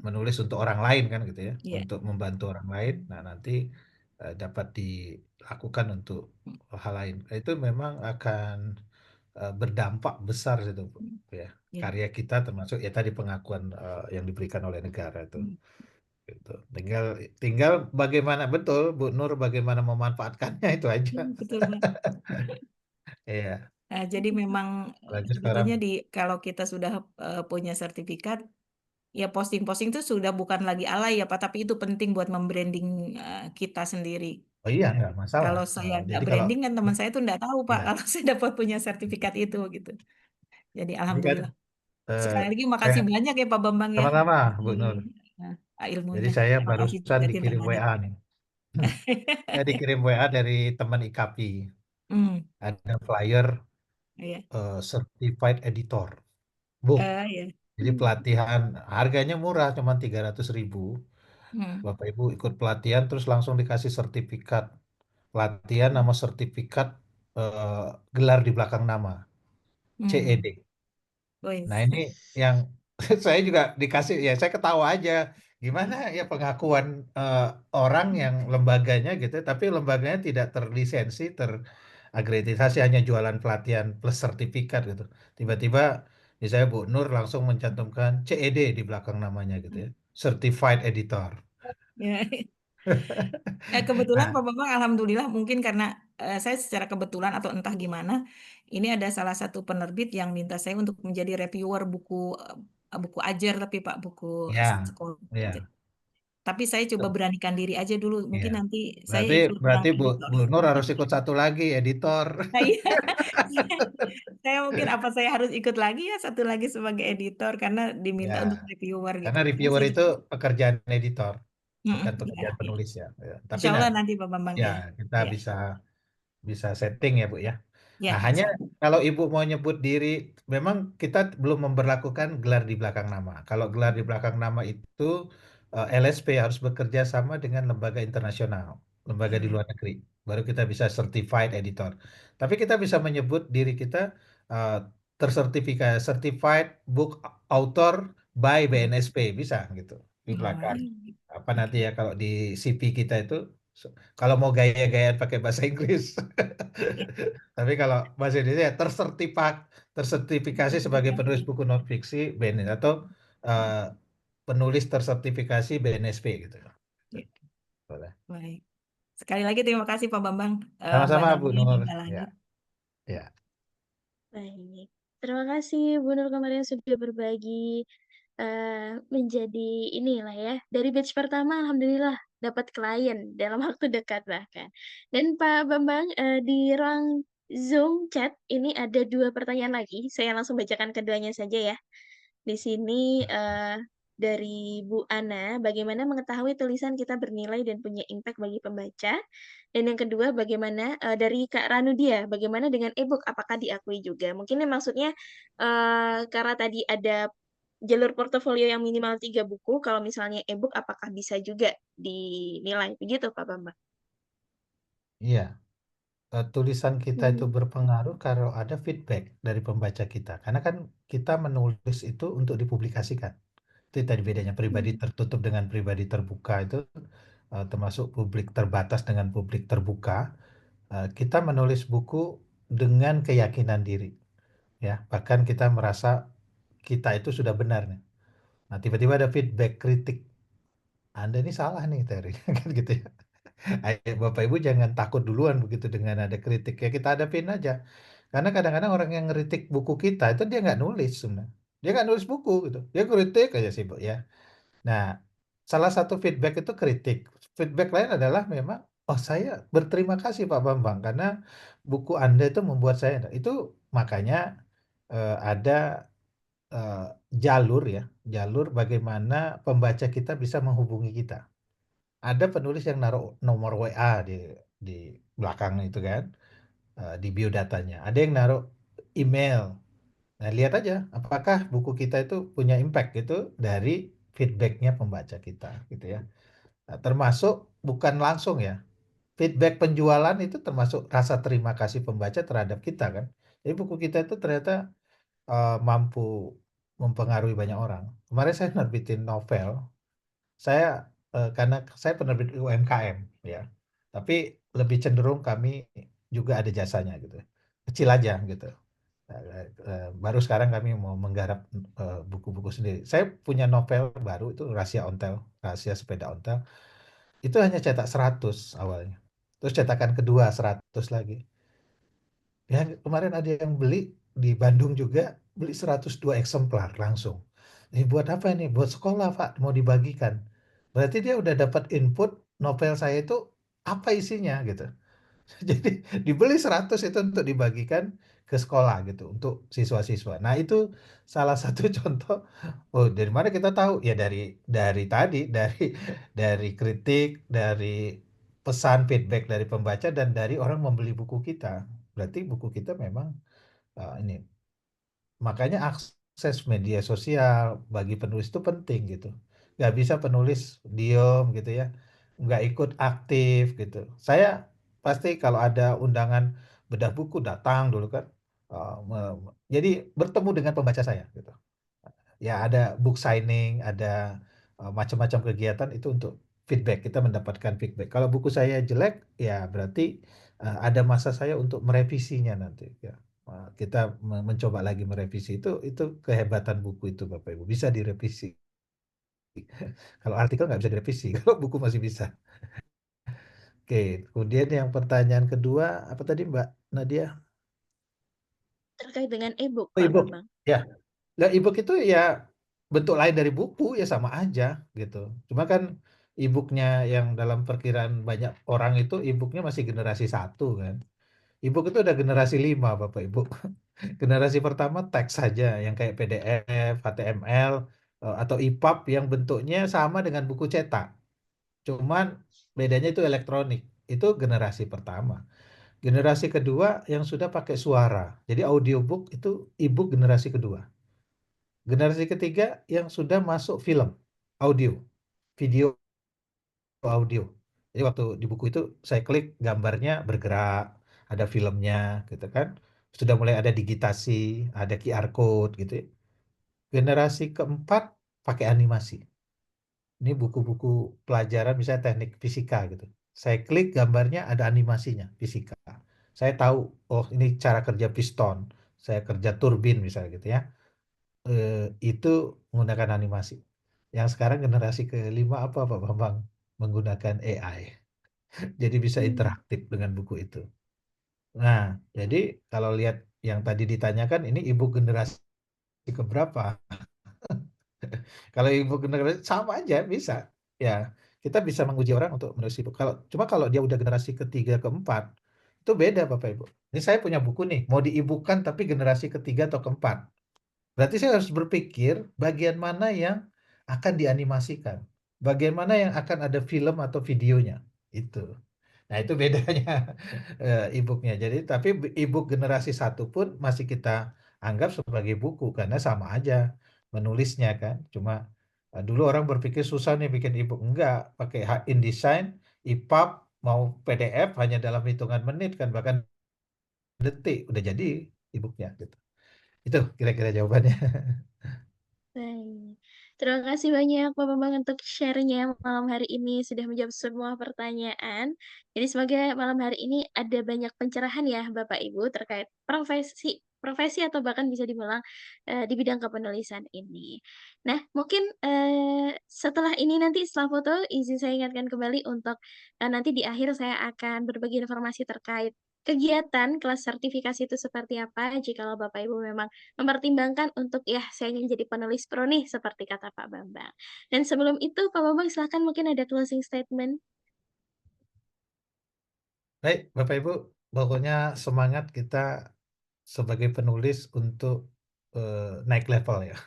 menulis untuk orang lain kan gitu ya, iya. untuk membantu orang lain. Nah, nanti dapat dilakukan untuk hal lain. Nah, itu memang akan berdampak besar itu, Bu. Ya. Iya. Karya kita termasuk ya tadi pengakuan yang diberikan oleh negara itu. Hmm. Gitu. Tinggal tinggal bagaimana betul Bu Nur bagaimana memanfaatkannya itu aja. Betul Pak. Iya. Jadi memang Apalagi sekarang. sebetulnya kalau kita sudah punya sertifikat, ya posting-posting itu sudah bukan lagi alay ya Pak, tapi itu penting buat membranding kita sendiri. Oh iya, nggak masalah. Kalau saya nggak Jadi kalau branding kan teman saya tuh nggak tahu Pak ya, kalau saya dapat punya sertifikat itu gitu. Jadi ini kan alhamdulillah. eh, Sekali lagi saya makasih banyak ya Pak Bambang ya. sama-sama Bu Ini Nur. Jadi ilmunya. saya Terima kasih barusan juga Tinta dikirim Langit. WA nih. Saya dikirim WA dari teman IKAPI. Hmm, Ada flyer iya. certified editor book. Ya. Jadi pelatihan harganya murah, cuma 300.000. Hmm, Bapak Ibu ikut pelatihan terus langsung dikasih sertifikat pelatihan nama sertifikat eh, gelar di belakang nama hmm. CED. Nah Wes. ini yang saya juga dikasih ya saya ketawa aja gimana ya pengakuan eh, orang yang lembaganya gitu tapi lembaganya tidak terlisensi terakreditasi hanya jualan pelatihan plus sertifikat gitu tiba-tiba misalnya Bu Nur langsung mencantumkan CED di belakang namanya gitu ya Certified Editor. Ya. Kebetulan Nah Pak Bambang, alhamdulillah mungkin karena saya secara kebetulan atau entah gimana, ini ada salah satu penerbit yang minta saya untuk menjadi reviewer buku ajar tapi Pak buku ya sekolah ajar. ya Tapi saya coba beranikan diri aja dulu. ya Mungkin nanti saya berarti ikut berarti yang Bu, editor. Bu Nur harus ikut satu lagi editor. Nah, iya. Saya mungkin apa saya harus ikut lagi ya satu lagi sebagai editor karena diminta untuk Ya, reviewer gitu. karena Karena reviewer saya itu pekerjaan editor, Mm-mm, bukan ya, pekerjaan ya. penulis ya. Ya. Tapi Insya nah, Allah nanti Pak Bambang ya ya. kita Ya, bisa bisa setting ya Bu ya. ya, Nah, hanya insya Allah. kalau Ibu mau nyebut diri, memang kita belum memberlakukan gelar di belakang nama. Kalau gelar di belakang nama itu LSP harus bekerja sama dengan lembaga internasional. lembaga di Iya. luar negeri. Baru kita bisa certified editor. Tapi kita bisa menyebut diri kita uh, tersertifikasi certified book author by BNSP, bisa gitu di belakang. Apa nanti Oke. ya kalau di CV kita itu kalau mau gaya-gayaan pakai bahasa Inggris. Tapi kalau bahasa Indonesia ya tersertifikasi sebagai penulis buku non fiksi BNS atau uh, penulis tersertifikasi BNSP gitu. Ya, Boleh. baik. Sekali lagi terima kasih Pak Bambang. Mbak Sama-sama Bu Nadia Nur. Minta Ya, Langit. ya. Baik, terima kasih Bu Nur kemarin sudah berbagi menjadi inilah ya. Dari batch pertama alhamdulillah dapat klien dalam waktu dekat bahkan. Dan Pak Bambang di ruang Zoom chat ini ada 2 pertanyaan lagi. Saya langsung bacakan keduanya saja ya. Di sini dari Bu Ana, bagaimana mengetahui tulisan kita bernilai dan punya impact bagi pembaca? Dan yang kedua, bagaimana dari Kak Ranudia, bagaimana dengan e-book? Apakah diakui juga? Mungkin yang maksudnya karena tadi ada jalur portofolio yang minimal 3 buku, kalau misalnya e-book apakah bisa juga dinilai? Begitu Pak Bambang. Iya, tulisan kita itu Hmm. berpengaruh kalau ada feedback dari pembaca kita. Karena kan kita menulis itu untuk dipublikasikan. Itu tadi bedanya pribadi Hmm. tertutup dengan pribadi terbuka itu termasuk publik terbatas dengan publik terbuka. Kita menulis buku dengan keyakinan diri, ya. Bahkan kita merasa kita itu sudah benar nih. Nah, tiba-tiba ada feedback kritik. Anda ini salah nih, Terry. Kan gitu ya. Ayo Bapak Ibu jangan takut duluan begitu dengan ada kritik ya kita hadapin aja. Karena kadang-kadang orang yang ngeritik buku kita itu dia nggak nulis sebenarnya. Dia nggak nulis buku gitu. Dia kritik aja sih Bu ya. Nah, salah satu feedback itu kritik. Feedback lain adalah memang, oh saya berterima kasih Pak Bambang karena buku Anda itu membuat saya. Itu makanya ada eh, jalur ya, jalur bagaimana pembaca kita bisa menghubungi kita. Ada penulis yang naruh nomor WA di belakang itu kan, di biodatanya. Ada yang naruh email. Nah, lihat aja apakah buku kita itu punya impact gitu dari feedbacknya pembaca kita gitu ya. Nah, termasuk bukan langsung ya. Feedback penjualan itu termasuk rasa terima kasih pembaca terhadap kita kan. Jadi buku kita itu ternyata mampu mempengaruhi banyak orang. Kemarin saya nerbitin novel. Saya karena saya penerbit UMKM ya, tapi lebih cenderung kami juga ada jasanya gitu, kecil aja gitu. Baru sekarang kami mau menggarap buku-buku sendiri. Saya punya novel baru itu Rahasia Ontel, Rahasia Sepeda Ontel. Itu hanya cetak 100 awalnya. Terus cetakan kedua 100 lagi. Ya kemarin ada yang beli di Bandung juga beli 102 eksemplar langsung. Ini buat apa ini? Buat sekolah, Pak, mau dibagikan. Berarti dia udah dapat input novel saya itu apa isinya gitu. Jadi dibeli 100 itu untuk dibagikan ke sekolah gitu untuk siswa-siswa. Nah, itu salah satu contoh oh dari mana kita tahu? Ya dari tadi dari kritik, dari pesan feedback dari pembaca dan dari orang membeli buku kita. Berarti buku kita memang ini makanya akses media sosial bagi penulis itu penting gitu. Nggak bisa penulis diem gitu ya, nggak ikut aktif gitu. Saya pasti kalau ada undangan bedah buku datang dulu kan. Jadi bertemu dengan pembaca saya gitu. Ya ada book signing, ada macam-macam kegiatan itu untuk feedback. Kita mendapatkan feedback. Kalau buku saya jelek, ya berarti ada masa saya untuk merevisinya nanti. Ya. Kita mencoba lagi merevisi itu kehebatan buku itu Bapak Ibu bisa direvisi. Kalau artikel nggak bisa direvisi, kalau buku masih bisa. Oke, kemudian yang pertanyaan kedua apa tadi Mbak Nadia? Terkait dengan e-book Oh, Pak ebook. Bambang. Ya, nah, ebook itu ya bentuk lain dari buku ya sama aja gitu. Cuma kan ebooknya yang dalam perkiraan banyak orang itu ebooknya masih generasi 1 kan. Ebook itu ada generasi 5 Bapak Ibu. Generasi pertama teks saja yang kayak PDF, HTML, atau EPUB yang bentuknya sama dengan buku cetak. Cuman bedanya itu elektronik. Itu generasi pertama. Generasi kedua yang sudah pakai suara. Jadi audiobook itu ebook generasi kedua. Generasi ketiga yang sudah masuk film, audio, video audio. Jadi waktu di buku itu saya klik gambarnya bergerak, ada filmnya gitu kan. Sudah mulai ada digitasi, ada QR code gitu ya. Generasi keempat pakai animasi. Ini buku-buku pelajaran misalnya teknik fisika gitu. Saya klik gambarnya ada animasinya, fisika. Saya tahu, oh ini cara kerja piston, saya kerja turbin misalnya gitu ya. Itu menggunakan animasi. Yang sekarang generasi kelima apa Pak Bambang? Menggunakan AI. Jadi bisa interaktif dengan buku itu. Nah, jadi kalau lihat yang tadi ditanyakan ini ibu generasi keberapa? Kalau ibu generasi sama aja bisa. Ya, kita bisa menguji orang untuk menulis ibu. Kalau dia udah generasi ketiga keempat, itu beda Bapak Ibu. Ini saya punya buku nih, mau diibukan tapi generasi ketiga atau keempat. Berarti saya harus berpikir bagian mana yang akan dianimasikan, bagian mana yang akan ada film atau videonya. Itu. Nah, itu bedanya e-booknya. Jadi, tapi e-book generasi satu pun masih kita anggap sebagai buku karena sama aja menulisnya kan. Cuma dulu orang berpikir susah nih bikin e-book. Enggak, pakai InDesign, EPUB, mau PDF hanya dalam hitungan menit kan, bahkan detik udah jadi e-booknya gitu. Itu kira-kira jawabannya. Baik. Terima kasih banyak Pak Bambang untuk share-nya malam hari ini sudah menjawab semua pertanyaan. Jadi semoga malam hari ini ada banyak pencerahan ya Bapak Ibu terkait profesi atau bahkan bisa dibilang di bidang kepenulisan ini. Nah, mungkin setelah ini nanti setelah foto izin saya ingatkan kembali untuk nanti di akhir saya akan berbagi informasi terkait kegiatan kelas sertifikasi itu seperti apa jikalau Bapak Ibu memang mempertimbangkan untuk, "Ya, saya ingin jadi penulis pro nih," seperti kata Pak Bambang. Dan sebelum itu, Pak Bambang silakan mungkin ada closing statement. Baik, Bapak Ibu, pokoknya semangat kita sebagai penulis untuk naik level ya.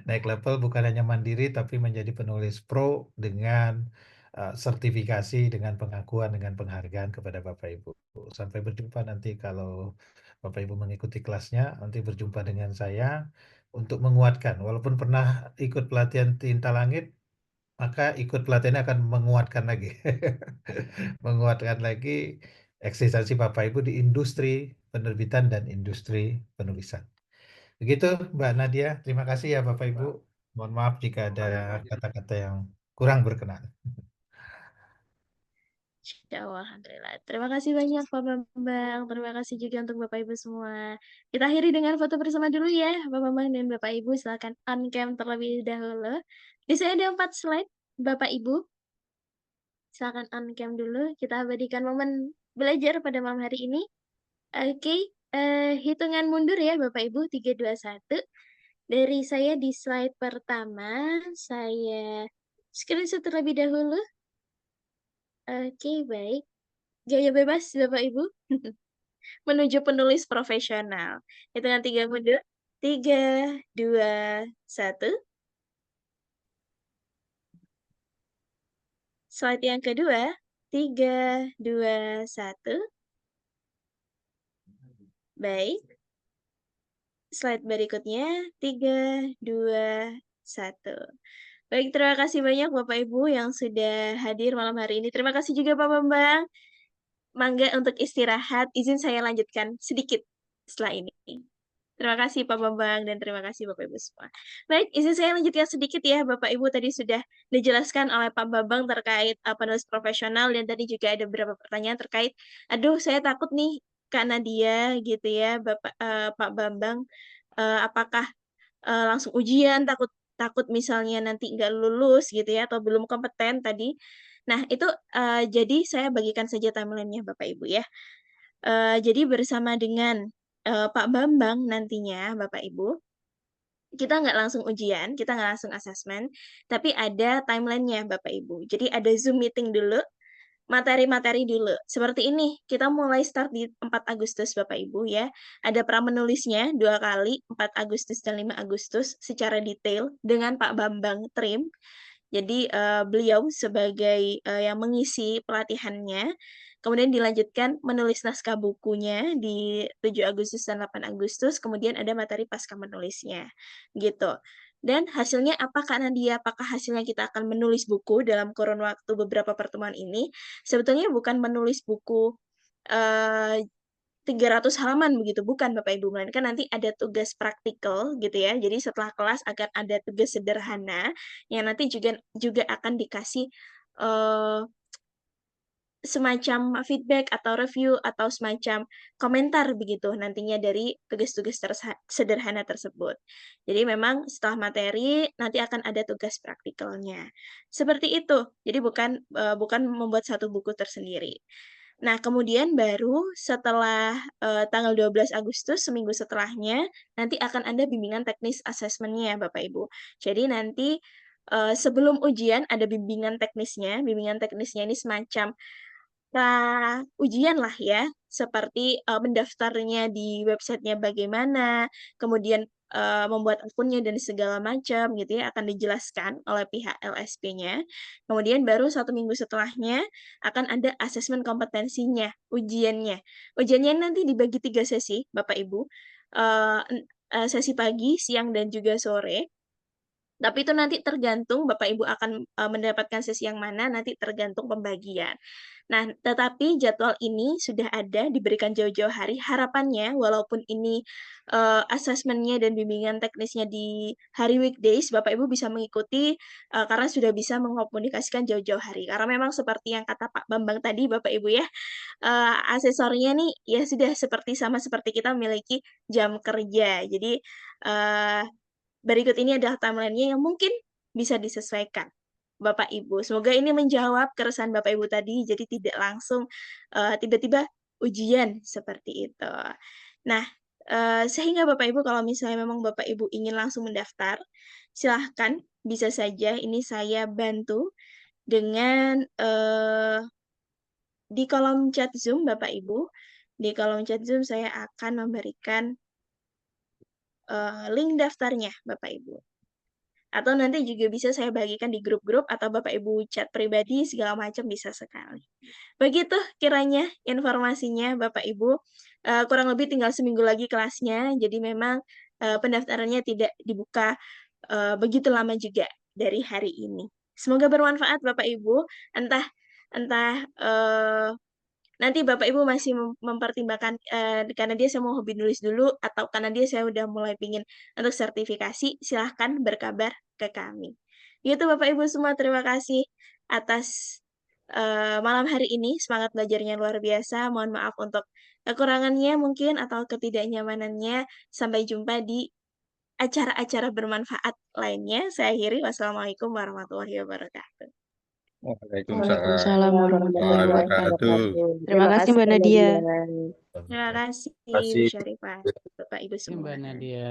Naik level bukan hanya mandiri tapi menjadi penulis pro dengan sertifikasi, dengan pengakuan, dengan penghargaan kepada Bapak Ibu. Sampai berjumpa nanti kalau Bapak Ibu mengikuti kelasnya, nanti berjumpa dengan saya untuk menguatkan. Walaupun pernah ikut pelatihan Tinta Langit, maka ikut pelatihannya akan menguatkan lagi. Menguatkan lagi eksistensi Bapak Ibu di industri penerbitan dan industri penulisan. Begitu Mbak Nadia, terima kasih ya Bapak Ibu. Mohon maaf jika ada kata-kata yang kurang berkenan. Insyaallah, alhamdulillah. Terima kasih banyak Pak Bambang, terima kasih juga untuk Bapak Ibu semua. Kita akhiri dengan foto bersama dulu ya, Pak Bambang dan Bapak Ibu silakan on cam terlebih dahulu. Di sini ada 4 slide, Bapak Ibu. Silakan on cam dulu, kita abadikan momen belajar pada malam hari ini. Oke, hitungan mundur ya Bapak Ibu, 3, 2, 1. Dari saya di slide pertama, saya screenshot terlebih dahulu. Oke, baik. Gaya bebas Bapak Ibu. Menuju penulis profesional. Hitungan 3 mundur. 3, 2, 1. Slide yang kedua. 3, 2, 1. Baik. Slide berikutnya. 3, 2, 1. Baik, terima kasih banyak Bapak Ibu yang sudah hadir malam hari ini. Terima kasih juga Pak Bambang. Mangga untuk istirahat, izin saya lanjutkan sedikit setelah ini. Terima kasih Pak Bambang dan terima kasih Bapak Ibu semua. Baik, izin saya lanjutkan sedikit ya Bapak Ibu tadi sudah dijelaskan oleh Pak Bambang terkait penulis profesional dan tadi juga ada beberapa pertanyaan terkait, aduh saya takut nih Kak Nadia gitu ya Pak Bambang, apakah langsung ujian, takut misalnya nanti nggak lulus gitu ya, atau belum kompeten tadi. Nah, itu, jadi saya bagikan saja timeline-nya Bapak Ibu ya. Jadi bersama dengan, Pak Bambang nantinya Bapak Ibu, kita nggak langsung ujian, kita nggak langsung asesmen, tapi ada timeline-nya Bapak Ibu. Jadi ada Zoom meeting dulu, materi-materi dulu. Seperti ini, kita mulai start di 4 Agustus Bapak Ibu ya. Ada pramenulisnya 2 kali, 4 Agustus dan 5 Agustus secara detail dengan Pak Bambang Trim. Jadi, beliau sebagai, yang mengisi pelatihannya, kemudian dilanjutkan menulis naskah bukunya di 7 Agustus dan 8 Agustus, kemudian ada materi pasca menulisnya, gitu. Dan hasilnya apa Kak Nadia? Apakah hasilnya kita akan menulis buku dalam kurun waktu beberapa pertemuan ini? Sebetulnya bukan menulis buku 300 halaman begitu, bukan Bapak Ibu, melainkan nanti ada tugas praktikal gitu ya. Jadi setelah kelas akan ada tugas sederhana yang nanti juga akan dikasih semacam feedback atau review atau semacam komentar begitu nantinya dari tugas-tugas sederhana tersebut. Jadi memang setelah materi nanti akan ada tugas praktikalnya. Seperti itu. Jadi bukan membuat satu buku tersendiri. Nah, kemudian baru setelah tanggal 12 Agustus, seminggu setelahnya, nanti akan ada bimbingan teknis asesmennya, Bapak Ibu. Jadi nanti sebelum ujian ada bimbingan teknisnya. Bimbingan teknisnya ini semacam ujian lah ya, seperti mendaftarnya di websitenya bagaimana, kemudian membuat akunnya dan segala macam gitu ya, akan dijelaskan oleh pihak LSP-nya. Kemudian baru 1 minggu setelahnya akan ada asesmen kompetensinya, ujiannya. Ujiannya nanti dibagi 3 sesi, Bapak Ibu. Sesi pagi, siang, dan juga sore. Tapi itu nanti tergantung Bapak Ibu akan mendapatkan sesi yang mana, nanti tergantung pembagian. Nah, tetapi jadwal ini sudah ada, diberikan jauh-jauh hari. Harapannya, walaupun ini asesmennya dan bimbingan teknisnya di hari weekdays, Bapak Ibu bisa mengikuti karena sudah bisa mengkomunikasikan jauh-jauh hari. Karena memang seperti yang kata Pak Bambang tadi, Bapak Ibu ya, asesornya nih ya sudah sama seperti kita memiliki jam kerja. Jadi, berikut ini adalah timeline-nya yang mungkin bisa disesuaikan, Bapak Ibu. Semoga ini menjawab keresahan Bapak Ibu tadi, jadi tidak langsung tiba-tiba ujian seperti itu. Nah, sehingga Bapak Ibu kalau misalnya memang Bapak Ibu ingin langsung mendaftar, silahkan bisa saja ini saya bantu dengan di kolom chat Zoom Bapak Ibu. Di kolom chat Zoom saya akan memberikan link daftarnya Bapak Ibu. Atau nanti juga bisa saya bagikan di grup-grup atau Bapak Ibu chat pribadi segala macam bisa sekali. Begitu kiranya informasinya Bapak Ibu. Kurang lebih tinggal seminggu lagi kelasnya, jadi memang pendaftarannya tidak dibuka begitu lama juga dari hari ini. Semoga bermanfaat Bapak Ibu. Entah nanti Bapak Ibu masih mempertimbangkan karena dia saya mau hobi nulis dulu atau karena dia saya udah mulai pingin untuk sertifikasi, silahkan berkabar ke kami. Gitu Bapak Ibu semua, terima kasih atas malam hari ini. Semangat belajarnya luar biasa. Mohon maaf untuk kekurangannya mungkin atau ketidaknyamanannya. Sampai jumpa di acara-acara bermanfaat lainnya. Saya akhiri. Wassalamualaikum warahmatullahi wabarakatuh. Waalaikumsalam warahmatullahi wabarakatuh. wabarakatuh. Terima kasih Mbak Nadia. Terima kasih Bu Kasih. Syarifah, Bapak Ibu Mbak semua. Nadia.